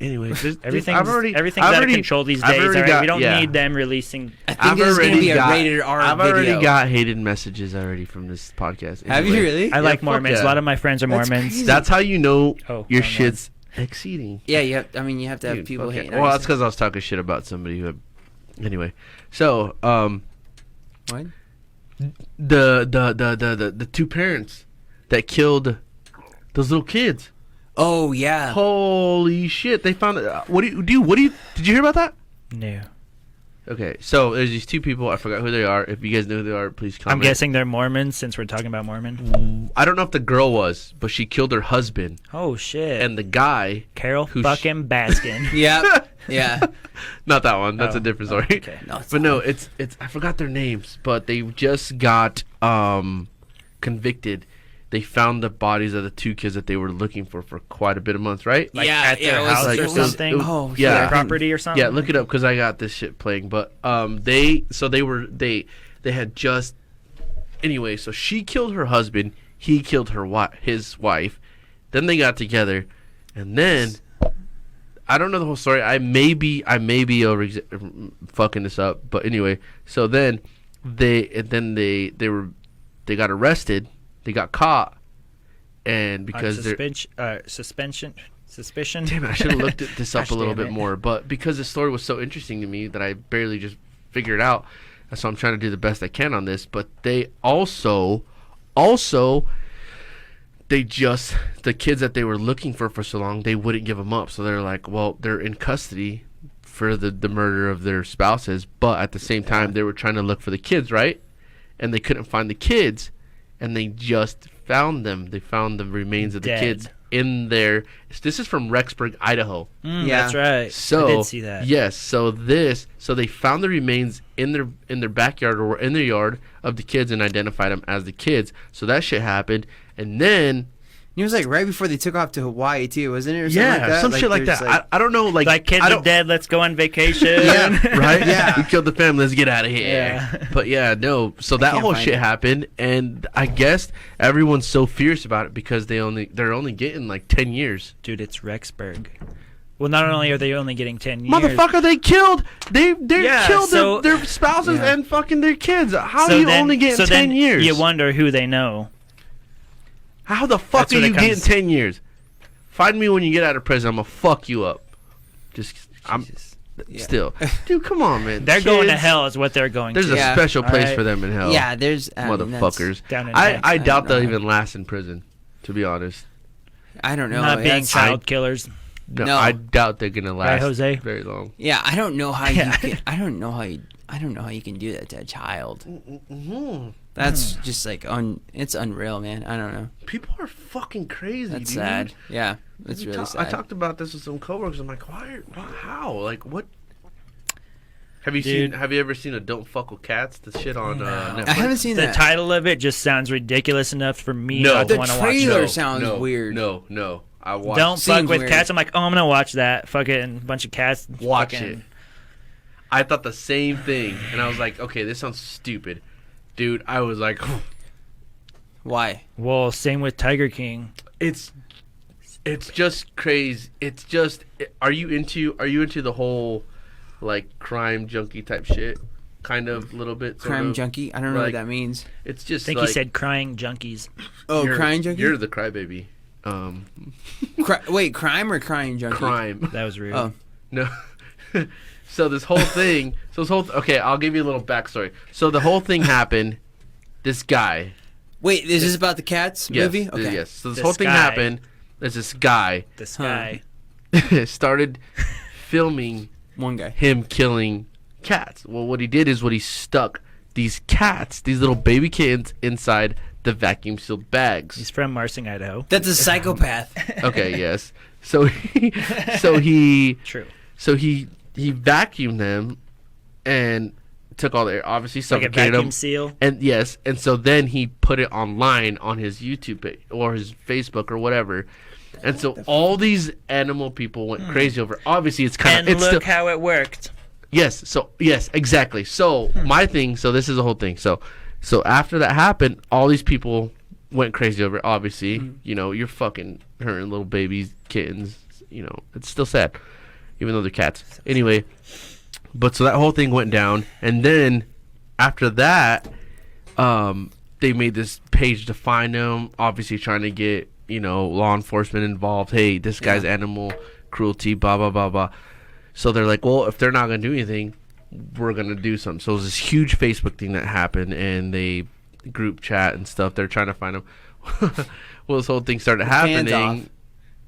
Anyway, Everything's I've out already- of control these I've days. already Alright? got- We don't yeah. need them releasing. I think this is going to be a rated R I've video. already got hated messages already from this podcast. Have you Anyway, really? I like fuck Mormons. yeah. A lot of my friends are That's Mormons. crazy. That's how you know Oh, your wrong shit's exceeding. Yeah, you have. I mean, you have to have Dude, people fuck it. hating. Well, that's because I was talking shit about somebody who had... Anyway, so, What? the two parents that killed those little kids. Oh yeah. Holy shit! They found it. What do you do? Did you hear about that? No. Okay, so there's these two people. I forgot who they are. If you guys know who they are, please comment. I'm guessing they're Mormons since we're talking about Mormon. I don't know if the girl was, but she killed her husband, Oh shit. and the guy. Carol who fucking Baskin. Yep. Yeah. Not that one. That's Oh. a different story. Okay. No, it's But not. no, it's I forgot their names, but they just got convicted. They found the bodies of the 2 kids that they were looking for quite a bit of months, right? Like yeah, at their it was house like, or it was- something? Oh, Yeah. Their property or something. Yeah, look it up because I got this shit playing. But they had just anyway. So she killed her husband. He killed his wife. Then they got together, and then I don't know the whole story. I may be fucking this up, but anyway. So then they got arrested. They got caught, and because they're suspicion. damn it, I should have looked this up Gosh, a little damn bit it. more. But because the story was so interesting to me that I barely just figured it out, so I'm trying to do the best I can on this. But they also the kids that they were looking for so long, they wouldn't give them up. So they're like, well, they're in custody for the murder of their spouses, but at the same time they were trying to look for the kids, right? And they couldn't find the kids, and they just found them. They found the remains of the Dead. kids in there. This is from Rexburg, Idaho. Yeah. That's right. So I did see that. Yes, so they found the remains in their backyard or in their yard of the kids and identified them as the kids. So that shit happened, and then It was like right before they took off to Hawaii too, wasn't it? Or something like that? some shit like there's, that. I don't know, Like kids I are don't, dead. Let's go on vacation. Yeah. right? Yeah. We killed the family. Let's get out of here. Yeah. But yeah, no. So that can't whole find shit it. happened, and I guess everyone's so fierce about it because they're only getting like 10 years. Dude, it's Rexburg. Well, not only are they only getting 10 years. Motherfucker, they killed. They Yeah, killed so- their spouses Yeah. and fucking their kids. How so are you then- only getting so 10 then years? You wonder who they know. How the fuck That's are what it you getting comes- 10 years? Find me when you get out of prison. I'm gonna fuck you up. I'm Yeah. still, dude. Come on, man. They're going to Kids, hell is what they're going There's to. a Yeah. special place Alright. for them in hell. Yeah, there's I mean, that's- motherfuckers. Down in I heck. doubt don't they'll know. even last in prison. To be honest, I don't know. Not being That's- child killers. no, No. I doubt they're gonna last Jose? very long. Yeah, I don't know how Yeah. you can. I don't know how you can do that to a child. Mm-hmm. That's just like it's unreal, man. I don't know. People are fucking crazy. That's dude. sad. Yeah, that's really I sad. talked about this with some coworkers. I'm like, how? Like, what? Have you Dude. have you ever seen a Don't Fuck with Cats? The shit on Netflix. I haven't seen The that. title of it just sounds ridiculous enough for me No. not The to want to watch trailer it. sounds weird. No. I watched. Don't fuck Seems with weird. cats. I'm like, oh, I'm gonna watch that. Fucking bunch of cats. Watch fucking- it. I thought the same thing, and I was like, okay, this sounds stupid, dude. I was like, Why? Well, same with Tiger King. it's just crazy. It's just, are you into the whole like crime junkie type shit? Kind of, little bit. sort Crime of? junkie? I don't know Like, what that means. It's I just. think like, he said crying junkies. Oh, you're- crying junkie. You're the crybaby. Wait, crime or crying junkie? Crime. That was rude. Oh, No. So this whole thing. Okay, I'll give you a little backstory. So the whole thing happened. This guy. wait, is this about the cats Yes. movie? Okay. Yes. So this This whole thing guy. happened. There's this guy This Huh. guy. started filming One guy. him killing cats. Well, what he did is he stuck these cats, these little baby kittens, inside the vacuum sealed bags. He's from Marsing, Idaho. That's a psychopath. Okay, yes. So he True. vacuumed them and took all the air. Obviously, Like a suffocated vacuum them. seal. And yes, and so then he put it online on his YouTube page or his Facebook or whatever. And so all these animal people went crazy over it. Obviously, it's kind And of look how it worked. yes, exactly. So my thing, so this is the whole thing. So after that happened, all these people went crazy over it. Obviously, you know, you're fucking hurting little babies, kittens. You know, it's still sad, even though they're cats. Anyway, but so that whole thing went down, and then after that, they made this page to find him. Obviously, trying to get law enforcement involved. Hey, this guy's animal cruelty, blah blah blah blah. So they're like, well, if they're not gonna do anything, we're gonna do something. So it was this huge Facebook thing that happened, and they group chat and stuff. They're trying to find him. Well, this whole thing started Fans happening. off.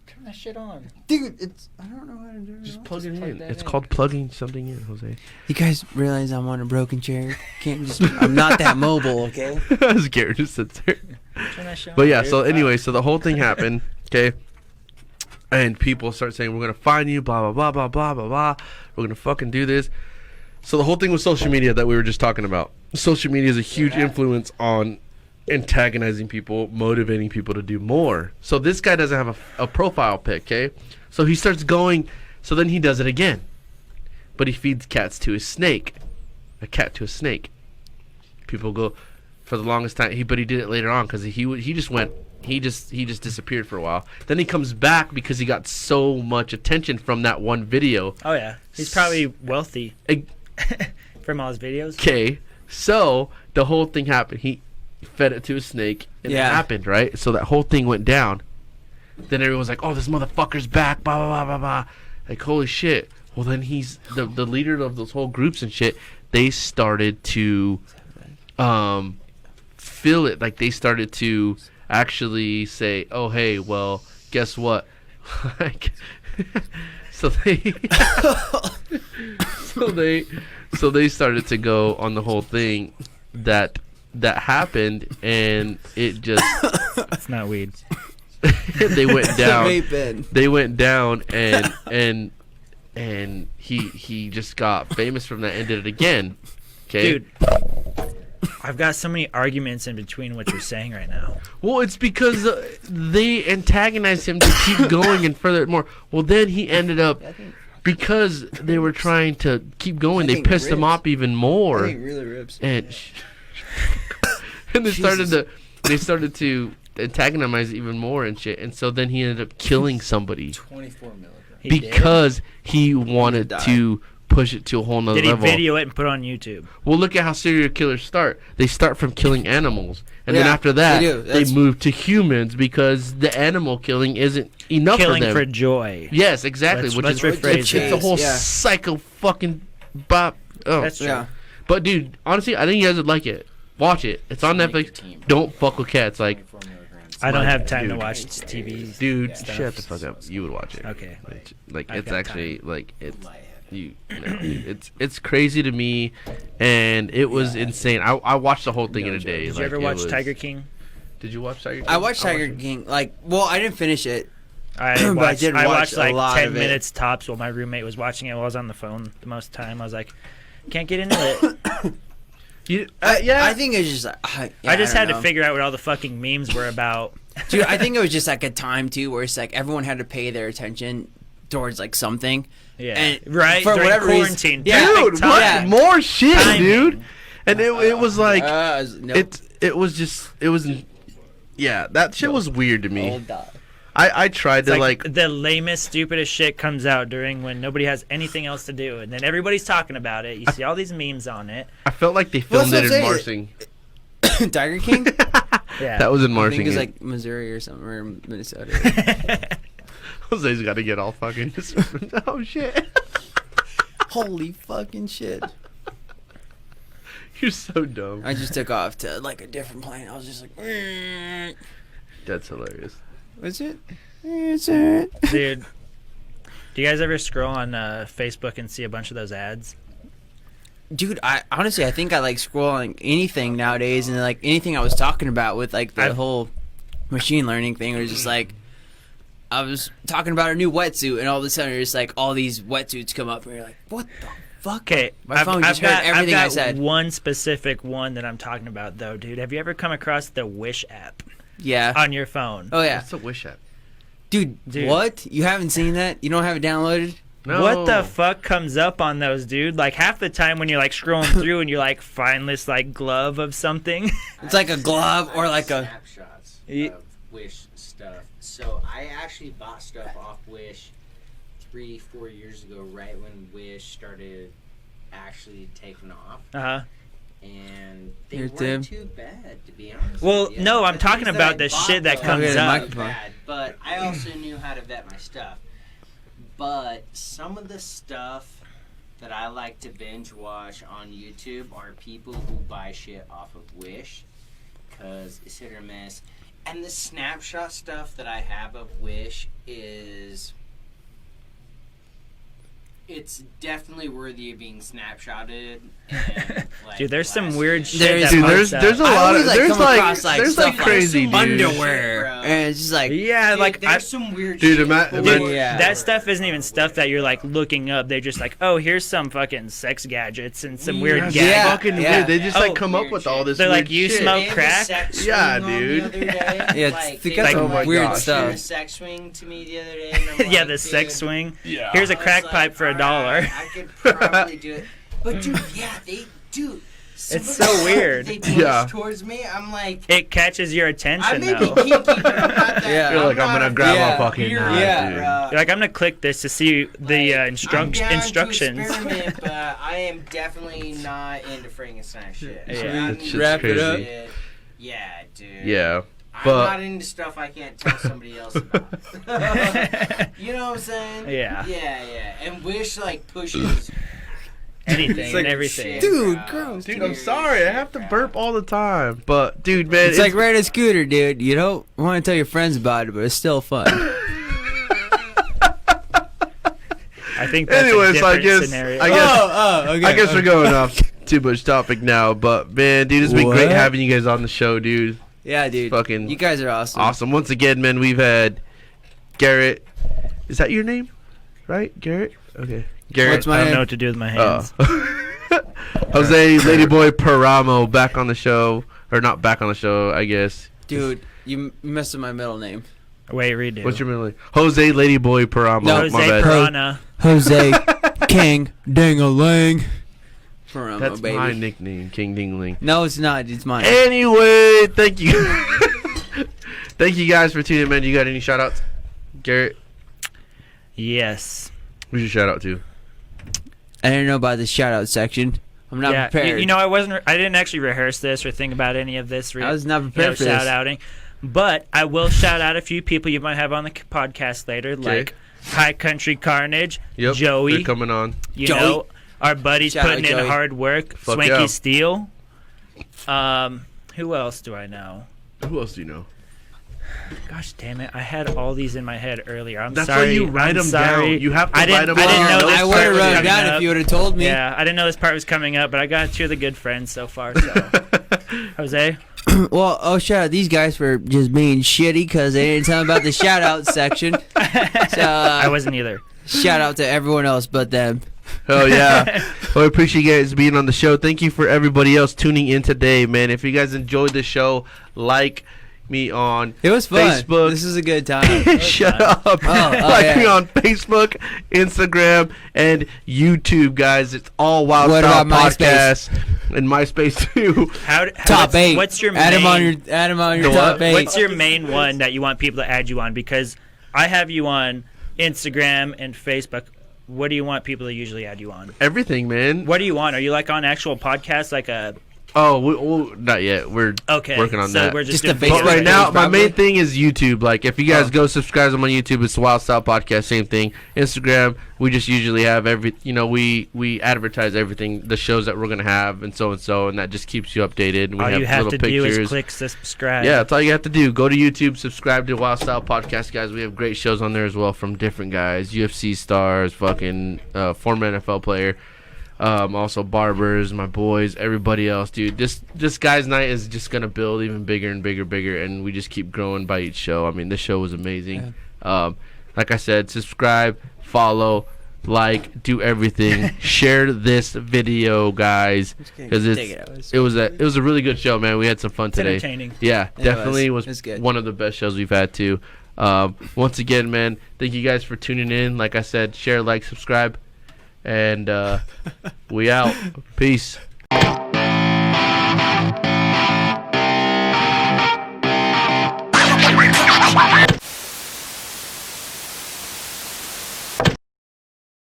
Turn that shit on. Dude, I don't know how to do it. Just plug it in. that It's in. called plugging something in, Jose. You guys realize I'm on a broken chair? Can't just. I'm not that mobile, okay? As Garrett just sits there. Turn that shit on. But yeah, dude. so anyway, so the whole thing happened. Okay. and people start saying, we're going to find you, blah, blah, blah, blah, blah, blah, blah. We're going to fucking do this. So the whole thing with social media that we were just talking about. Social media is a huge influence on antagonizing people, motivating people to do more. So this guy doesn't have a profile pic, okay? So he starts going, so then he does it again. But he feeds cats to his snake. A cat to a snake. People go, for the longest time, but he did it later on because he just disappeared for a while. Then he comes back because he got so much attention from that one video. Oh yeah, he's probably wealthy from all his videos. Okay, so the whole thing happened. He fed it to a snake, and it happened, right? So that whole thing went down. Then everyone was like, "Oh, this motherfucker's back!" Blah blah blah blah blah. Like, holy shit. Well, then he's the leader of those whole groups and shit. They started to feel it. Like, they started to actually say, "Oh, hey, well, guess what?" Like, so they started to go on the whole thing that happened, and it just it's not weed. They went down. They went down, and he just got famous from that and did it again. Okay, dude. I've got so many arguments in between what you're saying right now. Well, it's because they antagonized him to keep going and further more. Well, then he ended up, because they were trying to keep going, they pissed him off even more. I think really rips. And they started to antagonize even more and shit. And so then he ended up killing somebody 24 milligrams. because he wanted to push it to a whole nother level. Did he video it and put it on YouTube? Well, look at how serial killers start. They start from killing animals, and then after that, they move to humans because the animal killing isn't enough for them. Killing for joy. Yes, exactly. Let's rephrase it's a whole psycho fucking bop. Oh, that's true. Yeah. But dude, honestly, I think you guys would like it. Watch it. It's on Netflix. Don't fuck with cats. Like, I don't have time to watch TV. Dude, stuff. shut the fuck up. You would watch it. Okay. Like it's actually time. Like it's. It's crazy to me, and it was insane. I watched the whole thing in a day. Did you ever watch Tiger King? Did you watch Tiger King? I watched Tiger King. Like, well, I didn't finish it. I watched like 10 minutes tops while my roommate was watching it while I was on the phone the most time. I was like, can't get into it. I think it's just I just had to figure out what all the fucking memes were about. Dude, I think it was just like a time too where it's like everyone had to pay their attention towards like something. Yeah, and right. For during whatever quarantine, reason, dude, what more shit, timing. Dude? And it was like nope. it was that shit was weird to me. I tried to like the lamest, stupidest shit comes out during when nobody has anything else to do, and then everybody's talking about it. You see all these memes on it. I felt like they filmed it in Marsing. Tiger King. Yeah, that was in Marsing. I think it's like Missouri or something, or Minnesota. Jose's got to get all fucking. Oh shit! Holy fucking shit! You're so dumb. I just took off to like a different plane. I was just like, that's hilarious. Is it? Is it? Dude, do you guys ever scroll on Facebook and see a bunch of those ads? Dude, I honestly think I like scrolling anything nowadays, and like anything I was talking about with like the whole machine learning thing was just like. I was talking about a new wetsuit, and all of a sudden, there's like all these wetsuits come up, and you're like, "What the fuck?" Okay, my phone just heard everything I said. One specific one that I'm talking about, though, dude. Have you ever come across the Wish app? Yeah. On your phone. Oh yeah. What's the Wish app? Dude, what? You haven't seen that? You don't have it downloaded? No. What the fuck comes up on those, dude? Like half the time when you're like scrolling through and you're like find this like glove of something. It's like a glove or like a snapshots of Wish stuff. So I actually bought stuff off Wish 3-4 years ago, right when Wish started actually taking off. And they weren't too bad, to be honest. Well, no, I'm talking about the shit that comes up. Bad, but I also knew how to vet my stuff. But some of the stuff that I like to binge watch on YouTube are people who buy shit off of Wish, because it's hit or miss. And the snapshot stuff that I have of Wish is it's definitely worthy of being snapshotted. And, like, Dude, there's some blasted. weird shit. There's- that Dude, pops there's a up. I lot always, of there's come like across, there's stuff like crazy some dude. underwear, Shit, bro. and it's just like, Yeah, Dude, like there's some weird Dude, shit. ima- Dude, Yeah. that stuff isn't even stuff that you're like looking up. They're just like, oh, here's some fucking sex gadgets and some weird That's gadgets. Yeah. fucking weird. They just like Oh, come up weird with shit. all this. They're weird like, you shit. smoke They had a crack? sex Yeah, swing on dude. The other day. Yeah, like, they they got some like, weird a stuff. sex swing to me the other day. And I'm Yeah, like, the sex dude, swing. Yeah. Here's a I was crack like, pipe for $1. "Alright, I could probably do it. But dude, yeah, they do. It's so weird. They push Yeah. towards me. I'm like, It catches your I attention may be though. kinky, but I'm not that. Yeah. You're like, I'm gonna not grab Yeah. a fucking weird, knife, Yeah. dude. bro. You're like, I'm gonna click this to see the I'm down to instructions. experiment, but I am definitely not into Frankenstein shit. Yeah. I'm That into shit's Wrap it up. shit. Yeah, dude. Yeah. I'm But- not into stuff I can't tell somebody else about. You know what I'm saying? Yeah. Yeah. And Wish like pushes Anything It's like, and everything. shit, Dude, bro. gross. Dude, I'm Serious sorry. I shit, have to bro. burp all the time. But dude, man, it's like riding a scooter, dude. You don't want to tell your friends about it, but it's still fun. I think that's Anyways, a I different guess scenario. I guess okay. I guess we're going off too much topic now. But man, dude, it's been great What? having you guys on the show, dude. Yeah, dude. Fucking You guys are awesome. awesome. Once again, man, we've had Garrett. Is that your name? Right, Garrett? Okay, Garrett. What's my I don't name? know what to do with my hands. Jose, Ladyboy Paramo, back on the show, or not back on the show, I guess. Dude, you messed up my middle name. Wait, redo. What's your middle name? Jose, Ladyboy Paramo. No, Jose my bad. Piranha. Jose King Ding-a-ling. Paramo, That's baby. my nickname, King Dingling. No, it's not. It's mine. Anyway, thank you. Thank you guys for tuning in, man. You got any shout outs? Garrett, Yes. who's your shout out to? I didn't know about the shout-out section. I'm not yeah. prepared. You know, I didn't actually rehearse this or think about any of this. I was not prepared for shout this. outing, but I will shout out a few people you might have on the podcast later, like High Country Carnage, Yep, Joey. they're coming on. You Joey. know, our buddies Shout out putting in Joey. hard work. Fuck Swanky yeah. Steel. Who else do I know? Who else do you know? Gosh damn it! I had all these in my head earlier. I'm That's sorry. why you write I'm them down. sorry. You have to I didn't, write them I didn't down. know this I part would have was wrote it coming down up. if you would have told me. Yeah, I didn't know this part was coming up, but I got two of the good friends so far. So, Jose, Well, oh, shout out these guys for just being shitty because they didn't tell me about the shout-out section. So, I wasn't either. shout out to everyone else but them. Oh yeah. Well, I appreciate you guys being on the show. Thank you for everybody else tuning in today, man. If you guys enjoyed the show, like me on It was fun. Facebook. This is a good time. Shut up. Like yeah. me on Facebook, Instagram, and YouTube, guys. It's all Wild What Style about Podcast and MySpace too. Top 8. What's your add main? him on your The top what? 8. What's your main one that you want people to add you on? Because I have you on Instagram and Facebook. What do you want people to usually add you on? Everything, man. What do you want? Are you like on actual podcasts, like a? Oh, not yet. We're Okay, working on so that. we're just Just doing a But Facebook right page, now, my probably. main thing is YouTube. Like, if you guys Oh. go subscribe them on YouTube, it's the Wild Style Podcast. Same thing. Instagram, we just usually have we advertise everything, the shows that we're gonna have, and so, and that just keeps you updated. And we All have you have little to do pictures. is click subscribe. Yeah, that's all you have to do. Go to YouTube, subscribe to Wild Style Podcast, guys. We have great shows on there as well from different guys, UFC stars, fucking former NFL player. Also barbers, my boys, everybody else, dude. This guys' night is just gonna build even bigger and bigger, and we just keep growing by each show. I mean, this show was amazing. Like I said, subscribe, follow, like, do everything. Share this video, guys, because it was a really good show, man. We had some fun It's today. entertaining. Yeah, It definitely was. was It was good. one of the best shows we've had too. Once again, man, thank you guys for tuning in. Like I said, share, like, subscribe. And we out. Peace.